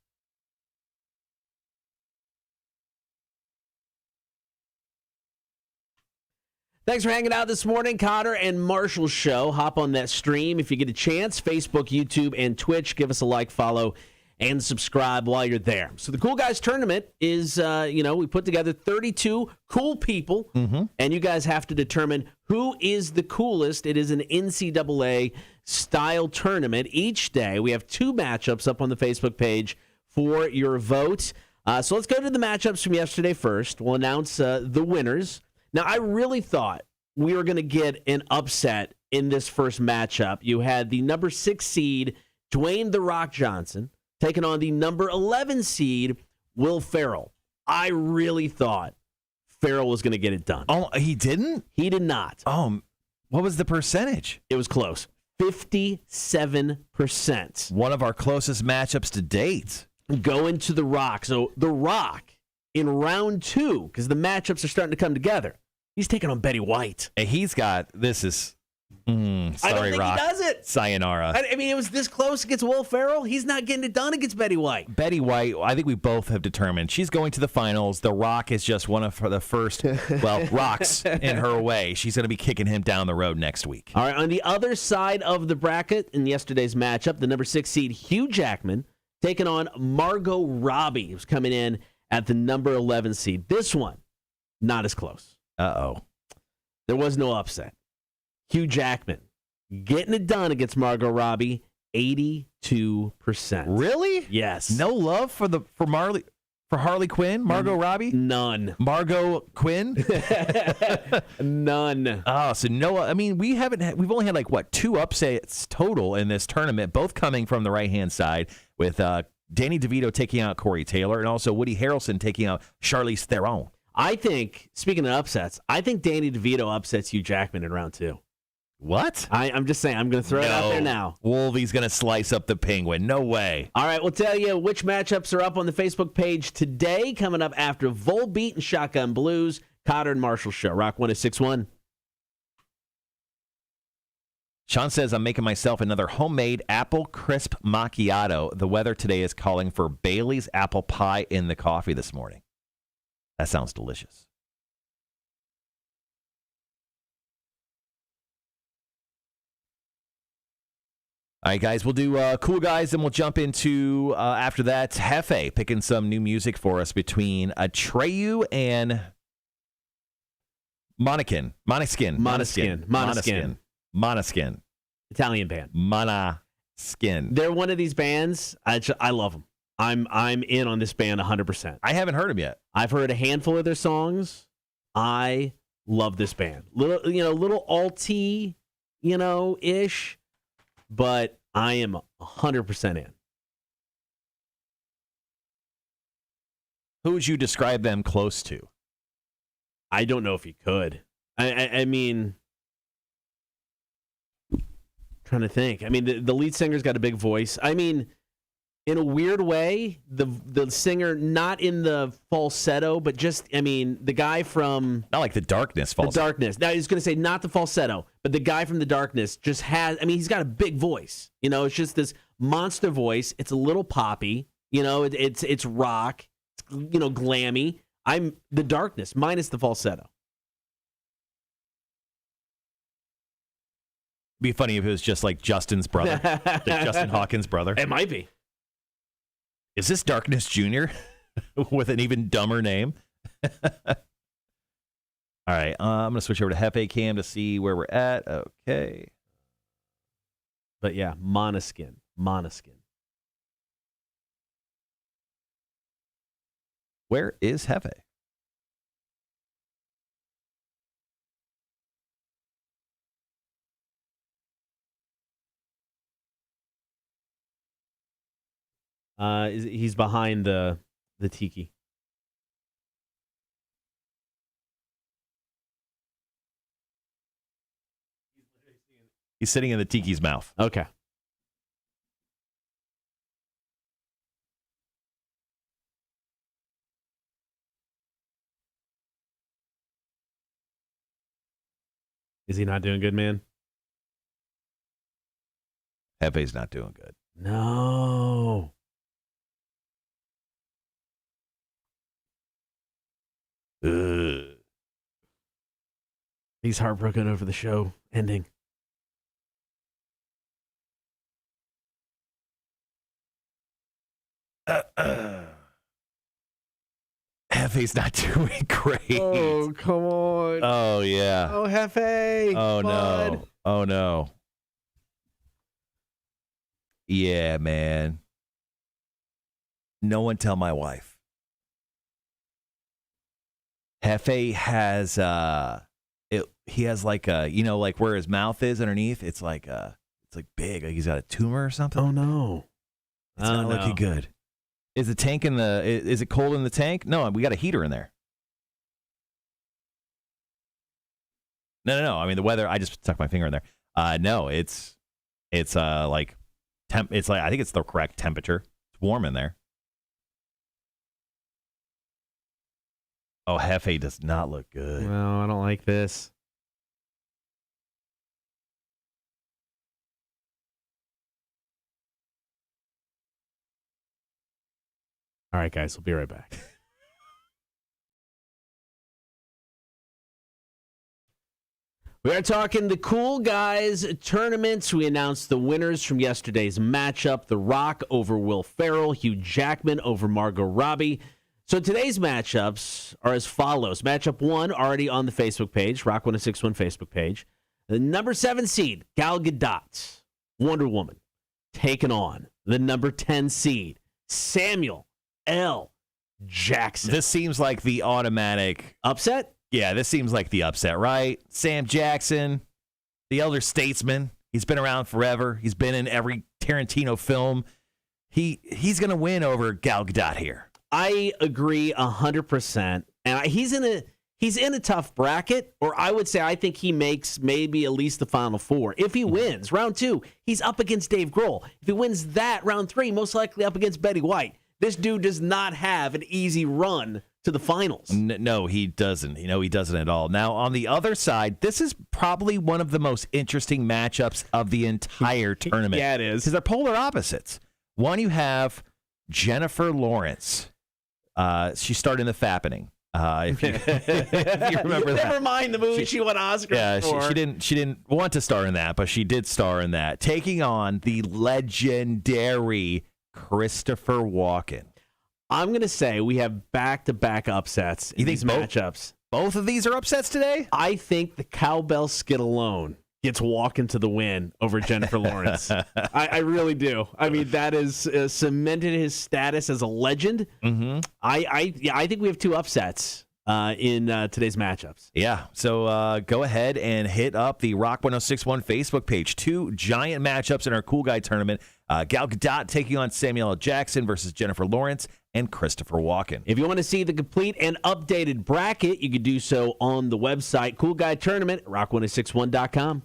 Thanks for hanging out this morning, Cotter and Marshall Show. Hop on that stream if you get a chance. Facebook, YouTube, and Twitch. Give us a like, follow, and subscribe while you're there. So the Cool Guys tournament is, we put together 32 cool people, and you guys have to determine who is the coolest. It is an NCAA-style tournament. Each day, we have 2 matchups up on the Facebook page for your vote. So let's go to the matchups from yesterday first. We'll announce the winners. Now, I really thought we were going to get an upset in this first matchup. You had the number 6 seed, Dwayne "The Rock" Johnson, taking on the number 11 seed, Will Ferrell. I really thought Ferrell was going to get it done. Oh, he didn't? He did not. What was the percentage? It was close. 57%. One of our closest matchups to date. Going to The Rock. So The Rock, in round 2, because the matchups are starting to come together, he's taking on Betty White. And he's got, this is, sorry, I don't think Rock. he does it. Sayonara. I mean, it was this close against Will Ferrell. He's not getting it done against Betty White. Betty White, I think we both have determined she's going to the finals. The Rock is just one of the first, rocks in her way. She's going to be kicking him down the road next week. All right, on the other side of the bracket in yesterday's matchup, the number 6 seed, Hugh Jackman, taking on Margot Robbie, who's coming in at the number 11 seed. This one, not as close. Uh-oh. There was no upset. Hugh Jackman getting it done against Margot Robbie, 82%. Really? Yes. No love for Harley Quinn, Margot Robbie? None. Margot Quinn? None. Oh, so no, I mean, we've only had 2 upsets total in this tournament, both coming from the right-hand side with Danny DeVito taking out Corey Taylor and also Woody Harrelson taking out Charlize Theron. I think, speaking of upsets, I think Danny DeVito upsets Hugh Jackman in round 2. What? I'm just saying. I'm going to throw it out there now. Wolvie's going to slice up the Penguin. No way. All right, we'll tell you which matchups are up on the Facebook page today, coming up after Volbeat and Shotgun Blues, Cotter and Marshall Show. Rock 106.1. Sean says, I'm making myself another homemade apple crisp macchiato. The weather today is calling for Bailey's apple pie in the coffee this morning. That sounds delicious. All right, guys, we'll do Cool Guys, and we'll jump into, after that, Hefe, picking some new music for us between Atreyu and Måneskin. Italian band. Måneskin. They're one of these bands. I love them. I'm in on this band 100%. I haven't heard them yet. I've heard a handful of their songs. I love this band. Little alty, ish, but I am 100% in. Who would you describe them close to? I don't know if you could. I mean, trying to think. I mean, the lead singer's got a big voice. I mean, in a weird way, the singer, not in the falsetto, but just, the guy from... Not like the Darkness falsetto. The Darkness. Now, I was going to say not the falsetto, but the guy from the Darkness just has... he's got a big voice. It's just this monster voice. It's a little poppy. It's rock. It's, glammy. I'm the Darkness, minus the falsetto. Be funny if it was just like Justin's brother. Like Justin Hawkins' brother. It might be. Is this Darkness Jr. with an even dumber name? All right, I'm going to switch over to Hefe Cam to see where we're at. Okay. But yeah, Måneskin. Where is Hefe? He's behind the tiki. He's sitting in the tiki's mouth. Okay. Is he not doing good, man? Hefe's not doing good. No. Ugh. He's heartbroken over the show ending. Hefe's not doing great. Oh, come on. Oh, yeah. Oh, Hefe. Oh, bud. no. Oh, no. Yeah, man. No one tell my wife. Hefe has he has like a, like where his mouth is underneath, it's like big, like he's got a tumor or something. Oh, no. It's not looking good. Is the tank is it cold in the tank? No, we got a heater in there. No. I mean the weather, I just stuck my finger in there. No, it's like it's like, I think it's the correct temperature. It's warm in there. Oh, Hefe does not look good. No, I don't like this. All right, guys, we'll be right back. We are talking the Cool Guys tournaments. We announced the winners from yesterday's matchup. The Rock over Will Ferrell, Hugh Jackman over Margot Robbie. So today's matchups are as follows. Matchup 1 already on the Facebook page, Rock 1061 Facebook page. The number 7 seed, Gal Gadot, Wonder Woman, taking on the number 10 seed, Samuel L. Jackson. This seems like the automatic Upset? Yeah, this seems like the upset, right? Sam Jackson, the elder statesman. He's been around forever. He's been in every Tarantino film. He's going to win over Gal Gadot here. I agree 100%. And he's in a tough bracket, or I would say I think he makes maybe at least the Final Four. If he wins round 2, he's up against Dave Grohl. If he wins that round 3, most likely up against Betty White. This dude does not have an easy run to the finals. No, he doesn't. He doesn't at all. Now, on the other side, this is probably one of the most interesting matchups of the entire tournament. Yeah, it is. Because they're polar opposites. One, you have Jennifer Lawrence. She starred in The Fappening. If you remember that. Never mind the movie she won Oscars for. She didn't want to star in that, but she did star in that. Taking on the legendary Christopher Walken. I'm going to say we have back-to-back upsets in these matchups. Both of these are upsets today? I think the cowbell skid alone gets Walken to the win over Jennifer Lawrence. I really do. I mean, that is cemented his status as a legend. Mm-hmm. I think we have 2 upsets in today's matchups. Yeah, so go ahead and hit up the Rock 1061 Facebook page. 2 giant matchups in our Cool Guy tournament. Gal Gadot taking on Samuel L. Jackson versus Jennifer Lawrence and Christopher Walken. If you want to see the complete and updated bracket, you can do so on the website Cool Guy Tournament at rock1061.com.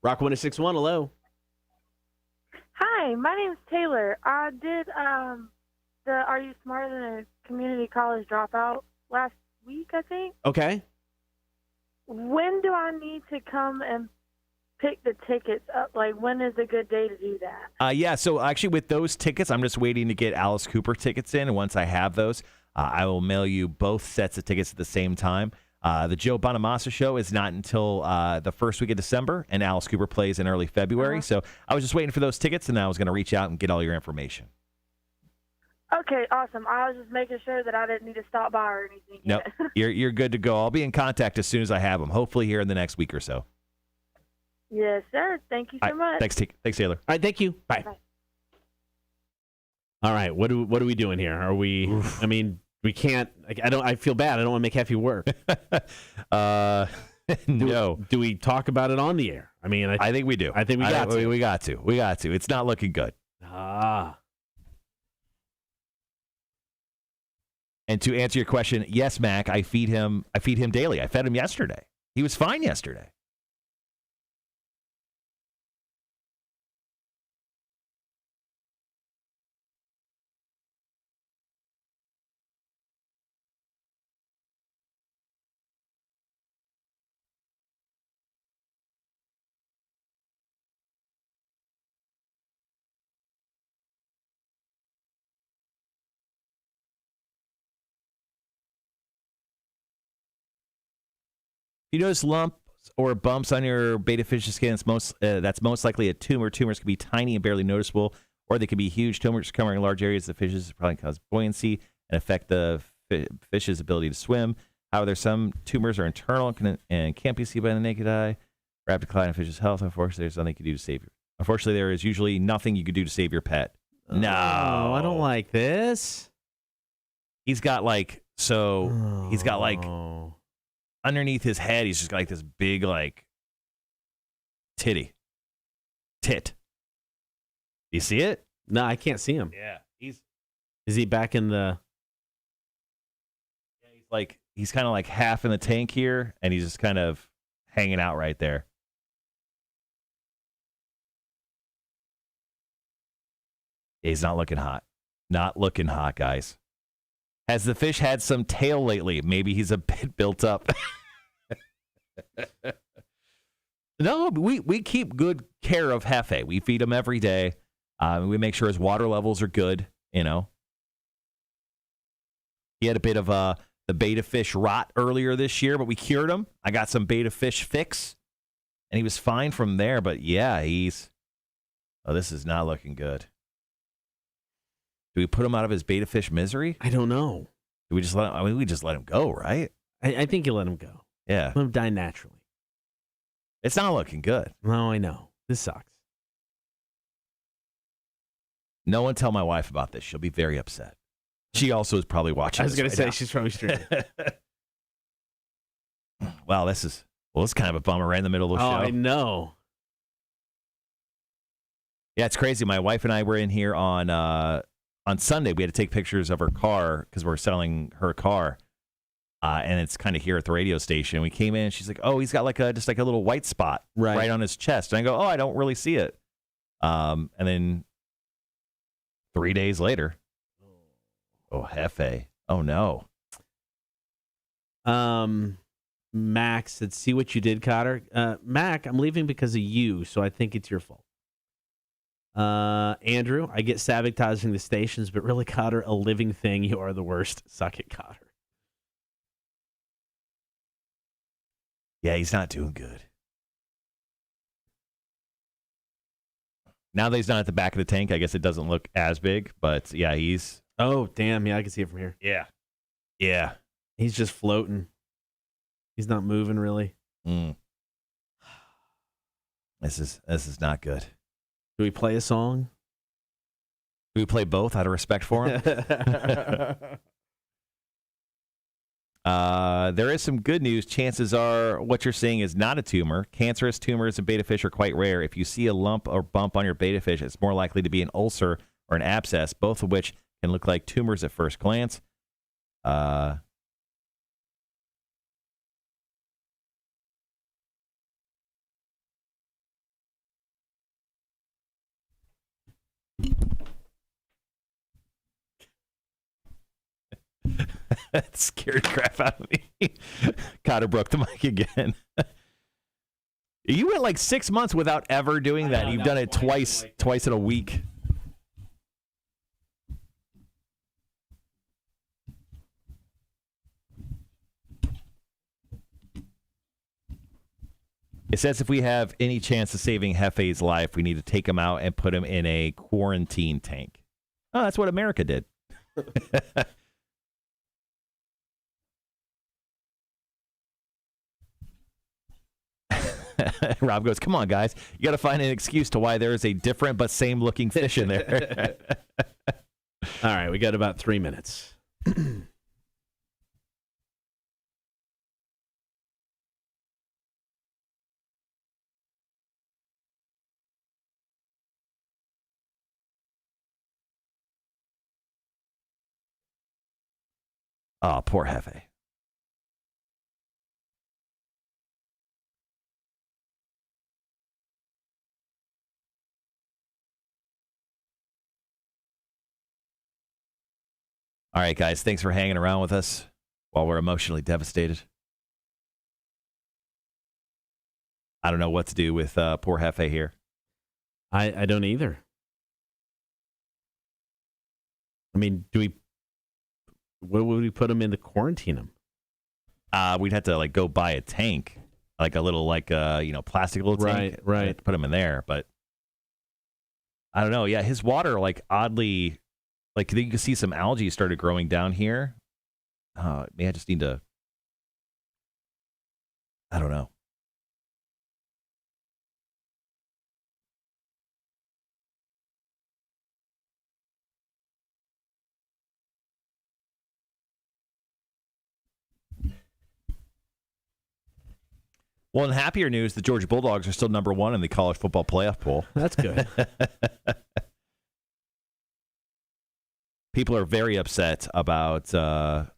Rock 1061, hello. Hi, my name's Taylor. I did the Are You Smarter Than a Community College Dropout last week, I think. Okay. When do I need to come and pick the tickets up? Like, when is a good day to do that? Yeah, so actually with those tickets, I'm just waiting to get Alice Cooper tickets in, and once I have those, I will mail you both sets of tickets at the same time. The Joe Bonamassa show is not until the first week of December, and Alice Cooper plays in early February. So I was just waiting for those tickets, and I was going to reach out and get all your information. Okay, awesome. I was just making sure that I didn't need to stop by or anything. Nope, you're good to go. I'll be in contact as soon as I have them, hopefully here in the next week or so. Yes, sir. Thank you so much. Thanks, Taylor. All right, thank you. Bye. Bye. All right, what are we doing here? Are we? Oof. I mean, we can't. I feel bad. I don't want to make Heffy work. No. Do we talk about it on the air? I mean, I think we do. I think we got to. We got to. It's not looking good. And to answer your question, yes, Mac, I feed him daily. I fed him yesterday. He was fine yesterday. you notice lumps or bumps on your betta fish's skin, that's most likely a tumor. Tumors can be tiny and barely noticeable, or they can be huge. Tumors covering large areas of the fishes probably cause buoyancy and affect the fish's ability to swim. However, some tumors are internal and can't be seen by the naked eye. Rapid decline in fish's health. Unfortunately, there's nothing you can do to save your. Unfortunately, there is usually nothing you could do to save your pet. No, I don't like this. He's got like He's got like underneath his head. He's just got like this big like tit. You see it? No, I can't see him. Yeah, Is he back in the? He's kind of like half in the tank here, and he's just kind of hanging out right there. He's not looking hot. Not looking hot, guys. Has the fish had some tail lately? Maybe he's a bit built up. No, we keep good care of Hefe. We feed him every day. We make sure his water levels are good, you know. He had a bit of the betta fish rot earlier this year, but we cured him. I got some betta fish fix, and he was fine from there. But yeah, this is not looking good. Do we put him out of his betta fish misery? I don't know. Do we just let him? I mean, we just let him go, right? I think you let him go. Yeah. Let him die naturally. It's not looking good. No, I know. This sucks. No one tell my wife about this. She'll be very upset. She also is probably watching. I was going to say she's probably streaming. Wow, it's kind of a bummer right in the middle of the show. I know. Yeah, it's crazy. My wife and I were in here on Sunday. We had to take pictures of her car because we're selling her car, and it's kind of here at the radio station. We came in, and she's like, "Oh, he's got just a little white spot right on his chest." And I go, "Oh, I don't really see it." And then 3 days later, oh, Hefe. Oh no. Max said, "See what you did, Cotter." Mac, I'm leaving because of you, so I think it's your fault. Andrew, I get sabotaging the stations, but really, Cotter, a living thing. You are the worst. Suck it, Cotter. Yeah, he's not doing good. Now that he's not at the back of the tank, I guess it doesn't look as big, but yeah, he's... Oh, damn. Yeah, I can see it from here. Yeah. Yeah. He's just floating. He's not moving, really. This is not good. Do we play a song? Do we play both out of respect for him? There is some good news. Chances are what you're seeing is not a tumor. Cancerous tumors in betta fish are quite rare. If you see a lump or bump on your betta fish, it's more likely to be an ulcer or an abscess, both of which can look like tumors at first glance. That scared crap out of me. Cotter broke the mic again. You went like 6 months without ever doing that. You've done it twice in a week. It says if we have any chance of saving Hefe's life, we need to take him out and put him in a quarantine tank. Oh, that's what America did. Rob goes, come on, guys. You got to find an excuse to why there is a different but same-looking fish in there. All right, we got about 3 minutes. Oh, poor Hefe. All right, guys, thanks for hanging around with us while we're emotionally devastated. I don't know what to do with poor Hefe here. I don't either. I mean, what would we put him in to quarantine him? We'd have to go buy a tank. like a little plastic little tank. Right. Put him in there, but I don't know. Yeah, his water oddly, you can see some algae started growing down here. Maybe I just need to. I don't know. Well, in happier news, the Georgia Bulldogs are still number 1 in the college football playoff poll. That's good. People are very upset about the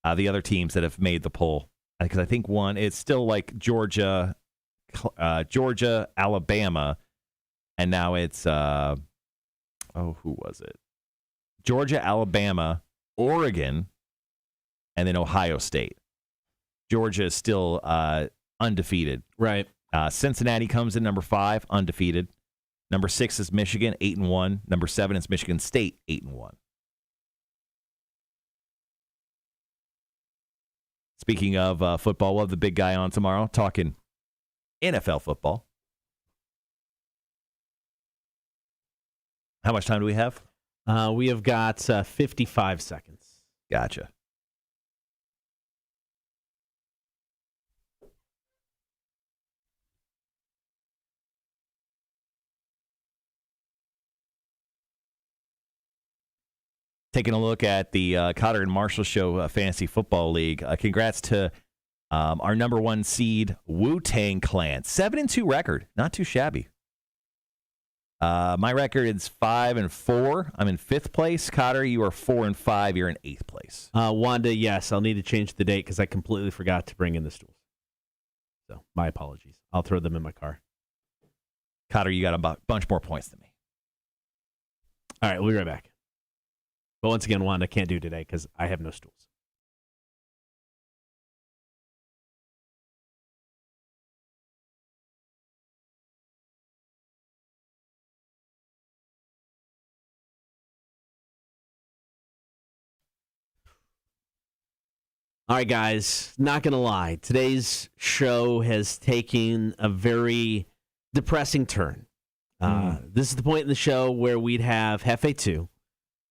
other teams that have made the poll, because I think it's still like Georgia, Alabama, and now it's who was it? Georgia, Alabama, Oregon, and then Ohio State. Georgia is still undefeated. Right. Cincinnati comes in number 5, undefeated. Number 6 is Michigan, 8-1. Number 7 is Michigan State, 8-1. Speaking of football, we'll have the big guy on tomorrow talking NFL football. How much time do we have? We have got 55 seconds. Gotcha. Taking a look at the Cotter and Marshall Show Fantasy Football League. Congrats to our number 1 seed, Wu-Tang Clan. 7-2 record. Not too shabby. My record is 5-4. I'm in 5th place. Cotter, you are 4-5. You're in 8th place. Wanda, yes, I'll need to change the date because I completely forgot to bring in the stools. So my apologies. I'll throw them in my car. Cotter, you got a bunch more points than me. All right, we'll be right back. But once again, Wanda can't do today because I have no stools. All right, guys, not going to lie. Today's show has taken a very depressing turn. This is the point in the show where we'd have Hefe 2,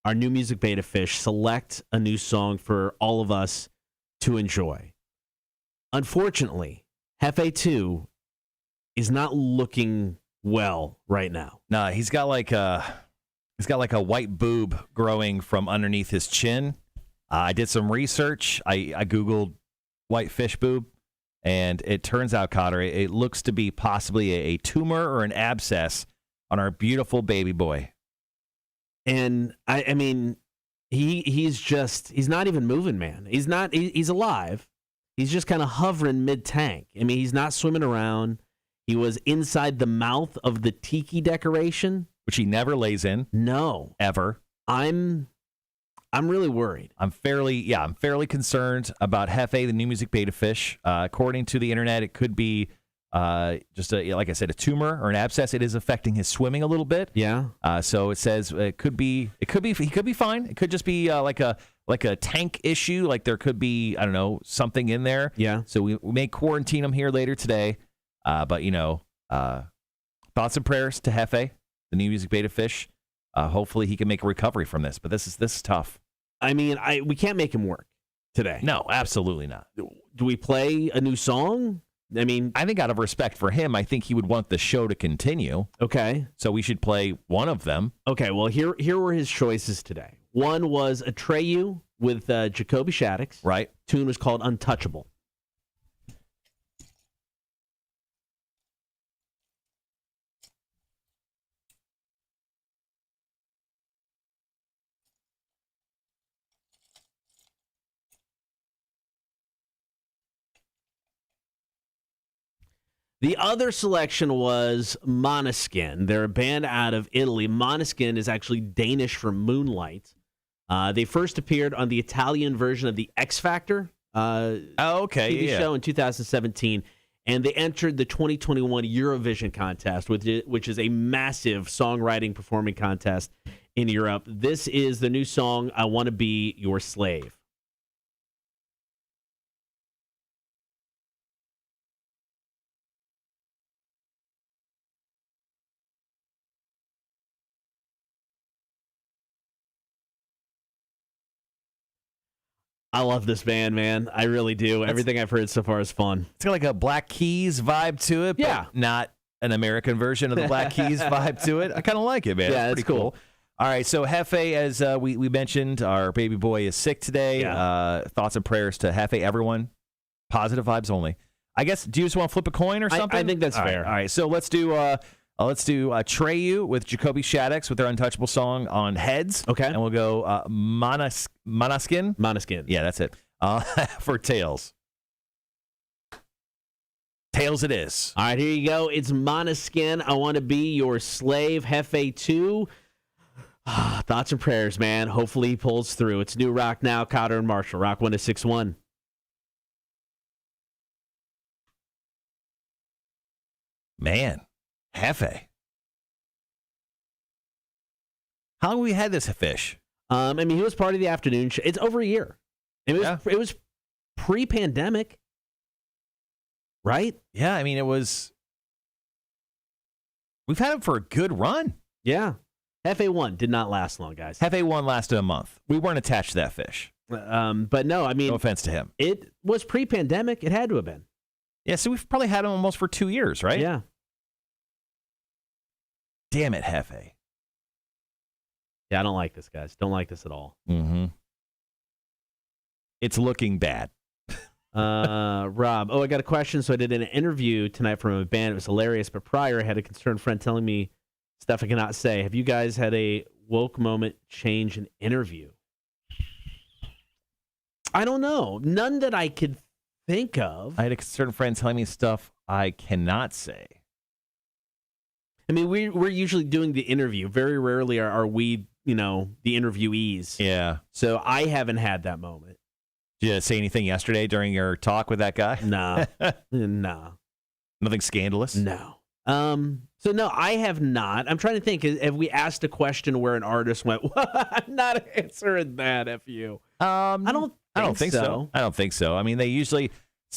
our new music beta fish, select a new song for all of us to enjoy. Unfortunately, Hefe 2 is not looking well right now. Nah, he's got like a white boob growing from underneath his chin. I did some research. I Googled white fish boob, and it turns out, Cotter, it looks to be possibly a tumor or an abscess on our beautiful baby boy. And I mean, he's not even moving, man. He's alive. He's just kind of hovering mid-tank. I mean, he's not swimming around. He was inside the mouth of the tiki decoration, which he never lays in. No. Ever. I'm really worried. I'm fairly concerned about Hefe, the new music beta fish. According to the internet, it could be just like I said, a tumor or an abscess. It is affecting his swimming a little bit. Yeah. So it says he could be fine. It could just be like a tank issue. Like there could be, I don't know, something in there. Yeah. So we may quarantine him here later today. But thoughts and prayers to Hefe, the new music beta fish. Hopefully he can make a recovery from this. But this is tough. I mean, we can't make him work today. No, absolutely not. Do we play a new song? I mean, I think out of respect for him, I think he would want the show to continue. Okay. So we should play one of them. Okay, well, here were his choices today. One was Atreyu with Jacoby Shaddix. Right. Tune was called Untouchable. The other selection was Måneskin. They're a band out of Italy. Måneskin is actually Danish for moonlight. They first appeared on the Italian version of the X Factor TV show in 2017, and they entered the 2021 Eurovision contest, which is a massive songwriting performing contest in Europe. This is the new song, I Want to Be Your Slave. I love this band, man. I really do. Everything I've heard so far is fun. It's got like a Black Keys vibe to it, but Yeah. not an American version of the Black Keys vibe to it. I kind of like it, man. Yeah, it's it's pretty cool. All right, so Hefe, as we mentioned, our baby boy is sick today. Yeah. Thoughts and prayers to Hefe, everyone. Positive vibes only. I guess, do you just want to flip a coin or something? I think that's fair. All right, so let's do Treyu with Jacoby Shaddix with their Untouchable song on Heads. Okay. And we'll go Monaskin. Monoskin. Yeah, that's it. For Tails. Tails it is. All right, here you go. It's Monoskin. I want to be your slave. Hefe 2. Thoughts and prayers, man. Hopefully he pulls through. It's New Rock Now, Cotter and Marshall. Rock 106.1. Man, Hefe. How long have we had this fish? I mean, he was part of the afternoon show. It's over a year. It was pre-pandemic, right? Yeah, I mean, we've had him for a good run. Yeah. Hefe 1 did not last long, guys. Hefe 1 lasted a month. We weren't attached to that fish. But no, I mean, No offense to him. it was pre-pandemic. It had to have been. Yeah, so we've probably had him almost for 2 years, right? Yeah. Damn it, Hefe. Yeah, I don't like this, guys. Don't like this at all. Mm-hmm. It's looking bad. Rob, I got a question. So I did an interview tonight from a band. It was hilarious. But prior, I had a concerned friend telling me stuff I cannot say. Have you guys had a woke moment change an interview? I don't know. None that I could think of. I had a certain friend telling me stuff I cannot say. I mean, we're usually doing the interview. Very rarely are we, the interviewees. Yeah. So I haven't had that moment. Did you say anything yesterday during your talk with that guy? Nah. Nah. Nothing scandalous? No. So no, I have not. I'm trying to think. Have we asked a question where an artist went, I'm not answering that, F you? I don't think so. I don't think so. I mean,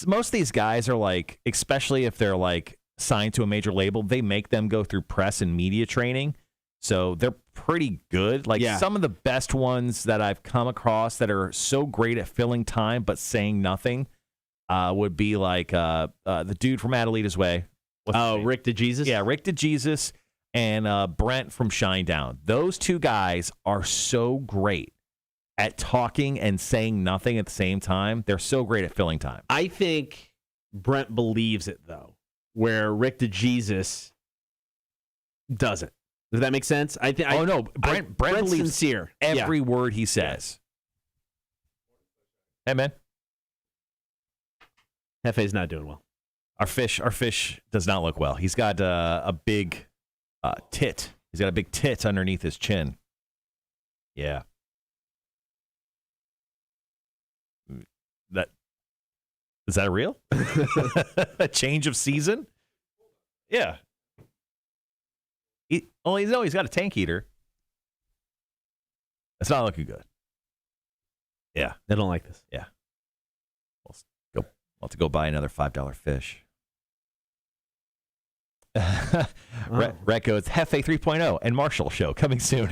most of these guys are like, especially if they're like signed to a major label, they make them go through press and media training. So they're pretty good. Like some of the best ones that I've come across that are so great at filling time but saying nothing would be like the dude from Adelita's Way. Rick DeJesus? Yeah, Rick DeJesus and Brent from Shinedown. Those two guys are so great at talking and saying nothing at the same time. They're so great at filling time. I think Brent believes it, though, where Rick DeJesus doesn't. Does that make sense? Brent believes sincere. Every word he says. Hey, man. Hefe's not doing well. Our fish does not look well. He's got a big tit. He's got a big tit underneath his chin. Yeah. Is that real? A change of season? Yeah. He's got a tank eater. It's not looking good. Yeah. I don't like this. Yeah. We'll have to go buy another $5 fish. Rhett goes, Hefe 3.0 and Marshall show coming soon.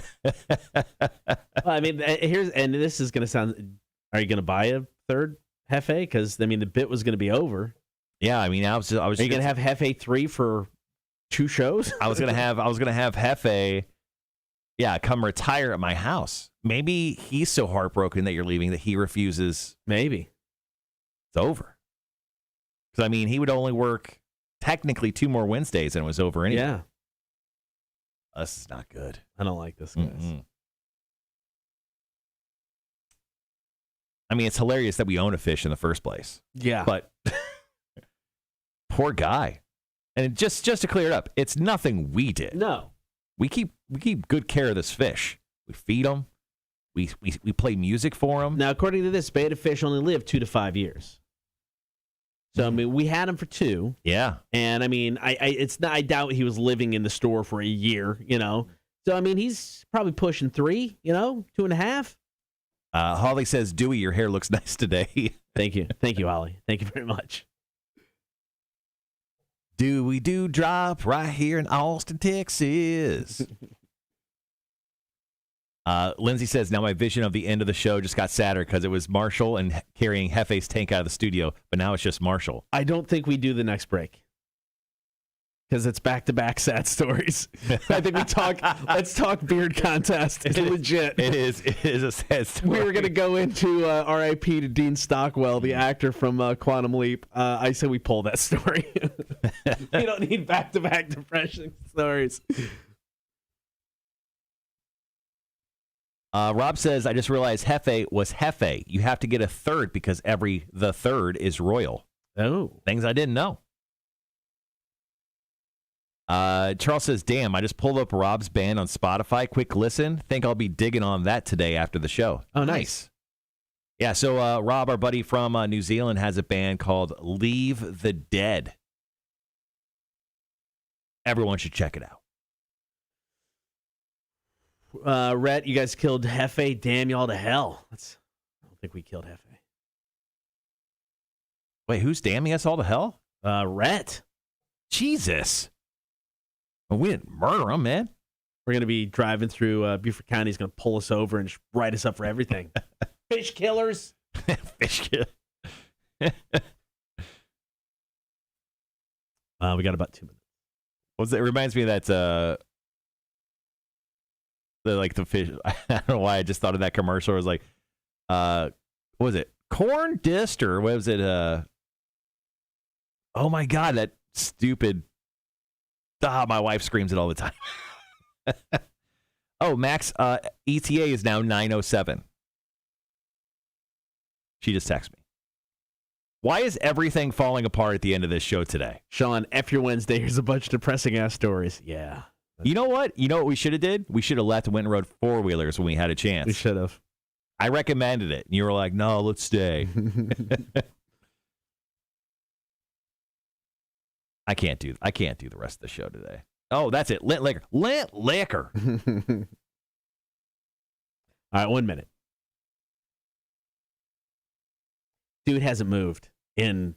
I mean, this is going to sound, are you going to buy a third Hefe? Because, I mean, the bit was going to be over. Yeah, I mean, I was. Are you going to have Hefe 3 for 2 shows? I was going to have Hefe, come retire at my house. Maybe he's so heartbroken that you're leaving that he refuses. Maybe. It's over. Because, I mean, he would only work technically 2 more Wednesdays and it was over anyway. Yeah. This is not good. I don't like this, guys. Mm-hmm. I mean, it's hilarious that we own a fish in the first place. Yeah. But poor guy. And just to clear it up, it's nothing we did. No. We keep good care of this fish. We feed him. We play music for him. Now, according to this, betta fish only live 2 to 5 years. So, I mean, we had him for 2. Yeah. And, I mean, I doubt he was living in the store for a year, So, I mean, he's probably pushing 3, 2.5. Holly says, Dewey, your hair looks nice today. Thank you. Thank you, Holly. Thank you very much. Dewey Dewdrop right here in Austin, Texas. Lindsay says, now my vision of the end of the show just got sadder because it was Marshall and carrying Hefe's tank out of the studio, but now it's just Marshall. I don't think we do the next break because it's back-to-back sad stories. I think let's talk beard contest. It's legit. It is a sad story. We were going to go into RIP to Dean Stockwell, the actor from Quantum Leap. I said we pull that story. We don't need back-to-back depression stories. Rob says, I just realized Hefe was Hefe. You have to get a third because the third is royal. Oh. Things I didn't know. Charles says, damn, I just pulled up Rob's band on Spotify. Quick listen. Think I'll be digging on that today after the show. Oh, nice. Yeah, so Rob, our buddy from New Zealand, has a band called Leave the Dead. Everyone should check it out. Rhett, you guys killed Hefe. Damn y'all to hell. I don't think we killed Hefe. Wait, who's damning us all to hell? Rhett. Jesus. Well, we didn't murder him, man. We're going to be driving through Beaufort County. He's going to pull us over and just write us up for everything. Fish killers. Fish killer. We got about 2 minutes. It reminds me of that... the fish. I don't know why I just thought of that commercial. It was like, what was it? Corn Dist or what was it? Oh my God, that stupid. My wife screams it all the time. Oh, Max, ETA is now 9:07. She just texted me. Why is everything falling apart at the end of this show today? Sean, F your Wednesday. Here's a bunch of depressing ass stories. Yeah. You know what? You know what we should have did? We should have left and went and rode four-wheelers when we had a chance. We should have. I recommended it. And you were like, no, let's stay. I can't do the rest of the show today. Oh, that's it. Lint liquor. Lint liquor. All right, 1 minute. Dude hasn't moved in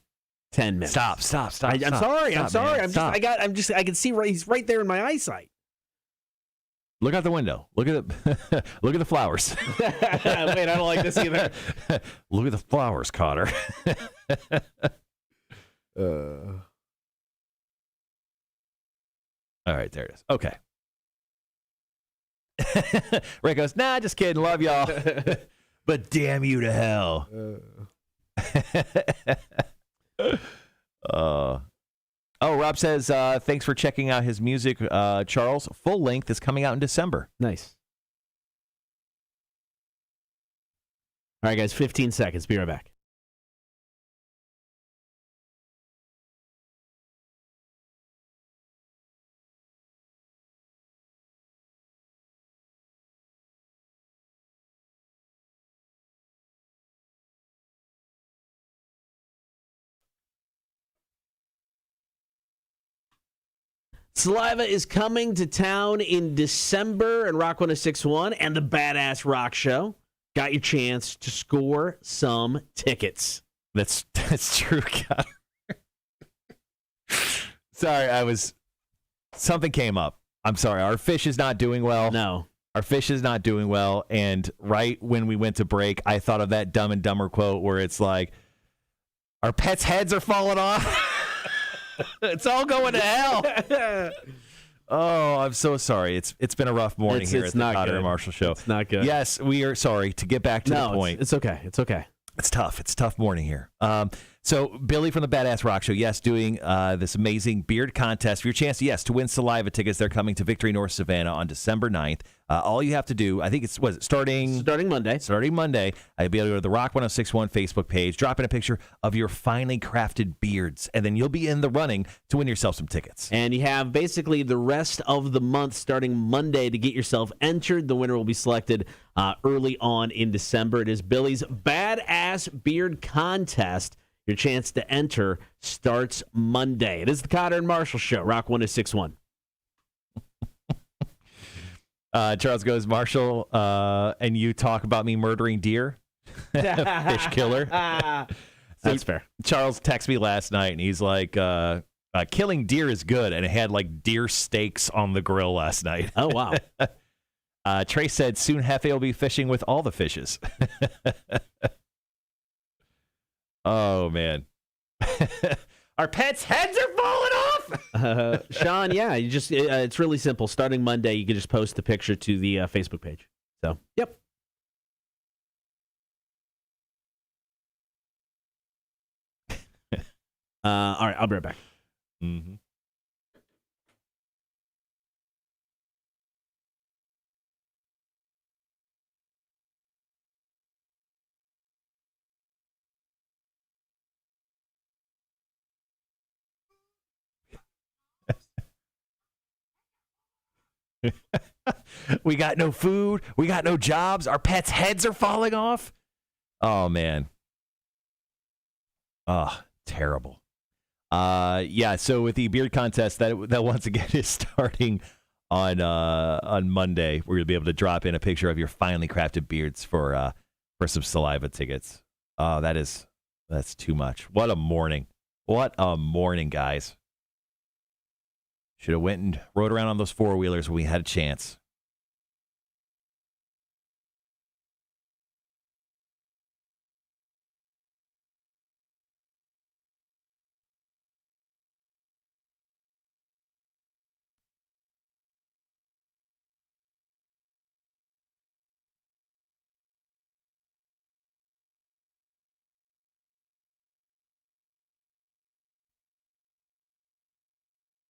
10 minutes. Stop. I'm sorry. I can see he's right there in my eyesight. Look out the window. Look at the flowers. Wait, I don't like this either. Look at the flowers, Cotter. All right, there it is. Okay. Rick goes, nah, just kidding. Love y'all. But damn you to hell. Rob says, thanks for checking out his music, Charles. Full length is coming out in December. Nice. All right, guys, 15 seconds. Be right back. Saliva is coming to town in December at Rock 106.1 and the Badass Rock Show. Got your chance to score some tickets. That's true, God. Sorry, something came up. I'm sorry. Our fish is not doing well. No. Our fish is not doing well. And right when we went to break, I thought of that Dumb and Dumber quote where it's like, our pets' heads are falling off. It's all going to hell. Oh, I'm so sorry. It's been a rough morning here at the Cotter and Marshall Show. It's not good. Yes, we are sorry. To get back to the point. It's okay. It's okay. It's tough. It's a tough morning here. So Billy from the Badass Rock Show, yes, doing this amazing beard contest for your chance, yes, to win Saliva tickets. They're coming to Victory North Savannah on December 9th. All you have to do, I think it's, starting Monday. Starting Monday, you'll be able to go to the Rock 106.1 Facebook page, drop in a picture of your finely crafted beards, and then you'll be in the running to win yourself some tickets. And you have basically the rest of the month starting Monday to get yourself entered. The winner will be selected early on in December. It is Billy's Badass Beard Contest. Your chance to enter starts Monday. It is the Cotter and Marshall Show, Rock 106.1. Charles goes, Marshall, and you talk about me murdering deer? Fish killer. That's fair. Charles texted me last night, and he's like, killing deer is good, and it had like deer steaks on the grill last night. Oh, wow. Trey said, soon Hefe will be fishing with all the fishes. Oh, man. Our pets' heads are falling off. Sean, yeah, you just it's really simple. Starting Monday, you can just post the picture to the Facebook page. So, yep. All right, I'll be right back. Mm-hmm. We got no food. We got no jobs. Our pets' heads are falling off. Oh, man. Oh, terrible. Yeah, so with the beard contest, that once again is starting on Monday, where you'll be able to drop in a picture of your finely crafted beards for some saliva tickets. Oh, that's too much. What a morning. What a morning, guys. Should have went and rode around on those four-wheelers when we had a chance.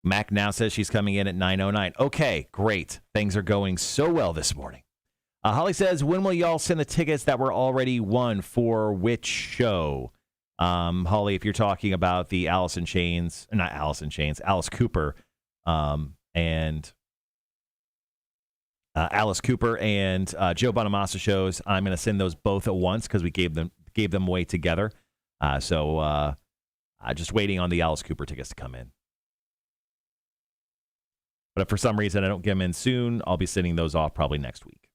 Mac now says she's coming in at 9:09. Okay, great. Things are going so well this morning. Holly says, when will y'all send the tickets that were already won for which show? Holly, if you're talking about the Alice Cooper, and Alice Cooper and Joe Bonamassa shows, I'm going to send those both at once because we gave them away together. So just waiting on the Alice Cooper tickets to come in. But if for some reason I don't get them in soon, I'll be sending those off probably next week.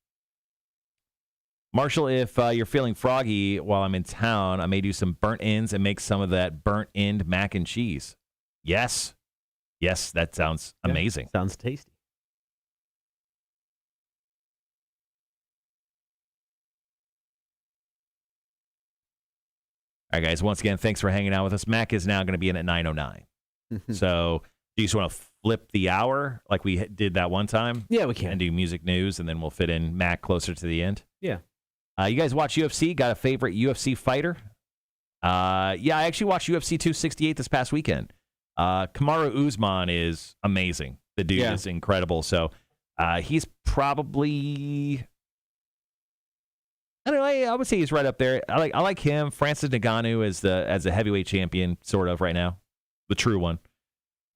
Marshall, if you're feeling froggy while I'm in town, I may do some burnt ends and make some of that burnt end mac and cheese. Yes. Yes, that sounds amazing. Sounds tasty. All right, guys, once again, thanks for hanging out with us. Mac is now going to be in at 9:09. So do you just want to flip the hour like we did that one time? Yeah, we can. And do music news, and then we'll fit in Mac closer to the end? Yeah. You guys watch UFC? Got a favorite UFC fighter? Yeah, I actually watched UFC 268 this past weekend. Kamaru Usman is amazing. The dude is incredible. So he's probably... I don't know. I would say he's right up there. I like him. Francis Ngannou as a heavyweight champion, sort of right now, the true one.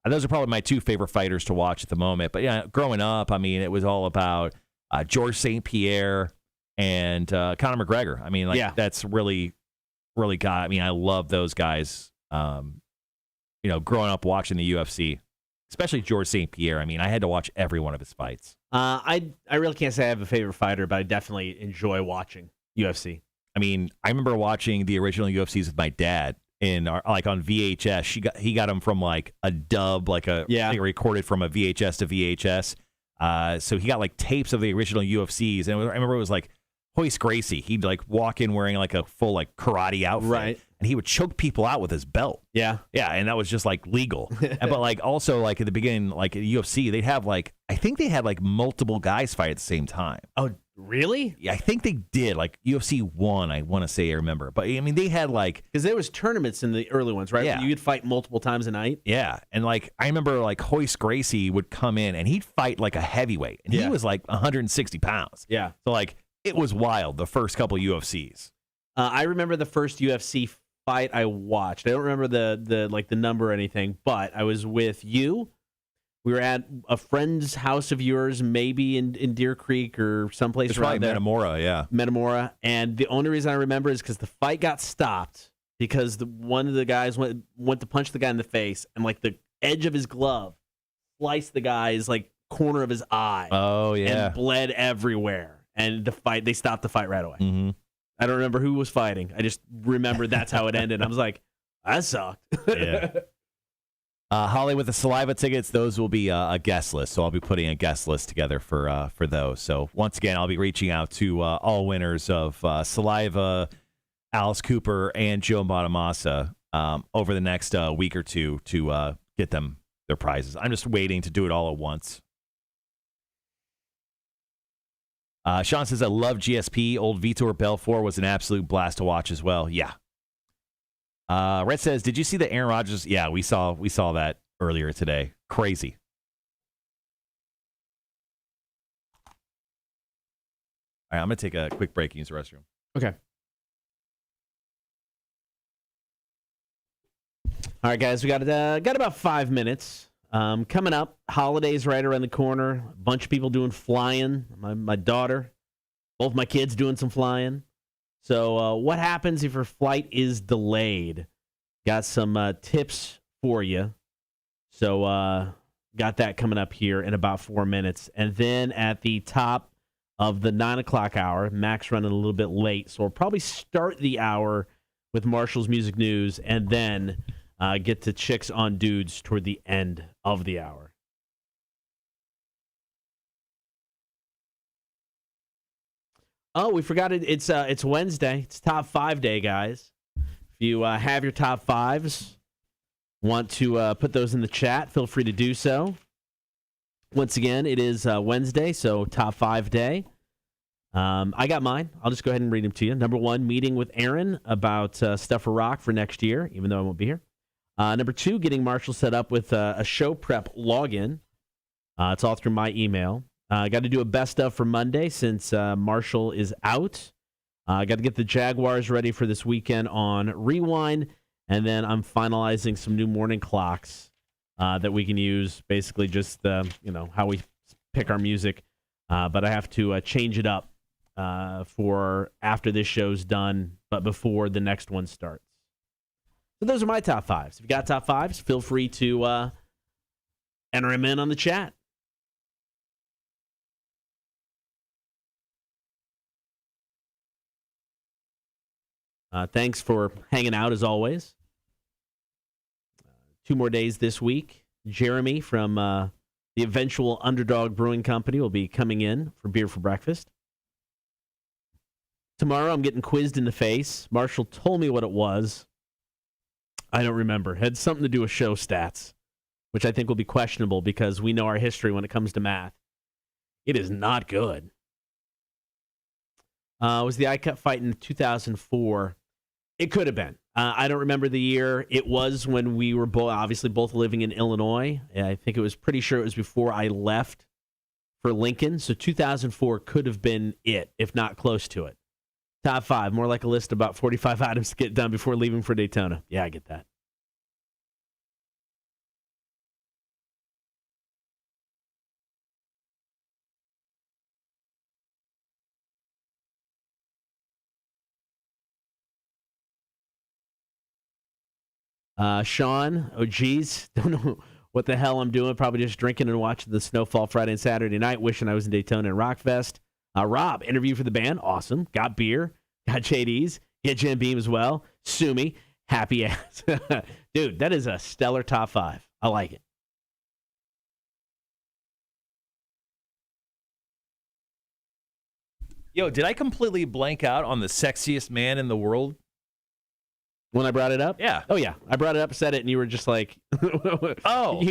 And those are probably my two favorite fighters to watch at the moment. But yeah, growing up, I mean, it was all about Georges St. Pierre and Conor McGregor. I mean, that's really, really got. I mean, I love those guys. Growing up watching the UFC, especially Georges St. Pierre. I mean, I had to watch every one of his fights. I really can't say I have a favorite fighter, but I definitely enjoy watching UFC. I mean, I remember watching the original UFCs with my dad on VHS. He got them from like a dub, they recorded from a VHS to VHS. So he got like tapes of the original UFCs, and I remember it was like Hoist Gracie. He'd like walk in wearing like a full like karate outfit, right? And he would choke people out with his belt. Yeah, and that was just like legal. But like also like at the beginning, like at UFC, they'd have like I think they had like multiple guys fight at the same time. Oh, really? Yeah, I think they did. Like UFC 1, I want to say I remember. But I mean, they had like because there was tournaments in the early ones, right? Yeah, you could fight multiple times a night. Yeah, and like I remember like Hoist Gracie would come in and he'd fight like a heavyweight, and he was like 160 pounds. Yeah, so like it was wild the first couple UFCs. I remember the first UFC fight I watched. I don't remember the number or anything, but I was with you. We were at a friend's house of yours, maybe in Deer Creek or someplace it's around there. Metamora, yeah. Metamora. And the only reason I remember is because the fight got stopped because one of the guys went to punch the guy in the face, and like the edge of his glove sliced the guy's like corner of his eye. Oh, yeah. And bled everywhere. And they stopped the fight right away. Mm-hmm. I don't remember who was fighting. I just remember that's how it ended. I was like, that sucked. Yeah. Holly, with the Saliva tickets, those will be a guest list. So I'll be putting a guest list together for those. So once again, I'll be reaching out to all winners of Saliva, Alice Cooper, and Joe Bonamassa over the next week or two to get them their prizes. I'm just waiting to do it all at once. Sean says, I love GSP. Old Vitor Belfort was an absolute blast to watch as well. Yeah. Red says, did you see the Aaron Rodgers? Yeah, we saw that earlier today. Crazy. All right, I'm going to take a quick break and use the restroom. Okay. All right, guys, we got about 5 minutes. Coming up, holidays right around the corner. A bunch of people doing flying. My daughter, both my kids doing some flying. So what happens if your flight is delayed? Got some tips for you. So got that coming up here in about 4 minutes. And then at the top of the 9 o'clock hour, Mac's running a little bit late. So we'll probably start the hour with Marshall's Music News and then get to Chicks on Dudes toward the end of the hour. Oh, we forgot it. It's Wednesday. It's Top 5 Day, guys. If you have your top fives, want to put those in the chat, feel free to do so. Once again, it is Wednesday, so Top 5 Day. I got mine. I'll just go ahead and read them to you. Number 1, meeting with Aaron about stuff for rock for next year, even though I won't be here. Number 2, getting Marshall set up with a show prep login. It's all through my email. I got to do a best of for Monday since Marshall is out. I got to get the Jaguars ready for this weekend on Rewind, and then I'm finalizing some new morning clocks that we can use. Basically, just how we pick our music, but I have to change it up for after this show's done, but before the next one starts. So those are my top fives. If you got top fives, feel free to enter them in on the chat. Thanks for hanging out, as always. 2 more days this week. Jeremy from the eventual Underdog Brewing Company will be coming in for beer for breakfast. Tomorrow, I'm getting quizzed in the face. Marshall told me what it was. I don't remember. It had something to do with show stats, which I think will be questionable because we know our history when it comes to math. It is not good. Was the I-Cup fight in 2004? It could have been. I don't remember the year. It was when we were both living in Illinois. I think it was pretty sure it was before I left for Lincoln. So 2004 could have been it, if not close to it. Top 5, more like a list of about 45 items to get done before leaving for Daytona. Yeah, I get that. Sean, oh geez, don't know what the hell I'm doing. Probably just drinking and watching the snowfall Friday and Saturday night, wishing I was in Daytona and Rockfest. Rob, interview for the band, awesome. Got beer, got JD's, get Jim Beam as well. Sue me, happy ass. Dude, that is a stellar top 5. I like it. Yo, did I completely blank out on the sexiest man in the world? When I brought it up? Yeah. Oh, yeah. I brought it up, said it, and you were just like... Oh.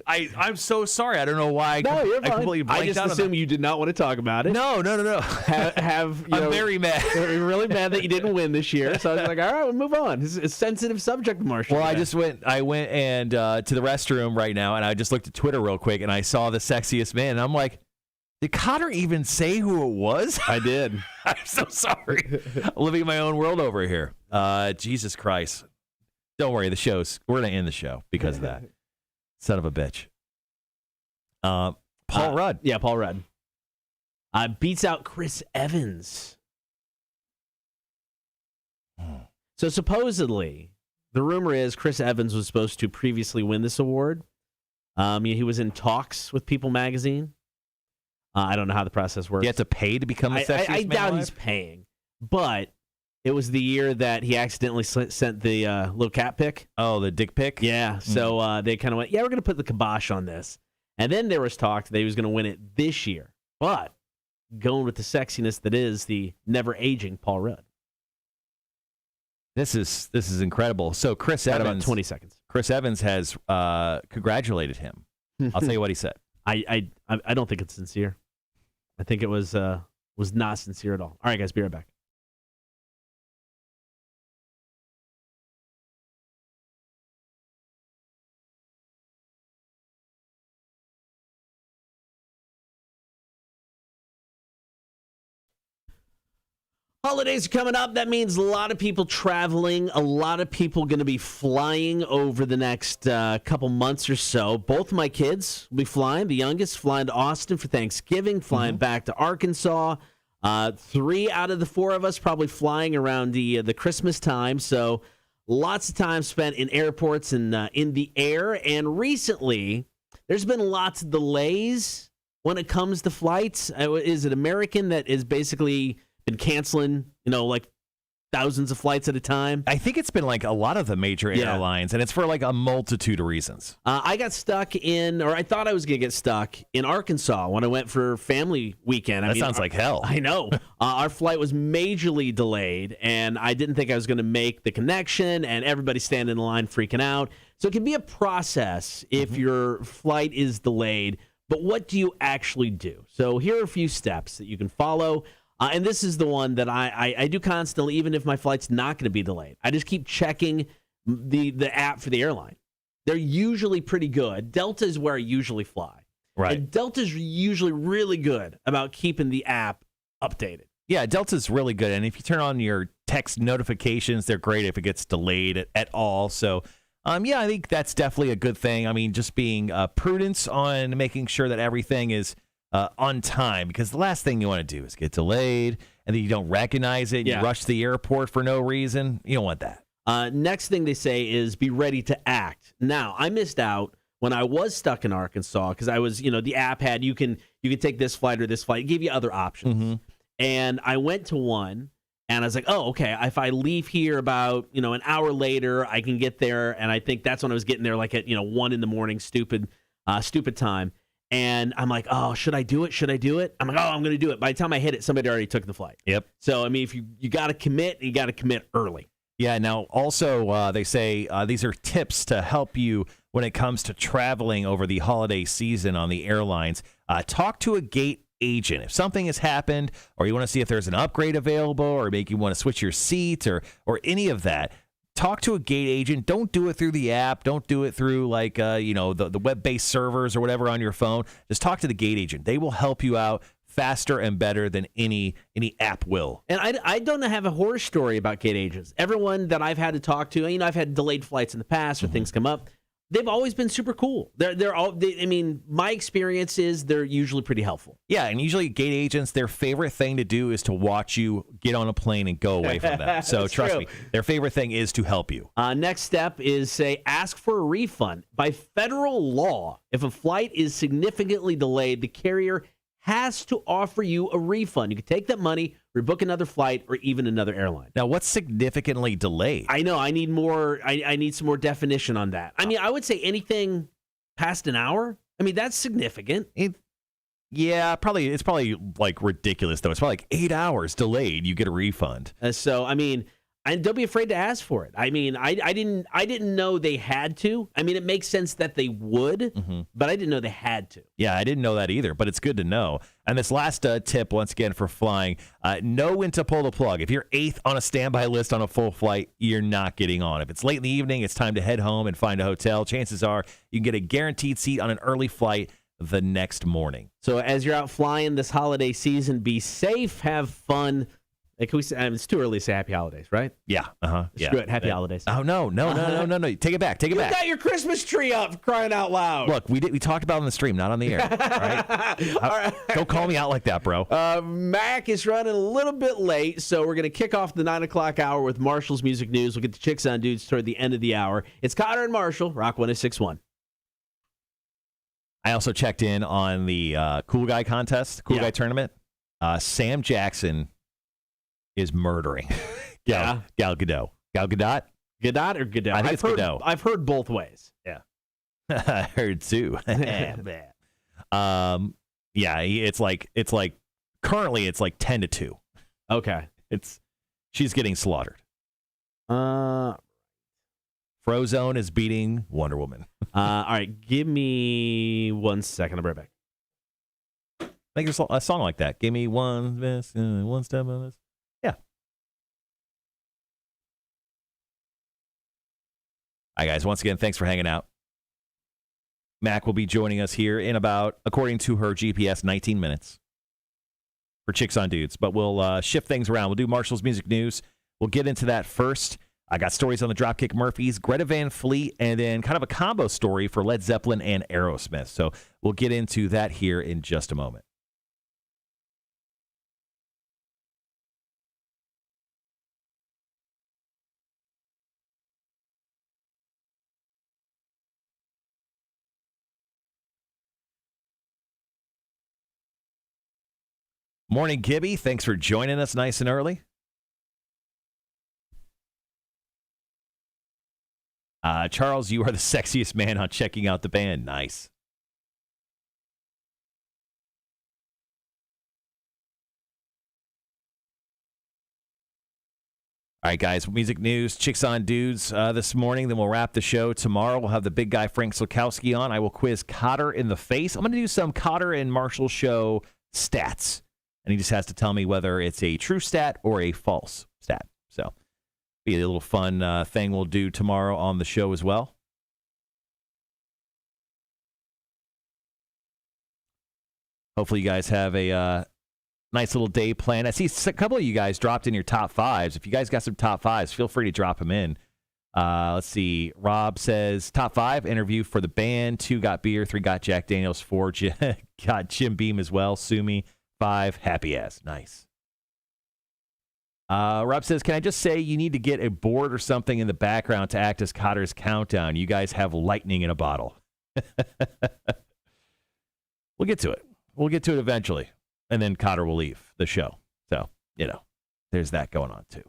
I'm so sorry. I don't know why you're fine. I completely blanked out. I just assumed assumed you did not want to talk about it. No. I'm very mad. You're really mad that you didn't win this year. So I was like, all right, we'll move on. It's a sensitive subject, Marshall. Well, I went and to the restroom right now, and I just looked at Twitter real quick, and I saw the sexiest man, and I'm like, did Cotter even say who it was? I did. I'm so sorry. I'm living in my own world over here. Jesus Christ. Don't worry, we're going to end the show because of that. Son of a bitch. Paul Rudd. Yeah, Paul Rudd. Beats out Chris Evans. So supposedly, the rumor is Chris Evans was supposed to previously win this award. He was in talks with People magazine. I don't know how the process works. You have to pay to become the sexiest man I doubt alive? he's paying, but It was the year that he accidentally sent the little cat pic. Oh, the dick pic? Yeah, so they kind of went, yeah, we're going to put the kibosh on this. And then there was talk that he was going to win it this year. But going with the sexiness that is the never-aging Paul Rudd. This is incredible. So Chris Got Evans, about 20 seconds. Chris Evans has congratulated him. I'll tell you what he said. I don't think it's sincere. I think it was not sincere at all. All right, guys, be right back. Holidays are coming up. That means a lot of people traveling, a lot of people going to be flying over the next couple months or so. Both my kids will be flying. The youngest flying to Austin for Thanksgiving, flying back to Arkansas. 3 out of the 4 of us probably flying around the Christmas time. So lots of time spent in airports and in the air. And recently, there's been lots of delays when it comes to flights. Is it American that is basically been canceling, like thousands of flights at a time? I think it's been like a lot of the major airlines, and it's for like a multitude of reasons. I got stuck I thought I was going to get stuck in Arkansas when I went for family weekend. That sounds like hell. I know. Our flight was majorly delayed, and I didn't think I was going to make the connection, and everybody standing in the line freaking out. So it can be a process if your flight is delayed, but what do you actually do? So here are a few steps that you can follow. And this is the one that I do constantly, even if my flight's not going to be delayed. I just keep checking the app for the airline. They're usually pretty good. Delta is where I usually fly. Right. And Delta's usually really good about keeping the app updated. Yeah, Delta's really good. And if you turn on your text notifications, they're great if it gets delayed at all. So, I think that's definitely a good thing. I mean, just being prudence on making sure that everything is on time, because the last thing you want to do is get delayed and then you don't recognize it. You rush to the airport for no reason. You don't want that. Next thing they say is be ready to act. Now, I missed out when I was stuck in Arkansas because I was, the app had you can take this flight or this flight. It gave you other options. And I went to one and I was like, oh, okay, if I leave here about, an hour later, I can get there. And I think that's when I was getting there like at, 1 a.m, stupid time. And I'm like, oh, should I do it? Should I do it? I'm like, oh, I'm going to do it. By the time I hit it, somebody already took the flight. Yep. So, I mean, if you got to commit, you got to commit early. Yeah. Now, also, they say these are tips to help you when it comes to traveling over the holiday season on the airlines. Talk to a gate agent. If something has happened or you want to see if there's an upgrade available or make you want to switch your seat or any of that, talk to a gate agent. Don't do it through the app. Don't do it through the web-based servers or whatever on your phone. Just talk to the gate agent. They will help you out faster and better than any app will. And I don't have a horror story about gate agents. Everyone that I've had to talk to, I've had delayed flights in the past or things come up. They've always been super cool. My experience is they're usually pretty helpful. Yeah, and usually gate agents, their favorite thing to do is to watch you get on a plane and go away from them. So trust me, their favorite thing is to help you. Next step is ask for a refund. By federal law, if a flight is significantly delayed, the carrier has to offer you a refund. You can take that money, rebook another flight, or even another airline. Now, what's significantly delayed? I know. I need more. I need some more definition on that. I mean, I would say anything past an hour. I mean, that's significant. It's probably like ridiculous though. It's probably like 8 hours delayed. You get a refund. And don't be afraid to ask for it. I mean, I didn't know they had to. I mean, it makes sense that they would, but I didn't know they had to. Yeah, I didn't know that either, but it's good to know. And this last tip, once again, for flying, know when to pull the plug. If you're 8th on a standby list on a full flight, you're not getting on. If it's late in the evening, it's time to head home and find a hotel. Chances are you can get a guaranteed seat on an early flight the next morning. So as you're out flying this holiday season, be safe, have fun. Like it's too early to say happy holidays, right? Yeah. Screw it. Happy holidays. Oh, no. Take it back. You got your Christmas tree up, crying out loud. Look, we talked about it on the stream, not on the air. All right? Don't call me out like that, bro. Mac is running a little bit late, so we're going to kick off the 9 o'clock hour with Marshall's Music News. We'll get the Chicks on Dudes toward the end of the hour. It's Cotter and Marshall, Rock 106.1. I also checked in on the Cool Guy contest, Guy tournament. Sam Jackson is murdering. Yeah. Gal Gadot. Gal Gadot? Gadot or Gadot? I think it's Gadot. I've heard both ways. Yeah. I heard too. Yeah, it's like currently it's like 10-2. Okay. She's getting slaughtered. Frozone is beating Wonder Woman. All right, give me 1 second. I'll be right back. Make a song like that. Give me one step on this. Yeah. All right, guys. Once again, thanks for hanging out. Mac will be joining us here in about, according to her GPS, 19 minutes for Chicks on Dudes. But we'll shift things around. We'll do Marshall's Music News. We'll get into that first. I got stories on the Dropkick Murphys, Greta Van Fleet, and then kind of a combo story for Led Zeppelin and Aerosmith. So we'll get into that here in just a moment. Morning, Gibby. Thanks for joining us nice and early. Charles, you are the sexiest man on checking out the band. Nice. All right, guys. Music news, Chicks on Dudes this morning. Then we'll wrap the show. Tomorrow we'll have the big guy Frank Slukowski on. I will quiz Cotter in the face. I'm going to do some Cotter and Marshall show stats. And he just has to tell me whether it's a true stat or a false stat. So be a little fun thing we'll do tomorrow on the show as well. Hopefully you guys have a nice little day planned. I see a couple of you guys dropped in your top fives. If you guys got some top fives, feel free to drop them in. Let's see. Rob says, top 5, interview for the band. 2 got beer. 3 got Jack Daniels. 4 got Jim Beam as well. Sue me. 5, happy ass. Nice. Rob says, can I just say you need to get a board or something in the background to act as Cotter's countdown? You guys have lightning in a bottle. We'll get to it. We'll get to it eventually. And then Cotter will leave the show. So, there's that going on too.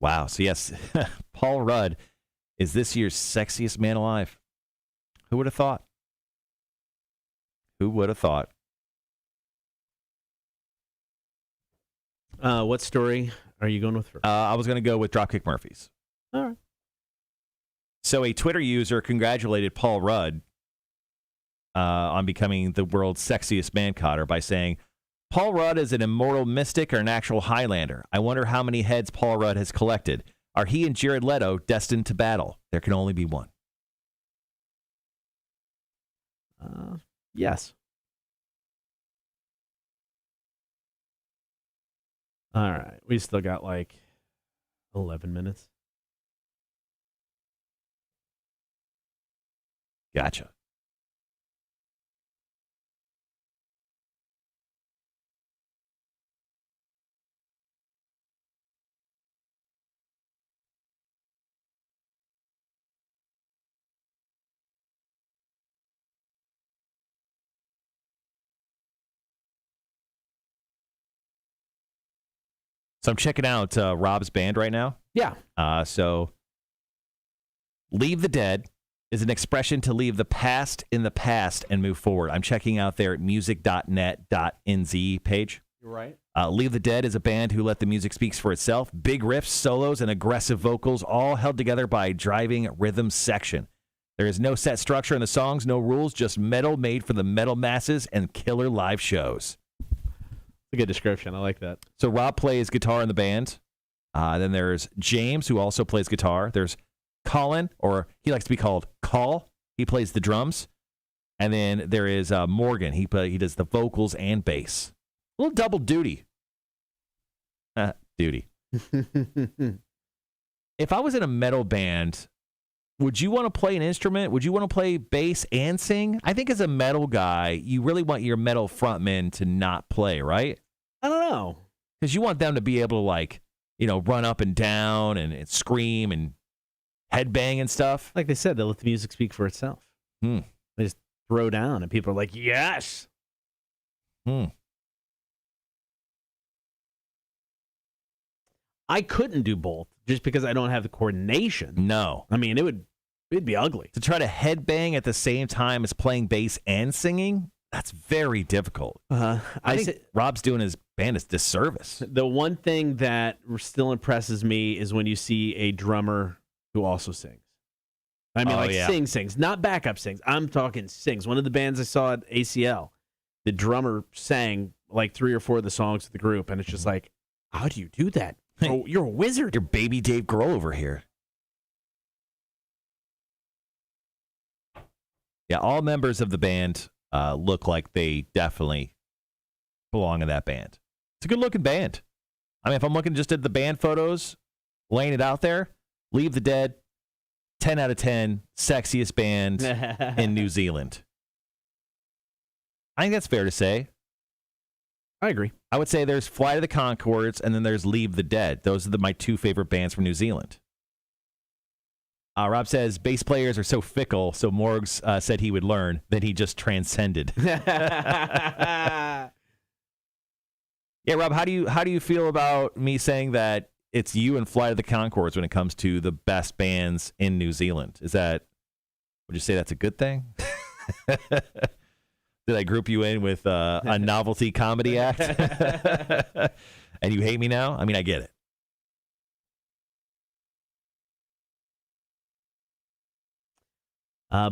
Wow. So, yes, Paul Rudd is this year's sexiest man alive. Who would have thought? Who would have thought? What story are you going with? I was going to go with Dropkick Murphys. All right. So, a Twitter user congratulated Paul Rudd on becoming the world's sexiest man, Cotter, by saying, Paul Rudd is an immortal mystic or an actual Highlander. I wonder how many heads Paul Rudd has collected. Are he and Jared Leto destined to battle? There can only be one. Yes. All right. We still got like 11 minutes. Gotcha. So I'm checking out Rob's band right now. Yeah. So leave the dead is an expression to leave the past in the past and move forward. I'm checking out their music.net.nz page. You're right. Leave the Dead is a band who let the music speak for itself. Big riffs, solos, and aggressive vocals, all held together by a driving rhythm section. There is no set structure in the songs, no rules, just metal made for the metal masses and killer live shows. A good description. I like that. So Rob plays guitar in the band. Then there's James, who also plays guitar. There's Colin, or he likes to be called Call. He plays the drums. And then there is Morgan. He does the vocals and bass. A little double duty. Duty. If I was in a metal band, would you want to play an instrument? Would you want to play bass and sing? I think as a metal guy, you really want your metal frontman to not play, right? I don't know. Because you want them to be able to, like, run up and down and scream and headbang and stuff. Like they said, they let the music speak for itself. They just throw down, and people are like, yes. I couldn't do both just because I don't have the coordination. No. I mean, it'd be ugly. To try to headbang at the same time as playing bass and singing, that's very difficult. I think Rob's doing his band a disservice. The one thing that still impresses me is when you see a drummer who also sings. I mean, sings, not backup sings. I'm talking sings. One of the bands I saw at ACL, the drummer sang like 3 or 4 of the songs of the group, and it's just like, how do you do that? Oh, you're a wizard. You're baby Dave Grohl over here. Yeah, all members of the band look like they definitely belong in that band. It's a good-looking band. I mean, if I'm looking just at the band photos, laying it out there, Leave the Dead, 10 out of 10, sexiest band in New Zealand. I think that's fair to say. I agree. I would say there's Flight of the Conchords, and then there's Leave the Dead. Those are my 2 favorite bands from New Zealand. Rob says, bass players are so fickle, so Morgs said he would learn. Then he just transcended. Yeah, Rob, how do you feel about me saying that it's you and Flight of the Conchords when it comes to the best bands in New Zealand? Would you say that's a good thing? Did I group you in with a novelty comedy act? And you hate me now? I mean, I get it.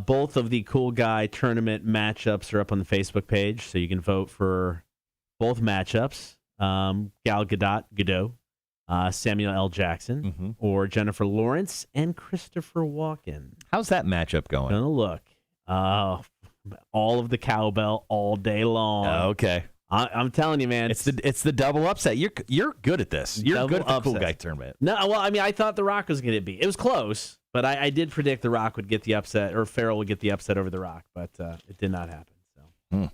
Both of the Cool Guy tournament matchups are up on the Facebook page, so you can vote for both matchups. Gal Gadot, Samuel L. Jackson, or Jennifer Lawrence and Christopher Walken. How's that matchup going? Gonna look. All of the cowbell all day long. Okay. I'm telling you, man. It's the double upset. You're good at this. You're good at the Cool Guy tournament. No, well, I mean, I thought The Rock was going to be. It was close, but I did predict The Rock would get the upset, or Farrell would get the upset over The Rock, but it did not happen. So,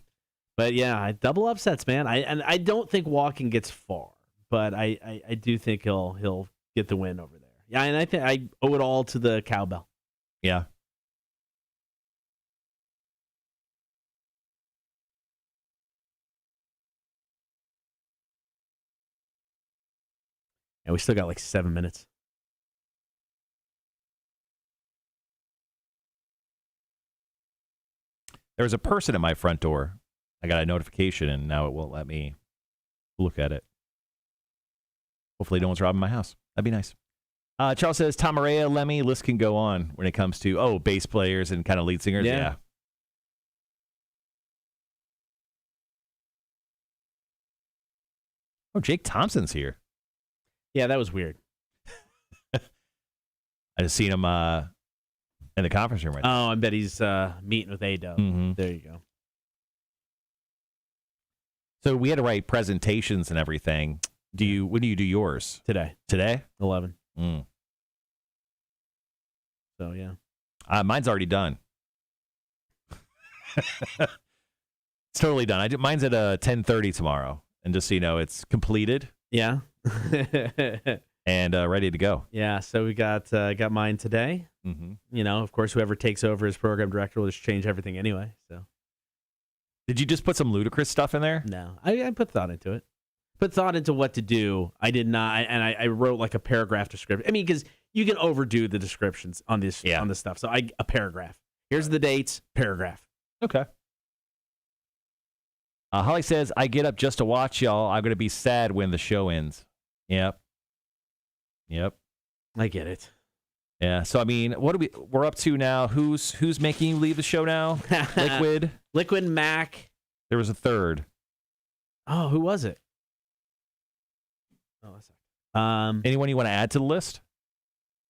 But yeah, double upsets, man. I don't think Walken gets far, but I do think he'll get the win over there. Yeah, and I think I owe it all to the cowbell. Yeah. And we still got like 7 minutes. There was a person at my front door. I got a notification, and now it won't let me look at it. Hopefully no one's robbing my house. That'd be nice. Charles says, Tom Araya, Lemmy, list can go on when it comes to, bass players and kind of lead singers. Yeah. Oh, Jake Thompson's here. Yeah, that was weird. I just seen him in the conference room right now. Oh, I bet he's meeting with A-Dub. There you go. So we had to write presentations and everything. When do you do yours? Today. 11. So, yeah. Mine's already done. It's totally done. Mine's at 10:30 tomorrow. And just so you know, it's completed. Yeah. And ready to go. Yeah, so we got mine today. Of course, whoever takes over as program director will just change everything anyway. So, did you just put some ludicrous stuff in there? No, I put thought into it. Put thought into what to do. I did not, and I wrote like a paragraph description. I mean, because you can overdo the descriptions on this stuff. So a paragraph. Here's the dates. Paragraph. Okay. Holly says, I get up just to watch y'all. I'm going to be sad when the show ends. Yep. I get it. Yeah. So, I mean, we're up to now? Who's making you leave the show now? Liquid Mac. There was a third. Oh, who was it? Oh, that's anyone you want to add to the list?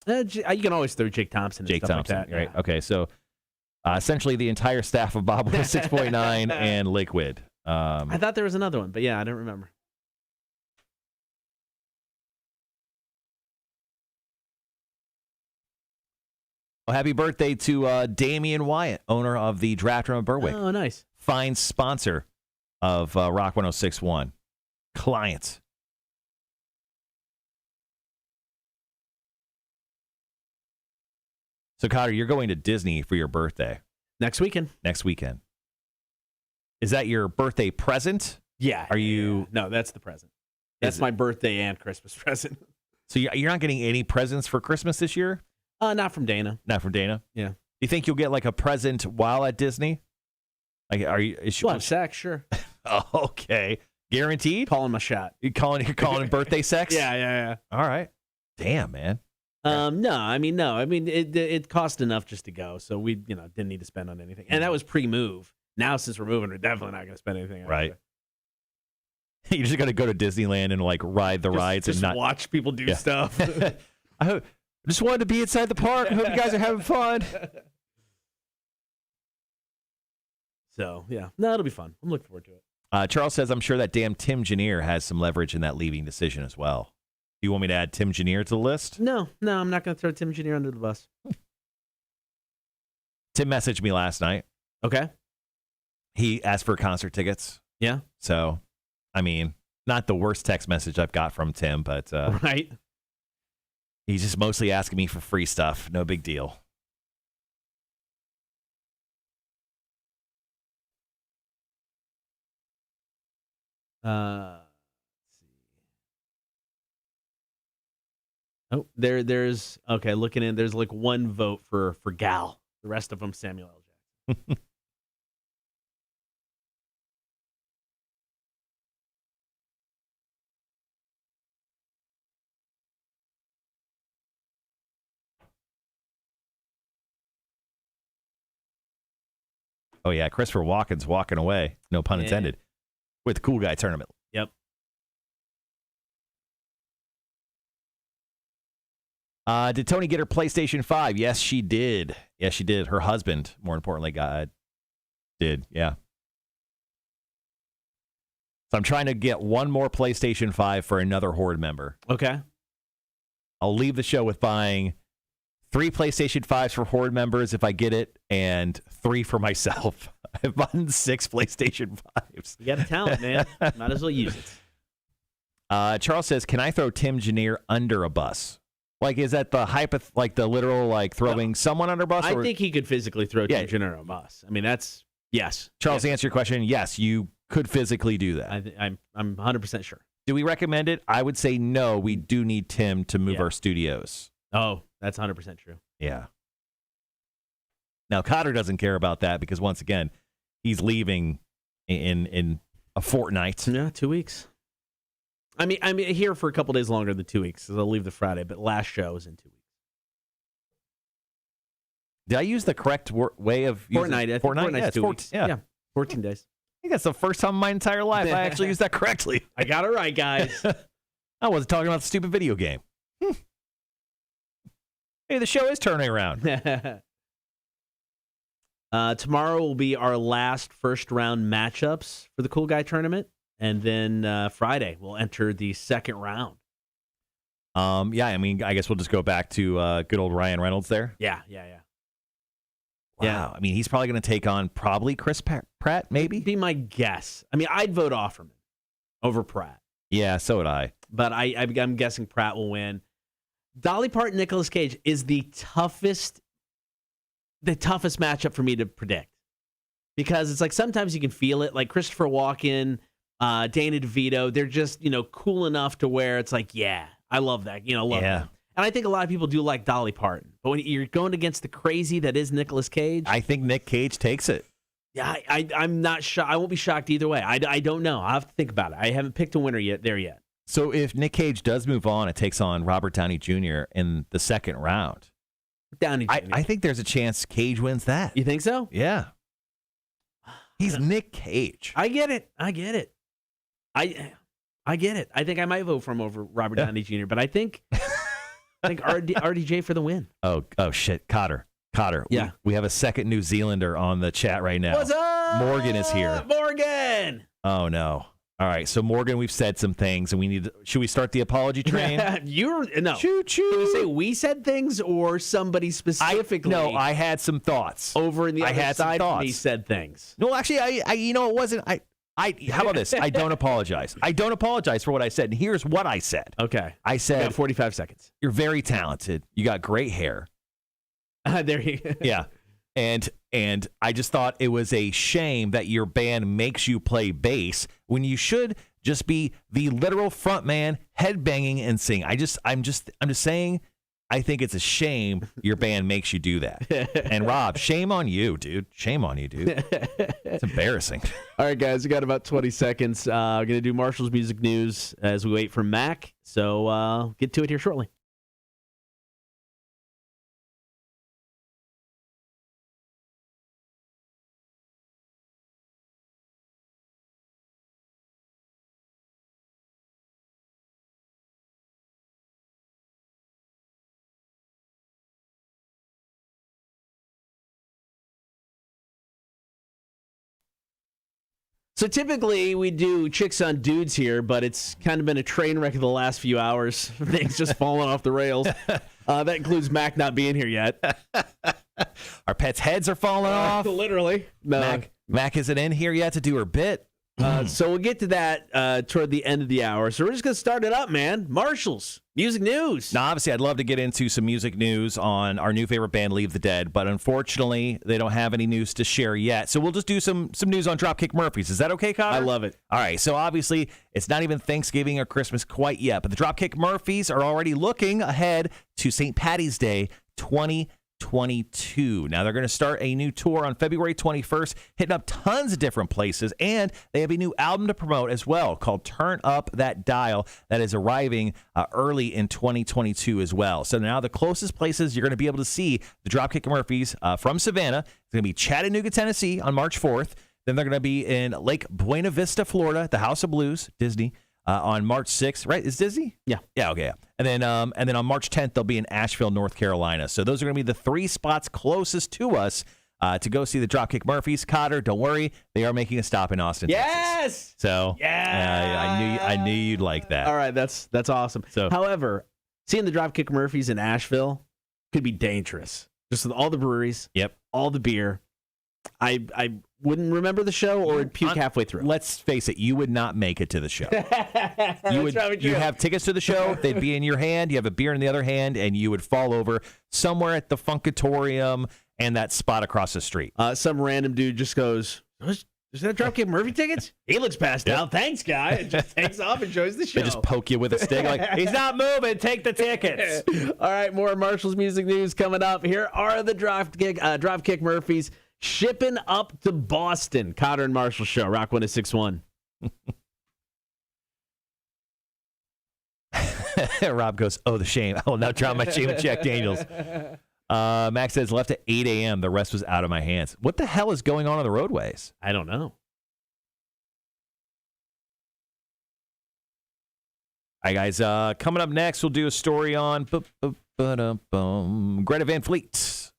You can always throw Jake Thompson. Jake Thompson, like that. Right? Yeah. Okay, so essentially the entire staff of Bob 6.9 and Liquid. I thought there was another one, but yeah, I don't remember. Well, happy birthday to Damian Wyatt, owner of the Draft Room of Berwick. Oh, nice. Fine sponsor of Rock 106.1. Client. So, Cotter, you're going to Disney for your birthday Next weekend. next weekend. Is that your birthday present? Yeah. Are you? Yeah. No, that's the present. That's my birthday and Christmas present. So you're not getting any presents for Christmas this year? Not from Dana. Not from Dana? Yeah. Do you think you'll get like a present while at Disney? Like, are you? Well, sex, sure. Oh, okay. Guaranteed? Calling my shot. You're calling it birthday sex? Yeah. All right. Damn, man. No. I mean, it cost enough just to go, so we, didn't need to spend on anything. And that was pre-move. Now, since we're moving, we're definitely not going to spend anything. Right. You're just going to go to Disneyland and like ride the rides just and not watch people do stuff. I just wanted to be inside the park. I hope you guys are having fun. So, yeah. No, it'll be fun. I'm looking forward to it. Charles says, I'm sure that damn Tim Janier has some leverage in that leaving decision as well. Do you want me to add Tim Janier to the list? No, I'm not going to throw Tim Janier under the bus. Tim messaged me last night. Okay. He asked for concert tickets. Yeah. So, I mean, not the worst text message I've got from Tim, but right. He's just mostly asking me for free stuff. No big deal. Let's see. Oh, there's okay. Looking in, there's like one vote for Gal. The rest of them, Samuel L. Jackson. Oh, yeah. Christopher Walken's walking away. No pun intended. With the Cool Guy Tournament. Yep. Did Tony get her PlayStation 5? Yes, she did. Yes, she did. Her husband, more importantly, did. Yeah. So I'm trying to get one more PlayStation 5 for another Horde member. Okay. I'll leave the show with buying 3 PlayStation 5s for Horde members if I get it, and 3 for myself. I've bought 6 PlayStation 5s. You got a talent, man. Might as well use it. Charles says, can I throw Tim Janier under a bus? Like, is that the like the literal, like throwing someone under a bus? I think he could physically throw Tim Janier under a bus. I mean, that's, yes. Charles, answer your question. Yes, you could physically do that. I'm 100% sure. Do we recommend it? I would say no. We do need Tim to move our studios. Oh, that's 100% true. Yeah. Now, Cotter doesn't care about that because, once again, he's leaving in a fortnight. Yeah, 2 weeks. I mean, I'm here for a couple days longer than 2 weeks because I'll leave the Friday, but last show is in 2 weeks. Did I use the correct way of using Fortnite? Fortnite's 2 weeks. Yeah, 14 days. I think that's the first time in my entire life I actually used that correctly. I got it right, guys. I wasn't talking about the stupid video game. Hey, the show is turning around. Tomorrow will be our last first-round matchups for the Cool Guy Tournament. And then Friday, we'll enter the second round. Yeah, I mean, I guess we'll just go back to good old Ryan Reynolds there. Yeah. Wow. I mean, he's probably going to take on probably Chris Pratt, maybe? Be my guess. I mean, I'd vote Offerman over Pratt. Yeah, so would I. But I'm guessing Pratt will win. Dolly Parton, Nicolas Cage is the toughest matchup for me to predict. Because it's like sometimes you can feel it. Like Christopher Walken, Danny DeVito, they're just, cool enough to where it's like, yeah, I love that. Love them. And I think a lot of people do like Dolly Parton. But when you're going against the crazy that is Nicolas Cage. I think Nick Cage takes it. Yeah, I'm not shocked. I won't be shocked either way. I don't know. I'll have to think about it. I haven't picked a winner yet. So if Nick Cage does move on, it takes on Robert Downey Jr. in the second round. Downey Jr. I think there's a chance Cage wins that. You think so? Yeah. He's Nick Cage. I get it. I get it. I think I might vote for him over Robert Downey Jr., but I think RDJ for the win. Oh shit. Cotter. Yeah. We have a second New Zealander on the chat right now. What's up? Morgan is here. Morgan. Oh no. All right. So Morgan, we've said some things and should we start the apology train? No. Choo choo. Did you say we said things or somebody specifically? No, I had some thoughts. Over in the other side of me said things. No, actually, it wasn't. How about this? I don't apologize. I don't apologize for what I said. And here's what I said. Okay. I said, 45 seconds. You're very talented. You got great hair. There you go. Yeah. And I just thought it was a shame that your band makes you play bass when you should just be the literal front man headbanging and sing. I'm just saying, I think it's a shame your band makes you do that. And Rob, shame on you, dude. Shame on you, dude. It's embarrassing. All right, guys, we got about 20 seconds. We're going to do Marshall's music news as we wait for Mac. So get to it here shortly. So typically we do Chicks on Dudes here, but it's kind of been a train wreck of the last few hours. Things just falling off the rails. That includes Mac not being here yet. Our pets' heads are falling off. Literally. No. Mac isn't in here yet to do her bit. So we'll get to that toward the end of the hour. So we're just going to start it up, man. Marshall's music news. Now, obviously, I'd love to get into some music news on our new favorite band, Leave the Dead, but unfortunately, they don't have any news to share yet. So we'll just do some news on Dropkick Murphys. Is that okay, Connor? I love it. All right. So obviously, it's not even Thanksgiving or Christmas quite yet, but the Dropkick Murphys are already looking ahead to St. Patty's Day 2022. Now, they're going to start a new tour on February 21st, hitting up tons of different places, and they have a new album to promote as well called Turn Up That Dial that is arriving early in 2022 as well. So now the closest places you're going to be able to see the Dropkick Murphys from Savannah is going to be Chattanooga, Tennessee on March 4th. Then they're going to be in Lake Buena Vista, Florida, at the House of Blues, Disney, on March 6th, right? Is Disney? Yeah. Yeah, okay. Yeah. And then on March 10th, they'll be in Asheville, North Carolina. So those are going to be the three spots closest to us to go see the Dropkick Murphys. Cotter, don't worry, they are making a stop in Austin, Texas. So I knew you'd like that. All right, that's awesome. So, however, seeing the Dropkick Murphys in Asheville could be dangerous. Just with all the breweries, yep, all the beer. I wouldn't remember the show or would puke halfway through. Let's face it, you would not make it to the show. Probably true. You have tickets to the show, they'd be in your hand, you have a beer in the other hand, and you would fall over somewhere at the Funkatorium and that spot across the street. Some random dude just goes, is that Dropkick Murphy tickets? He looks passed out. Thanks, guy. And just takes off and joins the show. They just poke you with a stick like, he's not moving, take the tickets. All right, more Marshall's music news coming up. Here are the Dropkick Murphys shipping up to Boston. Cotter and Marshall Show, Rock 106.1. Rob goes, oh, the shame. I will now drop my shame at Jack Daniels. Max says, left at 8 a.m. The rest was out of my hands. What the hell is going on the roadways? I don't know. All right, guys. Coming up next, we'll do a story on Greta Van Fleet.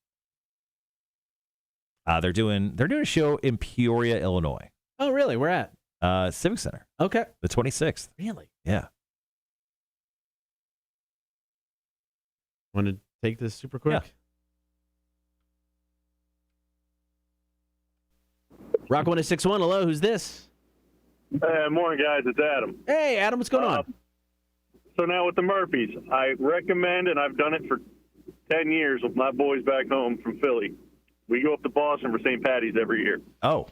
They're doing a show in Peoria, Illinois. Oh, really? Where at? Civic Center. Okay. The 26th. Really? Yeah. Want to take this super quick? Yeah. Rock 106.1. Hello, who's this? Morning, guys. It's Adam. Hey, Adam, what's going on? So now with the Murphys, I recommend, and I've done it for 10 years with my boys back home from Philly. We go up to Boston for St. Patty's every year. Oh.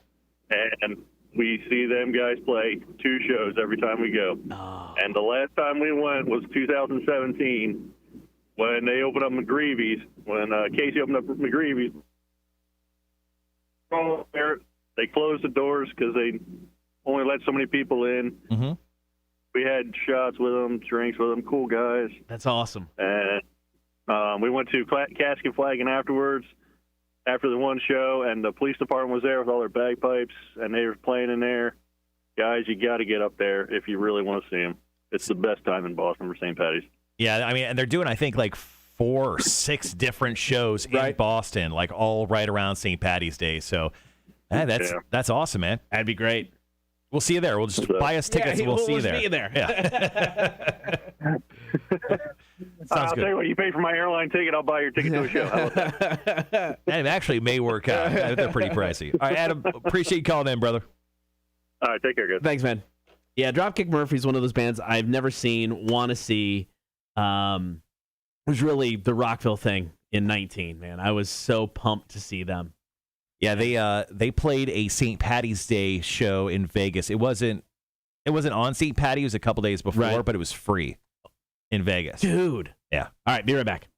And we see them guys play 2 shows every time we go. Oh. And the last time we went was 2017 when they opened up McGreevy's, when Casey opened up McGreevy's. They closed the doors because they only let so many people in. Mm-hmm. We had shots with them, drinks with them, cool guys. That's awesome. And we went to Casket Flagging afterwards, after the one show, and the police department was there with all their bagpipes, and they were playing in there. Guys, you got to get up there if you really want to see them. It's the best time in Boston for St. Patty's. Yeah, I mean, and they're doing, I think, like 4 or 6 different shows in Boston, like all right around St. Patty's Day. So that's awesome, man. That'd be great. We'll see you there. We'll just buy us tickets and we'll see you there. See you there. Yeah. I'll tell you what, you pay for my airline ticket, I'll buy your ticket to a show. How about that? That actually may work out. They're pretty pricey. All right, Adam, appreciate you calling in, brother. All right, take care, guys. Thanks, man. Yeah, Dropkick Murphys, one of those bands I've never seen, want to see. Was really the Rockville thing in 19, man. I was so pumped to see them. Yeah, they played a St. Patty's Day show in Vegas. It wasn't on St. Patty. It was a couple days before, Right. but it was free in Vegas. Dude. Yeah. All right, be right back.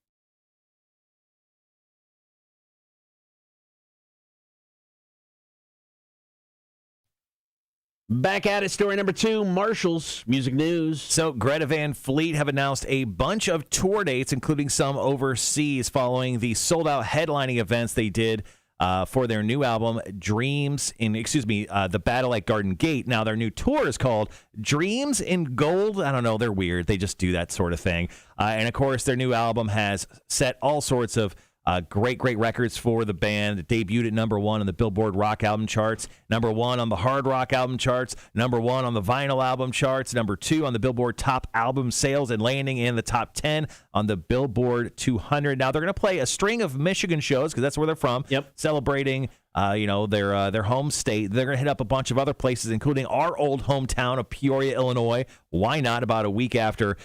Back at it, story number 2, Marshall's Music News. So Greta Van Fleet have announced a bunch of tour dates, including some overseas, following the sold-out headlining events they did for their new album, The Battle at Garden Gate. Now, their new tour is called Dreams in Gold. I don't know. They're weird. They just do that sort of thing. And, of course, their new album has set all sorts of great records for the band. It debuted at number 1 on the Billboard Rock Album charts, number 1 on the Hard Rock Album charts, number 1 on the Vinyl Album charts, number 2 on the Billboard Top Album Sales, and landing in the top 10 on the Billboard 200. Now, they're going to play a string of Michigan shows because that's where they're from, celebrating their home state. They're going to hit up a bunch of other places, including our old hometown of Peoria, Illinois. Why not? About a week after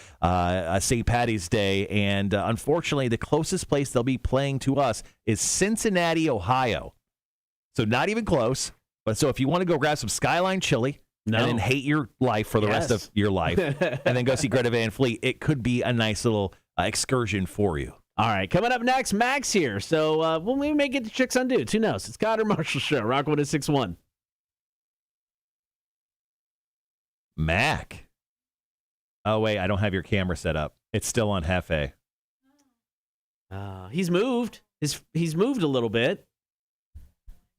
St. Patty's Day. And unfortunately, the closest place they'll be playing to us is Cincinnati, Ohio. So not even close. But so if you want to go grab some Skyline chili and then hate your life for the rest of your life and then go see Greta Van Fleet, it could be a nice little excursion for you. All right, coming up next, Max here. So we may get the Chicks on Dudes. Who knows? It's Cotter Marshall Show. Rock 106.1. Mac. Oh, wait, I don't have your camera set up. It's still on Hefe. He's moved. He's moved a little bit.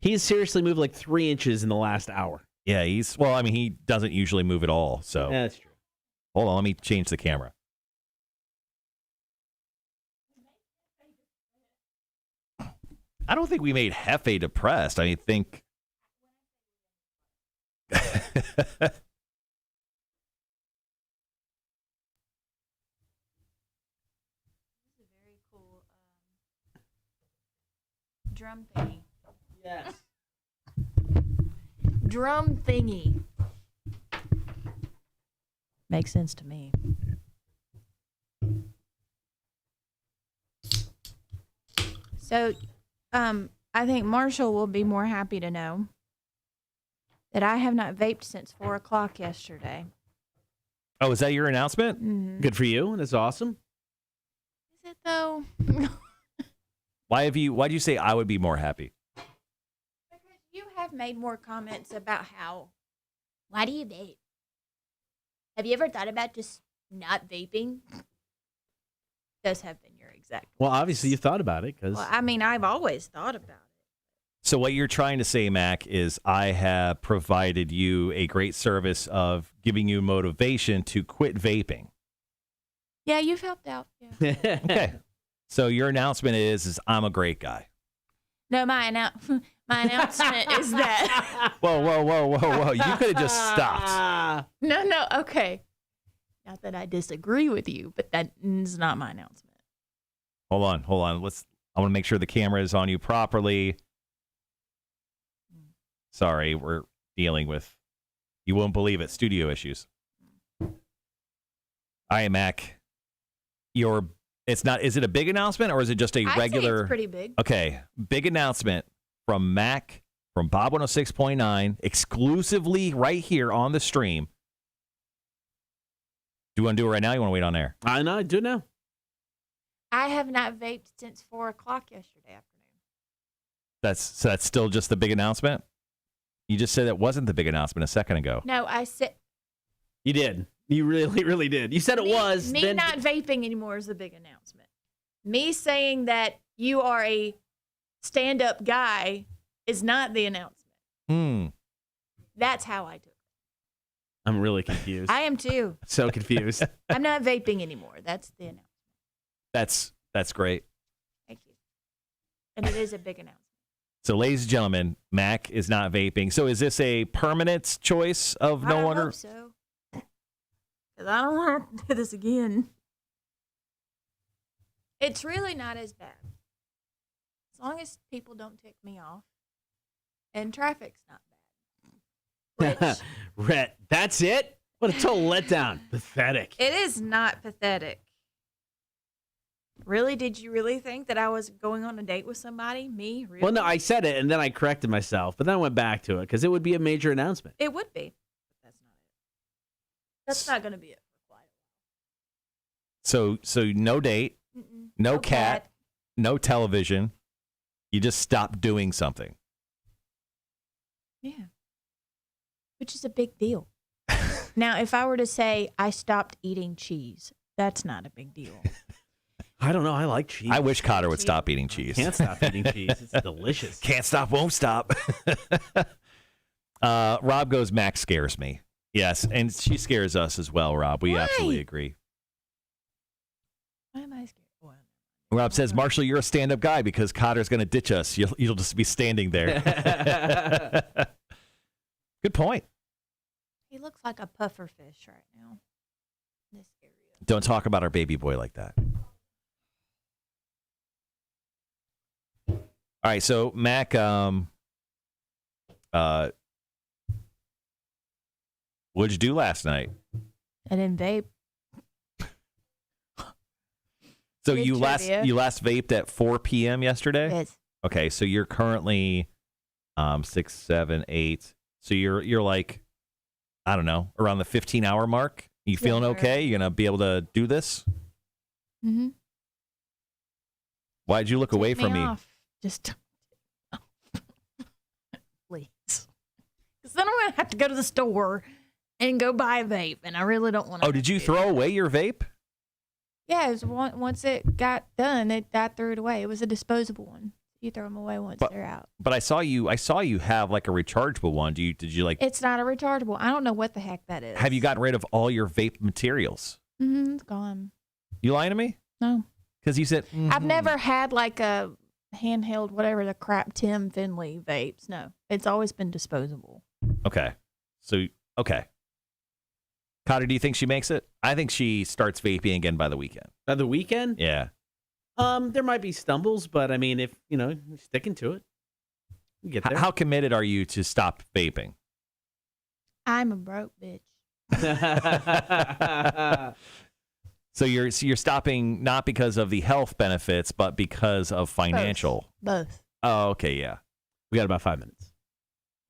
He's seriously moved like 3 inches in the last hour. Yeah, he doesn't usually move at all. So Yeah, that's true. Hold on, let me change the camera. I don't think we made Hefe depressed. I think. Drum thingy. Yes. Drum thingy. Makes sense to me. So, I think Marshall will be more happy to know that I have not vaped since 4 o'clock yesterday. Oh, is that your announcement? Mm-hmm. Good for you. That's awesome. Is it though? Why'd you say I would be more happy? Because you have made more comments about why do you vape? Have you ever thought about just not vaping? Those have been your exact words. Well, obviously you thought about it because. Well, I mean, I've always thought about it. So what you're trying to say, Mac, is I have provided you a great service of giving you motivation to quit vaping. Yeah, you've helped out. Yeah. Okay. So your announcement is I'm a great guy. No, my announcement is that. Whoa. You could have just stopped. No, okay. Not that I disagree with you, but that is not my announcement. Hold on. I want to make sure the camera is on you properly. Sorry, we're dealing with, you won't believe it, studio issues. All right, Mac. Is it a big announcement or is it just a regular? Say it's pretty big. Okay, big announcement from Mac, from Bob 106.9, exclusively right here on the stream. Do you want to do it right now? Or you want to wait on air? I know. I do now. I have not vaped since 4 o'clock yesterday afternoon. That's still just the big announcement? You just said it wasn't the big announcement a second ago. No, I said. You did. You really, really did. You said it was. Me not vaping anymore is the big announcement. Me saying that you are a stand-up guy is not the announcement. That's how I took it. I'm really confused. I am too. So confused. I'm not vaping anymore. That's the announcement. That's great. Thank you. And it is a big announcement. So, ladies and gentlemen, Mac is not vaping. So, is this a permanent choice of no longer? I hope so. Because I don't want to do this again. It's really not as bad. As long as people don't tick me off. And traffic's not bad. Which, Rhett, that's it? What a total letdown. Pathetic. it is not pathetic. Really? Did you really think that I was going on a date with somebody? Me? Really? Well, no, I said it, and then I corrected myself, but then I went back to it because it would be a major announcement. It would be. But that's not it. That's not going to be it for quite a while. So no date, no cat, no television. You just stopped doing something. Yeah. Which is a big deal. Now, if I were to say I stopped eating cheese, that's not a big deal. I don't know. I like cheese. I wish Cotter would stop eating cheese. Can't stop eating cheese. It's delicious. Can't stop, won't stop. Rob goes, Max scares me. Yes, and she scares us as well, Rob. We Why? absolutely agree. Why am I scared? Well, Rob says, Marshall, you're a stand-up guy because Cotter's going to ditch us. You'll just be standing there. Good point. he looks like a puffer fish right now. In this area. Don't talk about our baby boy like that. All right, so Mac, what'd you do last night? I didn't vape. So Good you trivia. last vaped at 4 p.m. yesterday? Yes. Okay, so you're currently 6, 7, 8. So you're like, I don't know, around the 15-hour mark. You feeling sir. okay? You gonna be able to do this? Mm-hmm. Why'd you look away from me? Off. Just please, because then I'm gonna have to go to the store and go buy a vape, and I really don't want to. Oh, did you throw away your vape? Yeah, it was once it got done, I threw it away. It was a disposable one. You throw them away once they're out. But I saw you have like a rechargeable one. Did you like? It's not a rechargeable. I don't know what the heck that is. Have you gotten rid of all your vape materials? Mm-hmm, it's gone. You lying to me? No, Because you said I've never had like a handheld, whatever the crap Tim Finley vapes. No, it's always been disposable. Okay. So okay. Cotter, do you think she makes it? I think she starts vaping again by the weekend. By the weekend? Yeah. There might be stumbles, but I mean, if you're sticking to it, you get there. How committed are you to stop vaping? I'm a broke bitch. So you're stopping not because of the health benefits, but because of financial. Both. Oh, okay, yeah. We got about 5 minutes.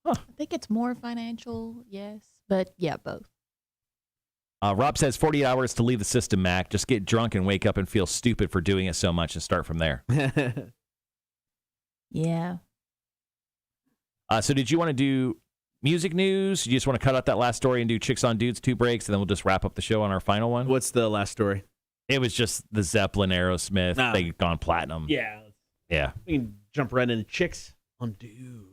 I think it's more financial, yes, but yeah, both. Rob says 48 hours to leave the system, Mac. Just get drunk and wake up and feel stupid for doing it so much and start from there. Yeah. So did you want to do music news? You just want to cut out that last story and do Chicks on Dudes, 2 breaks, and then we'll just wrap up the show on our final one? What's the last story? It was just the Zeppelin, Aerosmith. Oh. They'd gone platinum. Yeah. Yeah. We can jump right into Chicks on Dudes.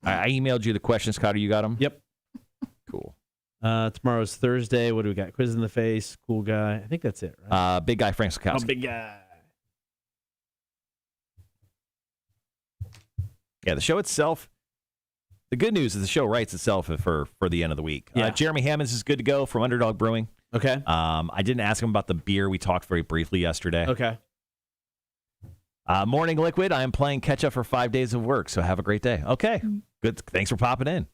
I emailed you the questions, Cotter. You got them? Yep. Cool. Tomorrow's Thursday. What do we got? Quiz in the face. Cool guy. I think that's it, right? Big guy Frank Sikowski. Big guy. Yeah, the show itself, the good news is the show writes itself for the end of the week. Yeah. Jeremy Hammonds is good to go from Underdog Brewing. Okay. I didn't ask him about the beer. We talked very briefly yesterday. Okay. Morning Liquid, I am playing catch up for 5 days of work, so have a great day. Okay, good. Thanks for popping in.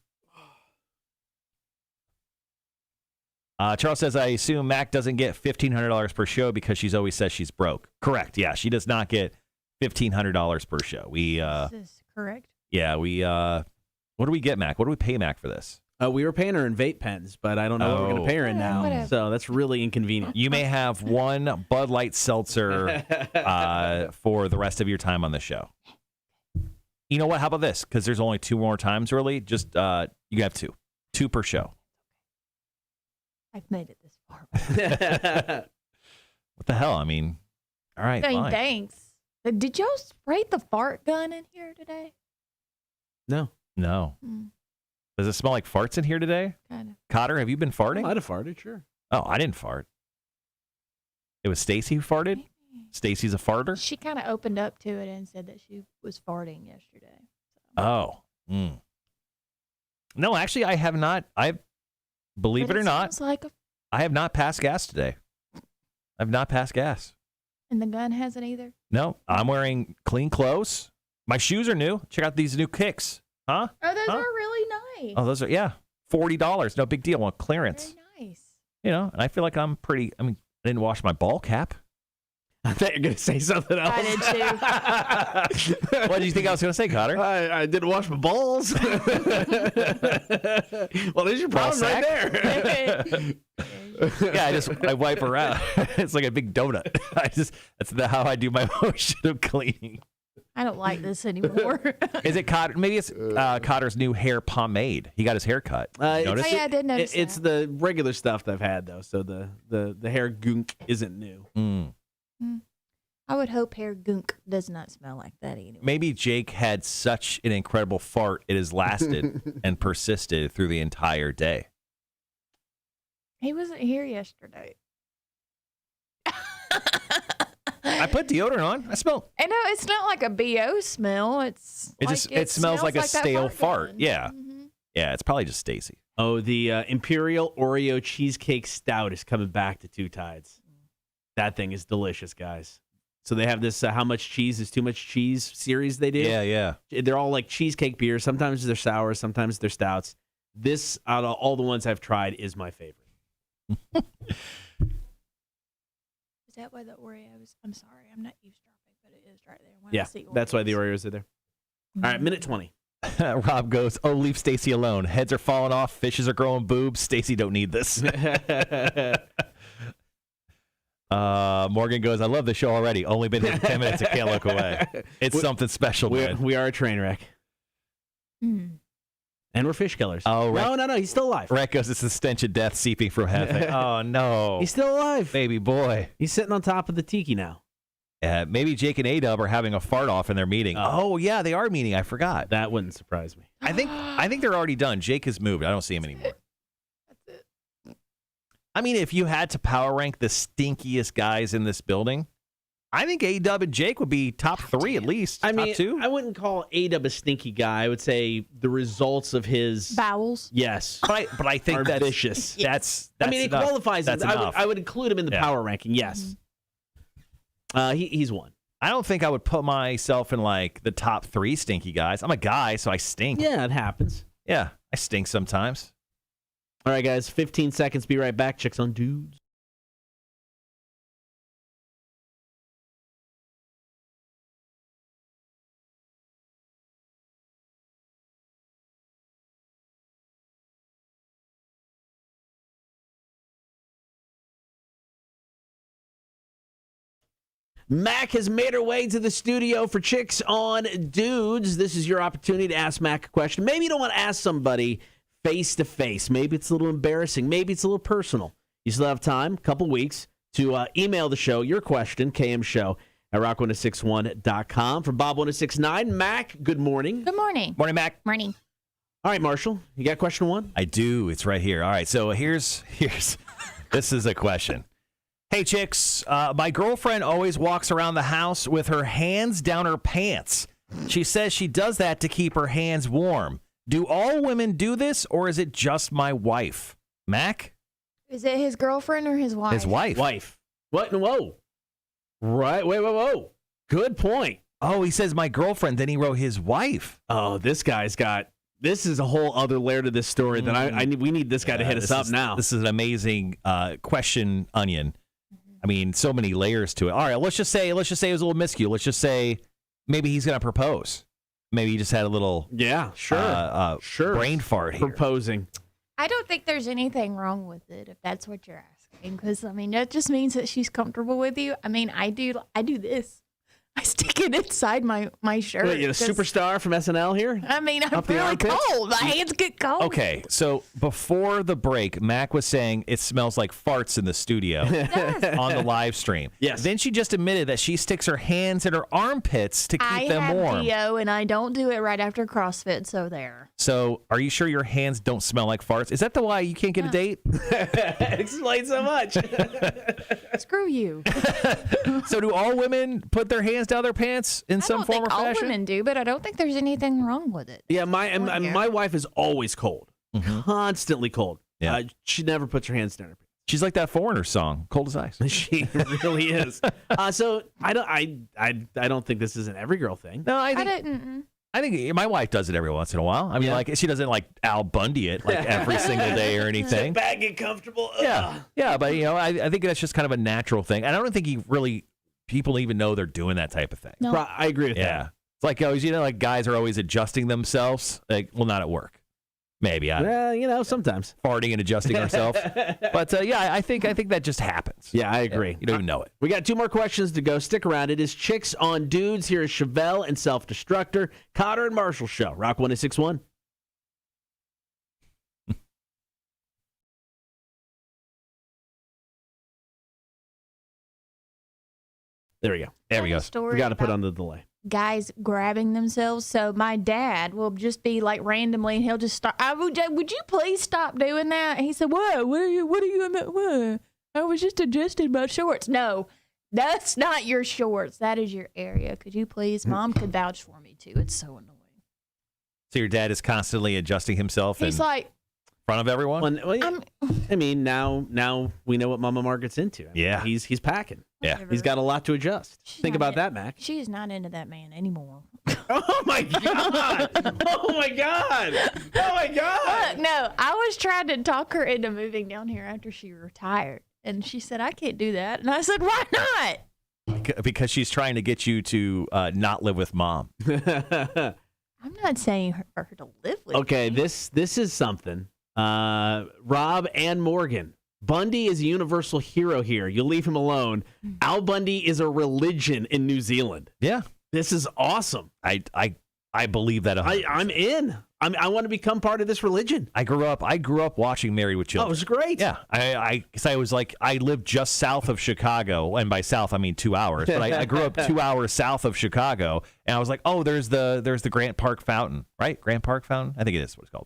Charles says, I assume Mac doesn't get $1,500 per show because she's always says she's broke. Correct. Yeah, she does not get $1,500 per show. This is correct. Yeah, what do we get, Mac? What do we pay Mac for this? We were paying her in vape pens, but I don't know what we're going to pay her in now. Whatever. So that's really inconvenient. You may have one Bud Light seltzer for the rest of your time on the show. You know what? How about this? Because there's only 2 more times, really. Just you have 2. 2 per show. I've made it this far. What the hell? I mean, all right, fine. Thanks. Did y'all spray the fart gun in here today? No. No. Does it smell like farts in here today? Kind of. Cotter, have you been farting? I'd have farted, sure. Oh, I didn't fart. It was Stacy who farted? Stacy's a farter? She kind of opened up to it and said that she was farting yesterday. Oh. No, actually, I have not. Believe it or not, Sounds like I have not passed gas today. I've not passed gas. and the gun hasn't either. No, I'm wearing clean clothes. My shoes are new. Check out these new kicks. Huh? Oh, those Huh? are really nice. Oh, those are, yeah, $40. No big deal on clearance. Very nice. You know, and I feel like I'm pretty, I mean, I didn't wash my ball cap. I thought you were going to say something else. I did too. What did you think I was going to say, Cotter? I didn't wash my balls. Well, there's your problem right there. Yeah, I wipe her out. It's like a big donut. That's how I do my motion of cleaning. I don't like this anymore. Is it Cotter? Maybe it's Cotter's new hair pomade. He got his hair cut. Notice? Oh, yeah, I did notice It's that. the regular stuff that I've had, though, so the hair goonk isn't new. I would hope hair gunk does not smell like that anyway. Maybe Jake had such an incredible fart, it has lasted and persisted through the entire day. He wasn't here yesterday. I put deodorant on. I smell. I know it's not like a BO smell. It smells like a that stale fart. gun. Yeah. Mhm. Yeah, it's probably just Stacy. Oh, the Imperial Oreo Cheesecake Stout is coming back to Two Tides. That thing is delicious, guys. So they have this How Much Cheese is Too Much Cheese series they do. Yeah. They're all like cheesecake beers. Sometimes they're sour, sometimes they're stouts. This, out of all the ones I've tried, is my favorite. Is that why the Oreos? I'm sorry, I'm not eavesdropping, but it is right there. When I Yeah, see that's why the Oreos. Oreos are there. All right, minute 20. Rob goes, "Oh, leave Stacy alone. Heads are falling off. Fishes are growing boobs. Stacy don't need this." Morgan goes, "I love the show already. Only been here 10 minutes. I can't look away. It's something special, man." We are a train wreck. And we're fish killers. Oh, right. No, he's still alive. Rhett goes, "It's the stench of death seeping from heaven." Oh, no. He's still alive. Baby boy. He's sitting on top of the tiki now. Maybe Jake and A-Dub are having a fart off in their meeting. Oh, yeah, they are meeting. I forgot. That wouldn't surprise me. I think they're already done. Jake has moved. I don't see him anymore. That's it. I mean, if you had to power rank the stinkiest guys in this building, I think A-Dub and Jake would be top 3 at least. I mean, top 2. I wouldn't call A-Dub a stinky guy. I would say the results of his Bowels. yes, But I think are that's vicious. That's I mean, it enough. qualifies. That's enough. I would include him in the power ranking. Yes, he's one. I don't think I would put myself in like the top 3 stinky guys. I'm a guy, so I stink. Yeah, it happens. Yeah, I stink sometimes. All right, guys, 15 seconds. Be right back. Chicks on Dudes. Mac has made her way to the studio for Chicks on Dudes. This is your opportunity to ask Mac a question. Maybe you don't want to ask somebody face to face. Maybe it's a little embarrassing. Maybe it's a little personal. You still have time, a couple weeks, to email the show, your question, kmshow@rock1061.com. From Bob1069, Mac, good morning. Good morning. Morning, Mac. Morning. All right, Marshall, you got question 1? I do. It's right here. All right, so here's this is a question. Hey, chicks, my girlfriend always walks around the house with her hands down her pants. She says she does that to keep her hands warm. Do all women do this, or is it just my wife? Mac? Is it his girlfriend or his wife? His wife. Wife. What? Whoa. Right. Wait, whoa. Good point. Oh, he says my girlfriend, then he wrote his wife. Oh, this guy's got... This is a whole other layer to this story that we need this guy to hit us up now. This is an amazing question, Onion. I mean, so many layers to it. All right, let's just say it was a little miscue. Let's just say maybe he's going to propose. Maybe he just had a little sure brain fart here. Proposing. I don't think there's anything wrong with it if that's what you're asking, because I mean that just means that she's comfortable with you. I mean, I do this. I stick it inside my shirt. Wait, you're a superstar from SNL here? I mean, I'm Up the really armpits? cold. My hands get cold. Okay, so before the break, Mac was saying it smells like farts in the studio on the live stream. Yes. Then she just admitted that she sticks her hands in her armpits to keep them warm. I have DO, and I don't do it right after CrossFit, so there. So are you sure your hands don't smell like farts? Is that the why you can't get a date? Explains so much. Screw you. So do all women put their hands down their pants in some form or I don't think all fashion? women do, but I don't think there's anything wrong with it. Yeah, my wife is always cold. Constantly cold. Yeah. She never puts her hands down her pants. She's like that Foreigner song, "Cold as Ice." She really is. So I don't think this is an every girl thing. No, I I think didn't. I think my wife does it every once in a while. I mean, like she doesn't like Al Bundy it like every single day or anything. Sit back and comfortable. Yeah, but I think that's just kind of a natural thing. And I don't think people even know they're doing that type of thing. No. I agree with that. Yeah. It's like always, like guys are always adjusting themselves. Like, well, not at work. Maybe Sometimes farting and adjusting ourselves. But I think that just happens. Yeah, I agree. You don't even know it. We got 2 more questions to go. Stick around. It is Chicks on Dudes. Here is Chevelle and Self-Destructor. Cotter and Marshall Show. Rock 106.1. There we go. There we go. We got to put on the delay. Guys grabbing themselves. So my dad will just be like randomly, and he'll just start. Would you please stop doing that? And he said, "What? What are you? What? I was just adjusting my shorts." No, that's not your shorts. That is your area. Could you please? Mom could vouch for me too. It's so annoying. So your dad is constantly adjusting himself He's in like, front of everyone? I mean, now we know what Mama Margaret's into. Yeah. He's packing. Yeah. He's got a lot to adjust. She's Think not about in- that, Mac. she is not into that man anymore. Oh my God! Oh my God! Oh my God! Look, no, I was trying to talk her into moving down here after she retired, and she said, "I can't do that." And I said, "Why not?" Because she's trying to get you to not live with mom. I'm not saying for her to live with Okay, me. this is something. Rob and Morgan. Bundy is a universal hero here. You leave him alone. Al Bundy is a religion in New Zealand. Yeah. This is awesome. I believe that. I'm in. I want to become part of this religion. I grew up watching Married with Oh, Children. it was great. Yeah, I was like, I lived just south of Chicago, and by south I mean 2 hours. But I grew up 2 hours south of Chicago, and I was like, oh, there's the Grant Park Fountain, right? Grant Park Fountain, I think it is what it's called.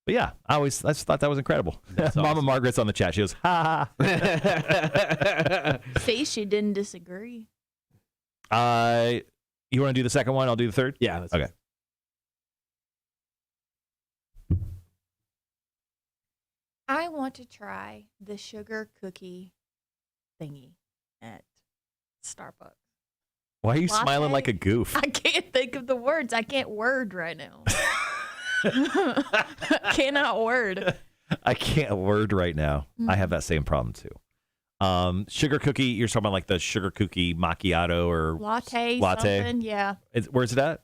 But yeah, I just thought that was incredible. Mama awesome. Margaret's on the chat. She goes, ha ha. See, she didn't disagree. You want to do the second one? I'll do the third. Yeah. That's Okay. I want to try the sugar cookie thingy at Starbucks. Why are you Latte? smiling like a goof? I can't think of the words. I can't word right now. I cannot word. I can't word right now. I have that same problem too. Sugar cookie. You're talking about like the sugar cookie macchiato or Latte. Something. Yeah. Where's it at?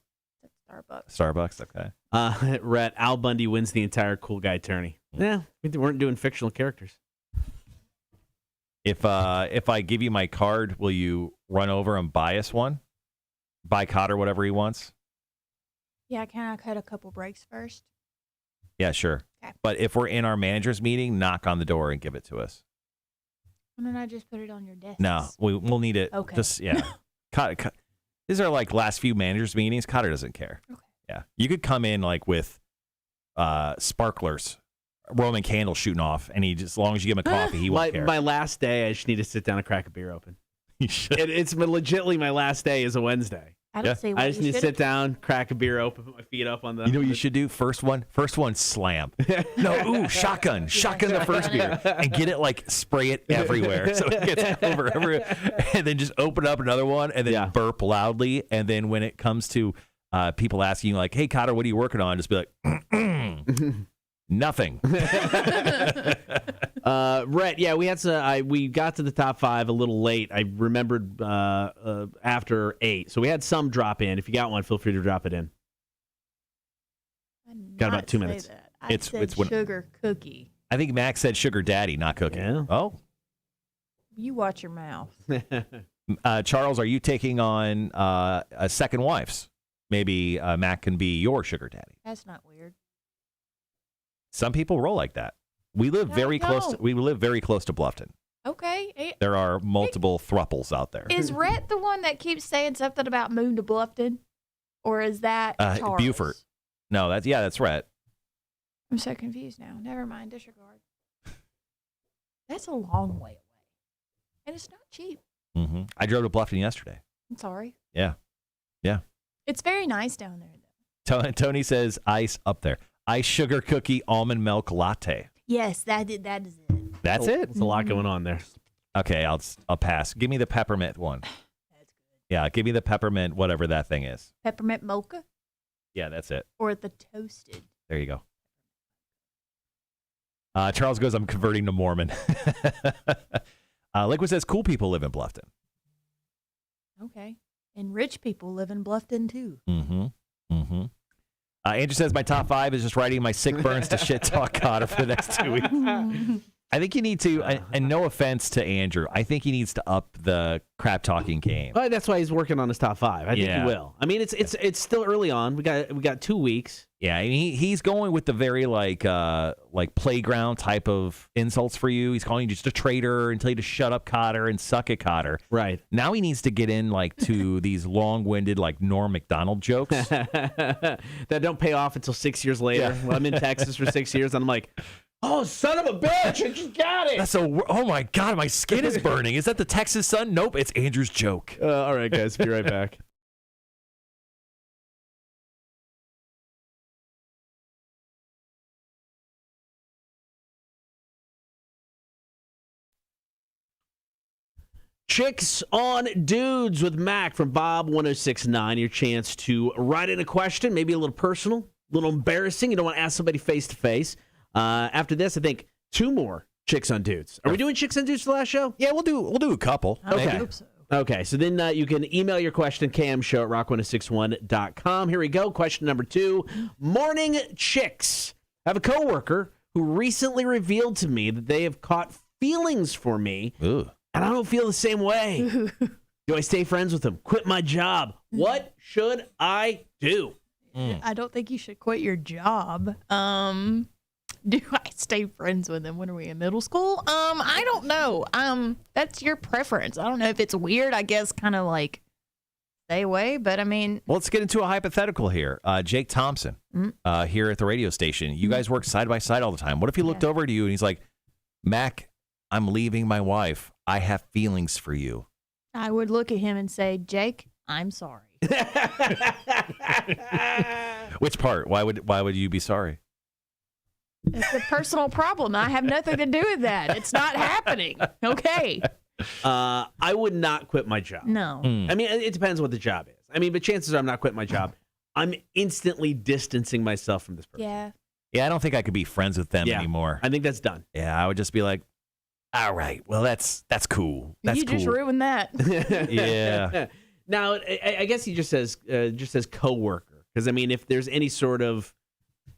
Starbucks. Starbucks. Okay. Rhett, Al Bundy wins the entire cool guy tourney. Yeah, we weren't doing fictional characters. If I give you my card, will you run over and buy us one? Buy Cotter whatever he wants. Yeah, can I cut a couple breaks first? Yeah, sure. Okay. But if we're in our manager's meeting, knock on the door and give it to us. Why don't I just put it on your desk? No, we'll need it. Okay. Just yeah. These are like last few managers meetings. Cotter doesn't care. Okay. Yeah, you could come in like with sparklers, Roman candles shooting off, and as long as you give him a coffee, he won't care. My last day, I just need to sit down and crack a beer open. You should. It's legitimately my last day is a Wednesday. I don't see what I just you need to should've- sit down, crack a beer open, put my feet up on the. You know what you should do? First one, slam. No, shotgun the first beer, and get it like spray it everywhere so it gets over everywhere, and then just open up another one, and then burp loudly, and then when it comes to people asking you like, "Hey, Cotter, what are you working on?" Just be like, nothing. Rhett, yeah, we had we got to the top 5 a little late. I remembered after 8, so we had some drop in. If you got one, feel free to drop it in. Got about 2 minutes. It's sugar cookie. I think Max said sugar daddy, not cookie. Yeah. Oh, You watch your mouth. Charles, are you taking on a second wife's? Maybe Mac can be your sugar daddy. That's not weird. Some people roll like that. We live very close. We live very close to Bluffton. Okay. There are multiple thruples out there. Is Rhett the one that keeps saying something about Moon to Bluffton? Or is that Charles? Buford. No, that's Rhett. I'm so confused now. Never mind. Disregard. That's a long way away. And it's not cheap. Mm-hmm. I drove to Bluffton yesterday. I'm sorry. Yeah. It's very nice down there, though. Tony says ice up there. Ice sugar cookie almond milk latte. Yes, that is it. That's it. There's a lot going on there. Okay, I'll pass. Give me the peppermint one. That's good. Yeah, give me the peppermint, whatever that thing is. Peppermint mocha? Yeah, that's it. Or the toasted. There you go. Charles goes, I'm converting to Mormon. Liquid says, cool people live in Bluffton. Okay. And rich people live in Bluffton, too. Mm-hmm. Andrew says, my top 5 is just writing my sick burns to shit talk Cotter for the next 2 weeks. I think you need to, and no offense to Andrew, I think he needs to up the crap talking game. Well, that's why he's working on his top 5. I think he will. I mean, it's still early on. We got 2 weeks. Yeah, I mean, he's going with the very like playground type of insults for you. He's calling you just a traitor and tell you to shut up, Cotter, and suck it, Cotter. Right. Now he needs to get in like to these long-winded like Norm Macdonald jokes that don't pay off until 6 years later. Yeah. Well, I'm in Texas for 6 years, and I'm like, oh, son of a bitch, I just got it. Oh my God, my skin is burning. Is that the Texas sun? Nope, it's Andrew's joke. All right, guys, be right back. Chicks on Dudes with Mac from Bob 1069. Your chance to write in a question, maybe a little personal, a little embarrassing. You don't want to ask somebody face to face. After this, I think 2 more Chicks on Dudes. Are we doing Chicks on Dudes for the last show? Yeah, we'll do a couple. I Okay. hope so. Okay, so then you can email your question, kmshow@rock1061.com. Here we go. Question number 2. Morning Chicks. I have a coworker who recently revealed to me that they have caught feelings for me, Ooh. and I don't feel the same way. Do I stay friends with them? Quit my job? What should I do? I don't think you should quit your job. Do I stay friends with him? When are we in middle school? I don't know. That's your preference. I don't know if it's weird. I guess kind of like stay away. But I mean, Well, let's get into a hypothetical here. Jake Thompson, here at the radio station. You guys work side by side all the time. What if he looked over to you and he's like, Mac, I'm leaving my wife. I have feelings for you. I would look at him and say, Jake, I'm sorry. Which part? Why would you be sorry? It's a personal problem. I have nothing to do with that. It's not happening. Okay. I would not quit my job. No. I mean, it depends what the job is. I mean, but chances are I'm not quitting my job. I'm instantly distancing myself from this person. Yeah. Yeah, I don't think I could be friends with them Yeah. anymore. I think that's done. Yeah, I would just be like, all right, well, that's cool. That's you cool. just ruined that. Yeah. Now, I guess he just says coworker, because I mean, if there's any sort of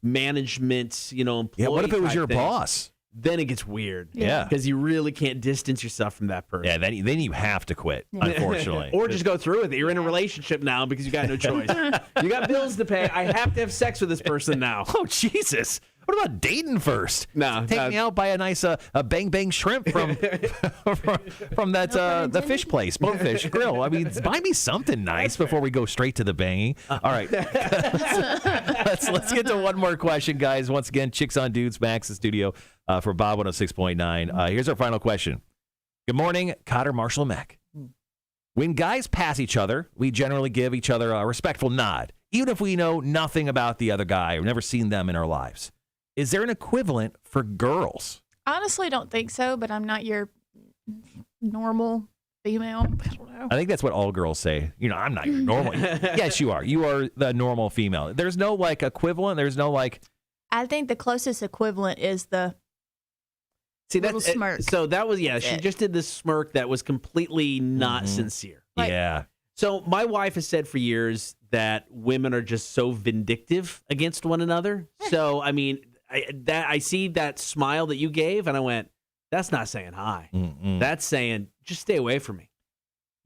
management, employee. Yeah, what if it was type your thing, boss? Then it gets weird. Yeah. because you really can't distance yourself from that person. Yeah, then you have to quit, unfortunately. Or just go through with it. You're in a relationship now because you got no choice. You got bills to pay. I have to have sex with this person now. Oh, Jesus. What about dating first? No, Take me out, buy a nice a bang bang shrimp from from that the fish place, Bonefish Grill. I mean, buy me something nice before we go straight to the banging. All right, let's get to one more question, guys. Once again, Chicks on Dudes, Max the studio for Bob 106.9. Here's our final question. Good morning, Cotter, Marshall, and Mac. When guys pass each other, we generally give each other a respectful nod, even if we know nothing about the other guy or never seen them in our lives. Is there an equivalent for girls? Honestly, don't think so, but I'm not your normal female. I don't know. I think that's what all girls say. I'm not your normal. Yes, you are. You are the normal female. There's no like equivalent. There's no like. I think the closest equivalent is the little that's smirk. So that was she it. just did this smirk that was completely not sincere. Like- Yeah. So my wife has said for years that women are just so vindictive against one another. So I mean, I see that smile that you gave, and I went, "That's not saying hi. That's saying just stay away from me."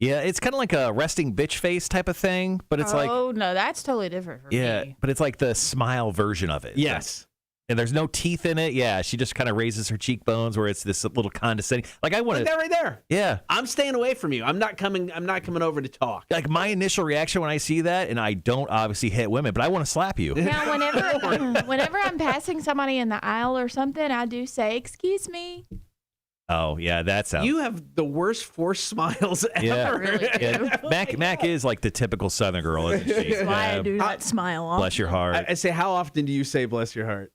Yeah, it's kind of like a resting bitch face type of thing, but it's like no, that's totally different for me. but it's like the smile version of it. Yes. And there's no teeth in it. Yeah, she just kind of raises her cheekbones where it's this little condescending. Like I want Like to. that right there. Yeah. I'm staying away from you. I'm not coming over to talk. Like my initial reaction when I see that, and I don't obviously hit women, but I want to slap you. Now, whenever I'm passing somebody in the aisle or something, I do say, "Excuse me." Oh yeah, that sounds. You have the worst forced smiles ever. Yeah. really do. Yeah. Mac is like the typical Southern girl, isn't she? That's why I Yeah. do not smile off. Bless your heart. I say, how often do you say "bless your heart"?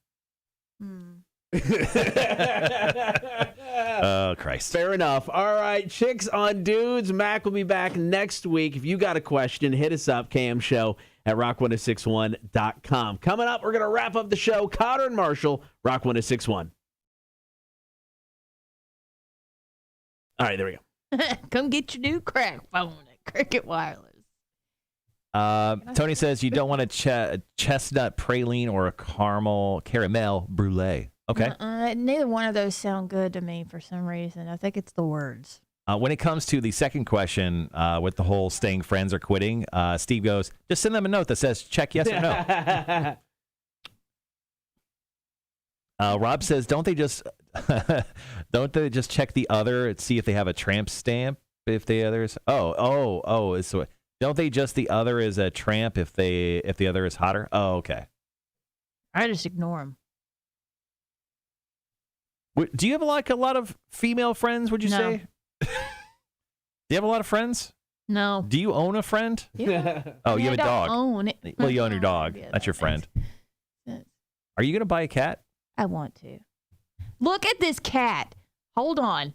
Oh Christ. Fair enough. All right, Chicks on Dudes. Mac will be back next week. If you got a question, hit us up, camshow at rock1061.com. Coming up, we're going to wrap up the show. Cotter and Marshall, Rock 1061. All right, there we go. Come get your new crack phone at Cricket Wireless. Tony says you don't want a chestnut praline or a caramel brulee. Okay. Neither one of those sound good to me for some reason. I think it's the words. When it comes to the second question with the whole staying friends or quitting, Steve goes, just send them a note that says check yes or no. Rob says, don't they just check the other and see if they have a tramp stamp if the others? So don't they just the other is a tramp if the other is hotter? Oh, okay. I just ignore them. Do you have like a lot of female friends? Would you say? Do you have a lot of friends? No. Do you own a friend? Yeah. Oh, you have a dog. Own it. Well, you own your dog. Yeah, That's your friend. Are you going to buy a cat? I want to. Look at this cat. Hold on.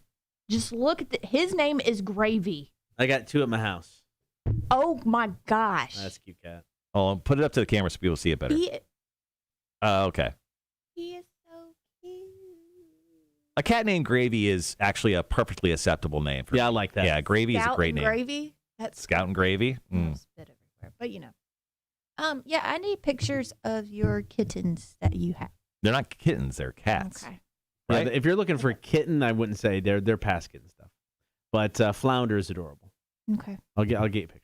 Just look at his name is Gravy. I got 2 at my house. Oh my gosh. That's a cute cat. Oh, put it up to the camera so people see it better. Okay. He is so cute. A cat named Gravy is actually a perfectly acceptable name. Yeah, I like that. Yeah, Gravy is a great name. Gravy? That's Scout and Gravy? spit everywhere. But yeah, I need pictures of your kittens that you have. They're not kittens, they're cats. Okay. Right? Yeah, if you're looking for a kitten, I wouldn't say they're past kitten stuff. But Flounder is adorable. Okay. I'll get you pictures.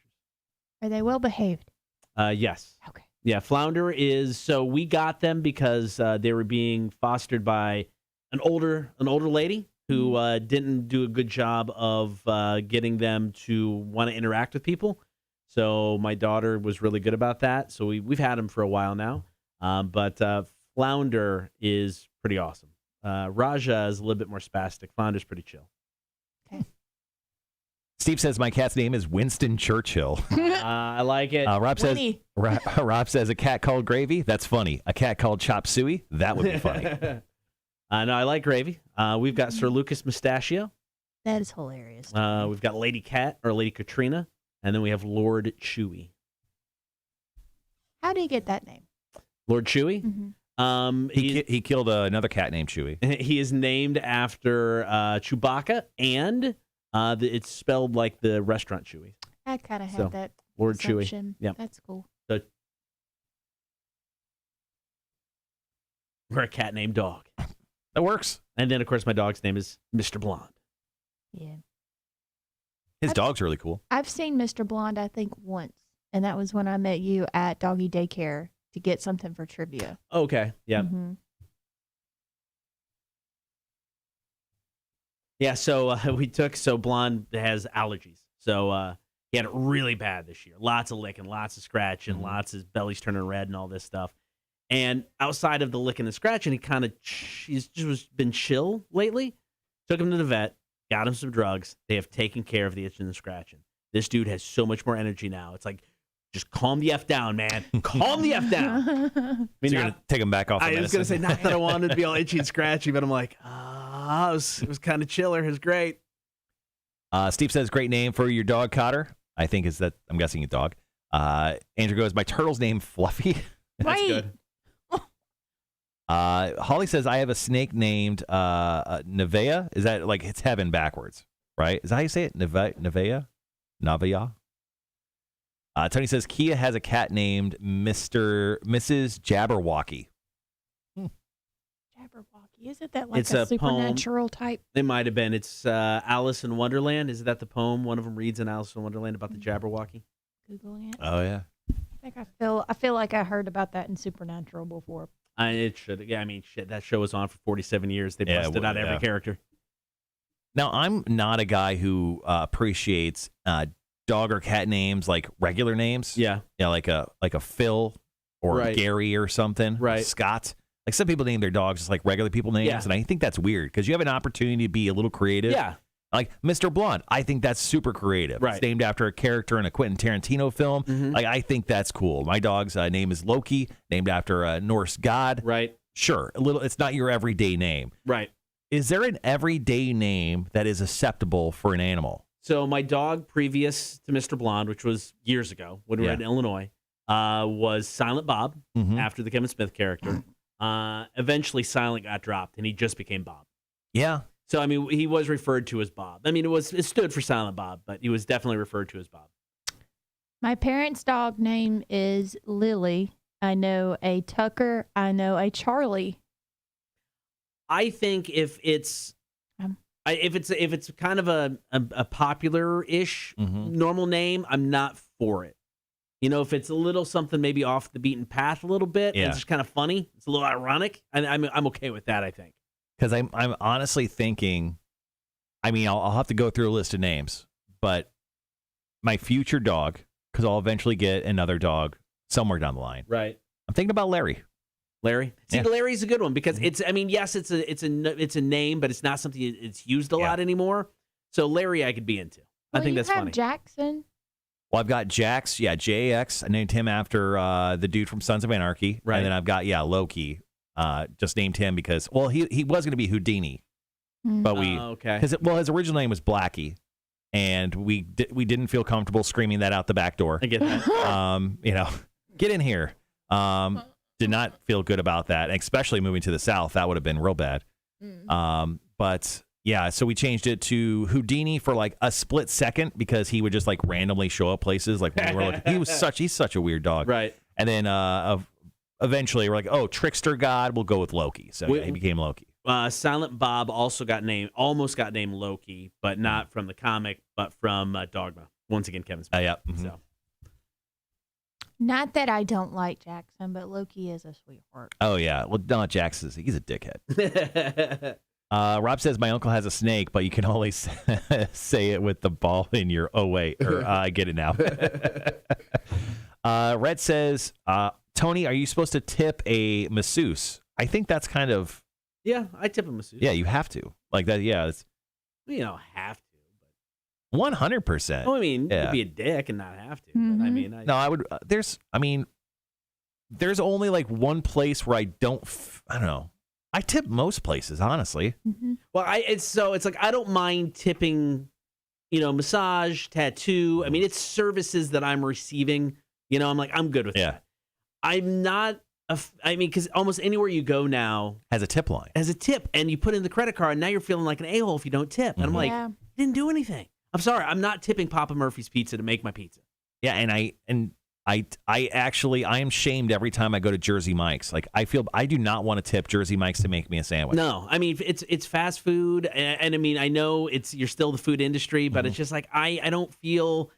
Are they well behaved? Yes. Okay. Yeah, Flounder is. So we got them because they were being fostered by an older lady who didn't do a good job of getting them to want to interact with people. So my daughter was really good about that. So we've had them for a while now. But Flounder is pretty awesome. Raja is a little bit more spastic. Flounder's pretty chill. Okay. Steve says my cat's name is Winston Churchill. I like it. Rob says a cat called Gravy. That's funny. A cat called Chop Suey. That would be funny. No, I like Gravy. We've got Sir Lucas Mustachio. That is hilarious. We've got Lady Cat or Lady Katrina, and then we have Lord Chewy. How do you get that name? Lord Chewy. Mm-hmm. He killed another cat named Chewy. He is named after Chewbacca, and it's spelled like the restaurant Chewy. I kind of had that. Lord assumption. Chewy. Yeah, that's cool. So we're a cat named Dog. That works. And then, of course, my dog's name is Mr. Blonde. Yeah. His dog's really cool. I've seen Mr. Blonde, I think, once, and that was when I met you at doggy daycare to get something for trivia. Okay. Yeah. Mm-hmm. Yeah. So Blonde has allergies. So he had it really bad this year. Lots of licking, lots of scratching, lots of belly's turning red and all this stuff. And outside of the licking and scratching, he's just been chill lately. Took him to the vet, got him some drugs. They have taken care of the itching and scratching. This dude has so much more energy now. It's like, just calm the F down, man. Calm the F down. I mean, so you're going to take him back off the medicine? I was going to say, not that I wanted to be all itchy and scratchy, but I'm like, it was kind of chiller. It was great. Steve says, great name for your dog, Cotter. I think I'm guessing a dog. Andrew goes, my turtle's named Fluffy. That's good. Holly says, I have a snake named Nevea. Is that like it's heaven backwards, right? Is that how you say it? Nevea? Tony says, Kia has a cat named Mrs. Jabberwocky. Jabberwocky. Isn't that like It's a a supernatural type? It might have been. It's Alice in Wonderland. Is that the poem? One of them reads in Alice in Wonderland about the Jabberwocky. Googling it. Oh, yeah. I feel like I heard about that in Supernatural before. It should. Yeah, I mean, shit. That show was on for 47 years. They busted out every character. Now, I'm not a guy who appreciates dog or cat names like regular names. Yeah. Yeah, like a Phil or a Gary or something. Right. Scott. Like some people name their dogs just like regular people names, and I think that's weird because you have an opportunity to be a little creative. Yeah. Like Mr. Blonde, I think that's super creative. Right. It's named after a character in a Quentin Tarantino film. Mm-hmm. Like I think that's cool. My dog's name is Loki, named after a Norse god. Right. Sure, it's not your everyday name. Right. Is there an everyday name that is acceptable for an animal? So my dog, previous to Mr. Blonde, which was years ago when we were in Illinois, was Silent Bob after the Kevin Smith character. Eventually, Silent got dropped, and he just became Bob. Yeah. So, I mean, he was referred to as Bob. I mean, it stood for Silent Bob, but he was definitely referred to as Bob. My parents' dog name is Lily. I know a Tucker. I know a Charlie. I think if it's kind of a popular-ish normal name, I'm not for it. You know, if it's a little something maybe off the beaten path a little bit, and it's just kind of funny, it's a little ironic, and I'm okay with that, I think. Because I'm honestly thinking, I mean, I'll have to go through a list of names, but my future dog, because I'll eventually get another dog somewhere down the line. Right. I'm thinking about Larry. Larry. See, Larry's a good one because it's. I mean, yes, it's a name, but it's not something it's used a lot anymore. So Larry, I could be into. I think that's funny. Jackson. Well, I've got Jax. Yeah, JAX. I named him after the dude from Sons of Anarchy. Right. And then I've got Loki. Just named him because he was going to be Houdini, but because his original name was Blackie, and we didn't feel comfortable screaming that out the back door. I get that. Get in here. Did not feel good about that, especially moving to the South. That would have been real bad. But yeah, so we changed it to Houdini for like a split second because he would just like randomly show up places. Like when we were looking, he's such a weird dog. Right. And then eventually we're like, oh, Trickster God, we'll go with Loki. So he became Loki. Silent Bob almost got named Loki, but not from the comic, but from Dogma. Once again, Kevin Smith. Yeah. So. Not that I don't like Jackson, but Loki is a sweetheart. Oh, yeah. Well, no, Jax he's a dickhead. Rob says, my uncle has a snake, but you can only say it with the ball in your, oh, wait, or I get it now. Red says, Tony, are you supposed to tip a masseuse? I think that's kind of. Yeah, I tip a masseuse. Yeah, you have to. Like that, yeah. It's, have to. 100%. Oh, I mean, you could be a dick and not have to. But I mean, I would. There's only like one place where I don't know. I tip most places, honestly. Well, it's like I don't mind tipping, massage, tattoo. I mean, it's services that I'm receiving. I'm like, I'm good with that. I'm not. Because almost anywhere you go now has a tip line. Has a tip, and you put in the credit card, and now you're feeling like an a-hole if you don't tip. And I'm like, you didn't do anything. I'm sorry, I'm not tipping Papa Murphy's Pizza to make my pizza. Yeah, and I am shamed every time I go to Jersey Mike's. Like I do not want to tip Jersey Mike's to make me a sandwich. No, I mean it's fast food, and I mean I know you're still the food industry, but it's just like I don't feel.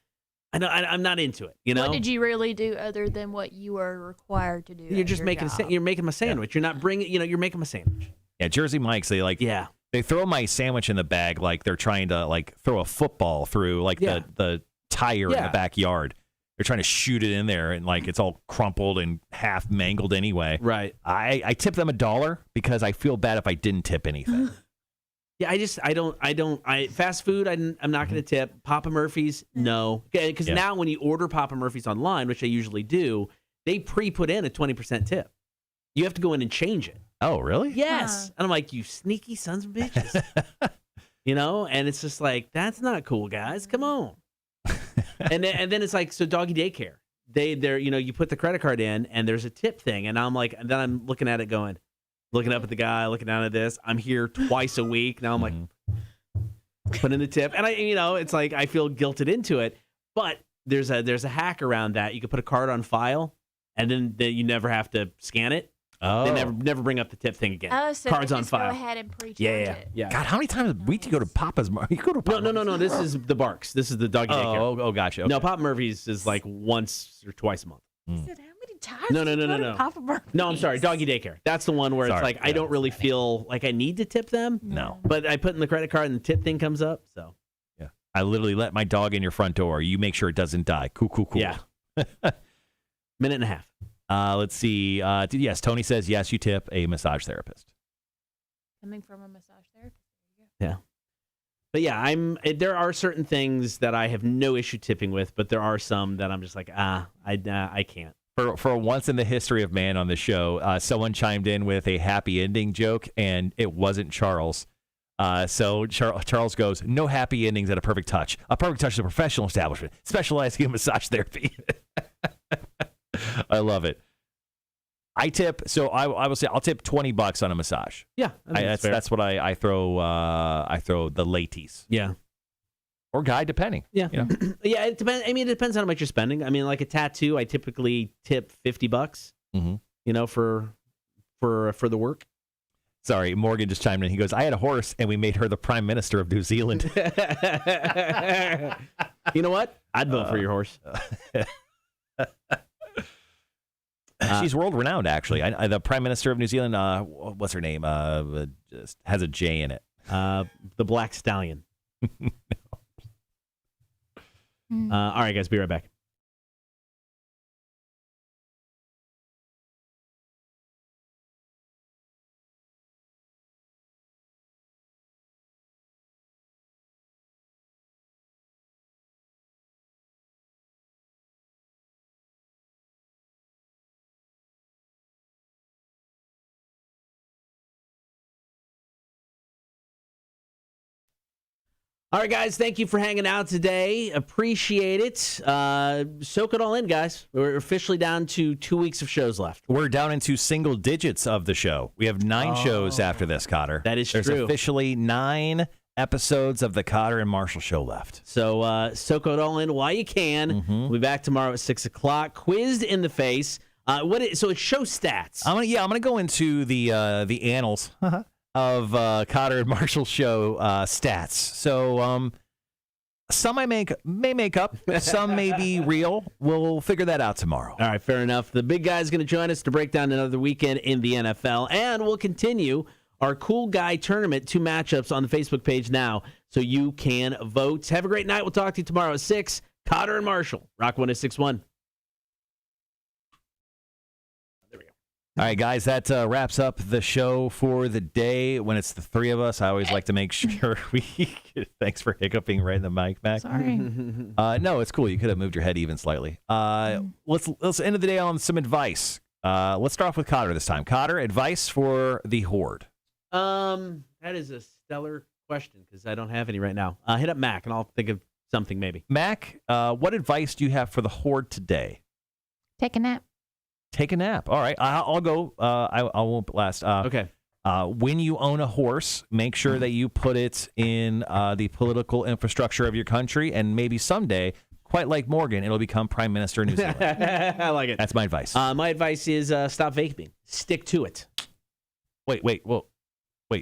I'm not into it. What did you really do other than what you were required to do? You're just making you're making my sandwich. You're not bringing. You're making my sandwich. Yeah, Jersey Mike's. They throw my sandwich in the bag like they're trying to like throw a football through like the tire in the backyard. They're trying to shoot it in there and like it's all crumpled and half mangled anyway. Right. I tip them $1 because I feel bad if I didn't tip anything. Yeah, fast food, I'm not going to tip. Papa Murphy's, no. Because now when you order Papa Murphy's online, which I usually do, they put in a 20% tip. You have to go in and change it. Oh, really? Yes. And I'm like, you sneaky sons of bitches. And it's just like, that's not cool, guys. Come on. and then it's like, so doggy daycare. They're you put the credit card in and there's a tip thing. And I'm like, and then I'm looking at it going, looking up at the guy, looking down at this. I'm here twice a week. Now I'm like, put in the tip. And it's like, I feel guilted into it. But there's a hack around that. You can put a card on file and then you never have to scan it. Oh. They never bring up the tip thing again. Oh, so cards they on just file. Go ahead and pre-charge it. Yeah. God, how many times a week do you go to Papa's? You go to Papa's? No. This is the Barks. This is the doggy daycare. Oh, gotcha. Okay. No, Papa Murphy's is like once or twice a month. I said, how many times? No. Papa Murphy's? No, I'm sorry. Doggy daycare. That's the one where it's like I don't really feel like I need to tip them. No. But I put in the credit card and the tip thing comes up. So. Yeah. I literally let my dog in your front door. You make sure it doesn't die. Cool. Yeah. Minute and a half. Let's see. Yes, Tony says yes. You tip a massage therapist. Coming from a massage therapist. Yeah, but yeah, there are certain things that I have no issue tipping with, but there are some that I'm just like, I can't. For once in the history of man on the show, someone chimed in with a happy ending joke, and it wasn't Charles. So Charles goes, no happy endings at a Perfect Touch. A Perfect Touch is a professional establishment specializing in massage therapy. I love it. I tip, so I will say I'll tip $20 on a massage. Yeah, I think That's what I throw. I throw the ladies. Yeah. Or guy, depending. Yeah. You know? Yeah, it depends. I mean, it depends on how much you're spending. I mean, like a tattoo, I typically tip $50, Mm-hmm. For the work. Sorry, Morgan just chimed in. He goes, I had a horse, and we made her the Prime Minister of New Zealand. You know what? I'd vote for your horse. She's world-renowned, actually. The Prime Minister of New Zealand, what's her name? Just has a J in it. The Black Stallion. All right, guys, be right back. All right, guys, thank you for hanging out today. Appreciate it. Soak it all in, guys. We're officially down to 2 weeks of shows left. We're down into single digits of the show. We have 9 shows after this, Cotter. That is There's true. officially 9 episodes of the Cotter and Marshall show left. So soak it all in while you can. We'll be back tomorrow at 6 o'clock. Quizzed in the face. So it's show stats. I'm gonna go into the annals of Cotter and Marshall show stats. So some may make up, some may be real. We'll figure that out tomorrow. All right, fair enough. The big guy's going to join us to break down another weekend in the NFL, and we'll continue our Cool Guy Tournament 2 matchups on the Facebook page now, so you can vote. Have a great night. We'll talk to you tomorrow at 6. Cotter and Marshall, Rock 106.1. All right, guys, that wraps up the show for the day. When it's the 3 of us, I always like to make sure we thanks for hiccuping right in the mic, Mac. Sorry. No, it's cool. You could have moved your head even slightly. Let's end of the day on some advice. Let's start off with Cotter this time. Cotter, advice for the Horde. That is a stellar question because I don't have any right now. Hit up Mac, and I'll think of something maybe. Mac, what advice do you have for the Horde today? Take a nap. Take a nap. All right, I'll go. I won't last. Okay. When you own a horse, make sure that you put it in the political infrastructure of your country, and maybe someday, quite like Morgan, it'll become Prime Minister of New Zealand. I like it. That's my advice. My advice is stop vaping. Stick to it. Wait.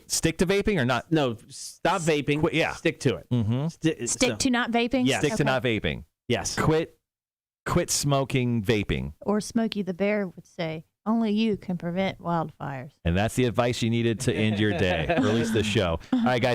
Stick to vaping or not? No, stop vaping. Yeah. Stick to it. Mm-hmm. Stick to not vaping? Yes. Stick to not vaping. Yes. Quit smoking vaping. Or Smokey the Bear would say, only you can prevent wildfires. And that's the advice you needed to end your day, or at least this show. All right, guys.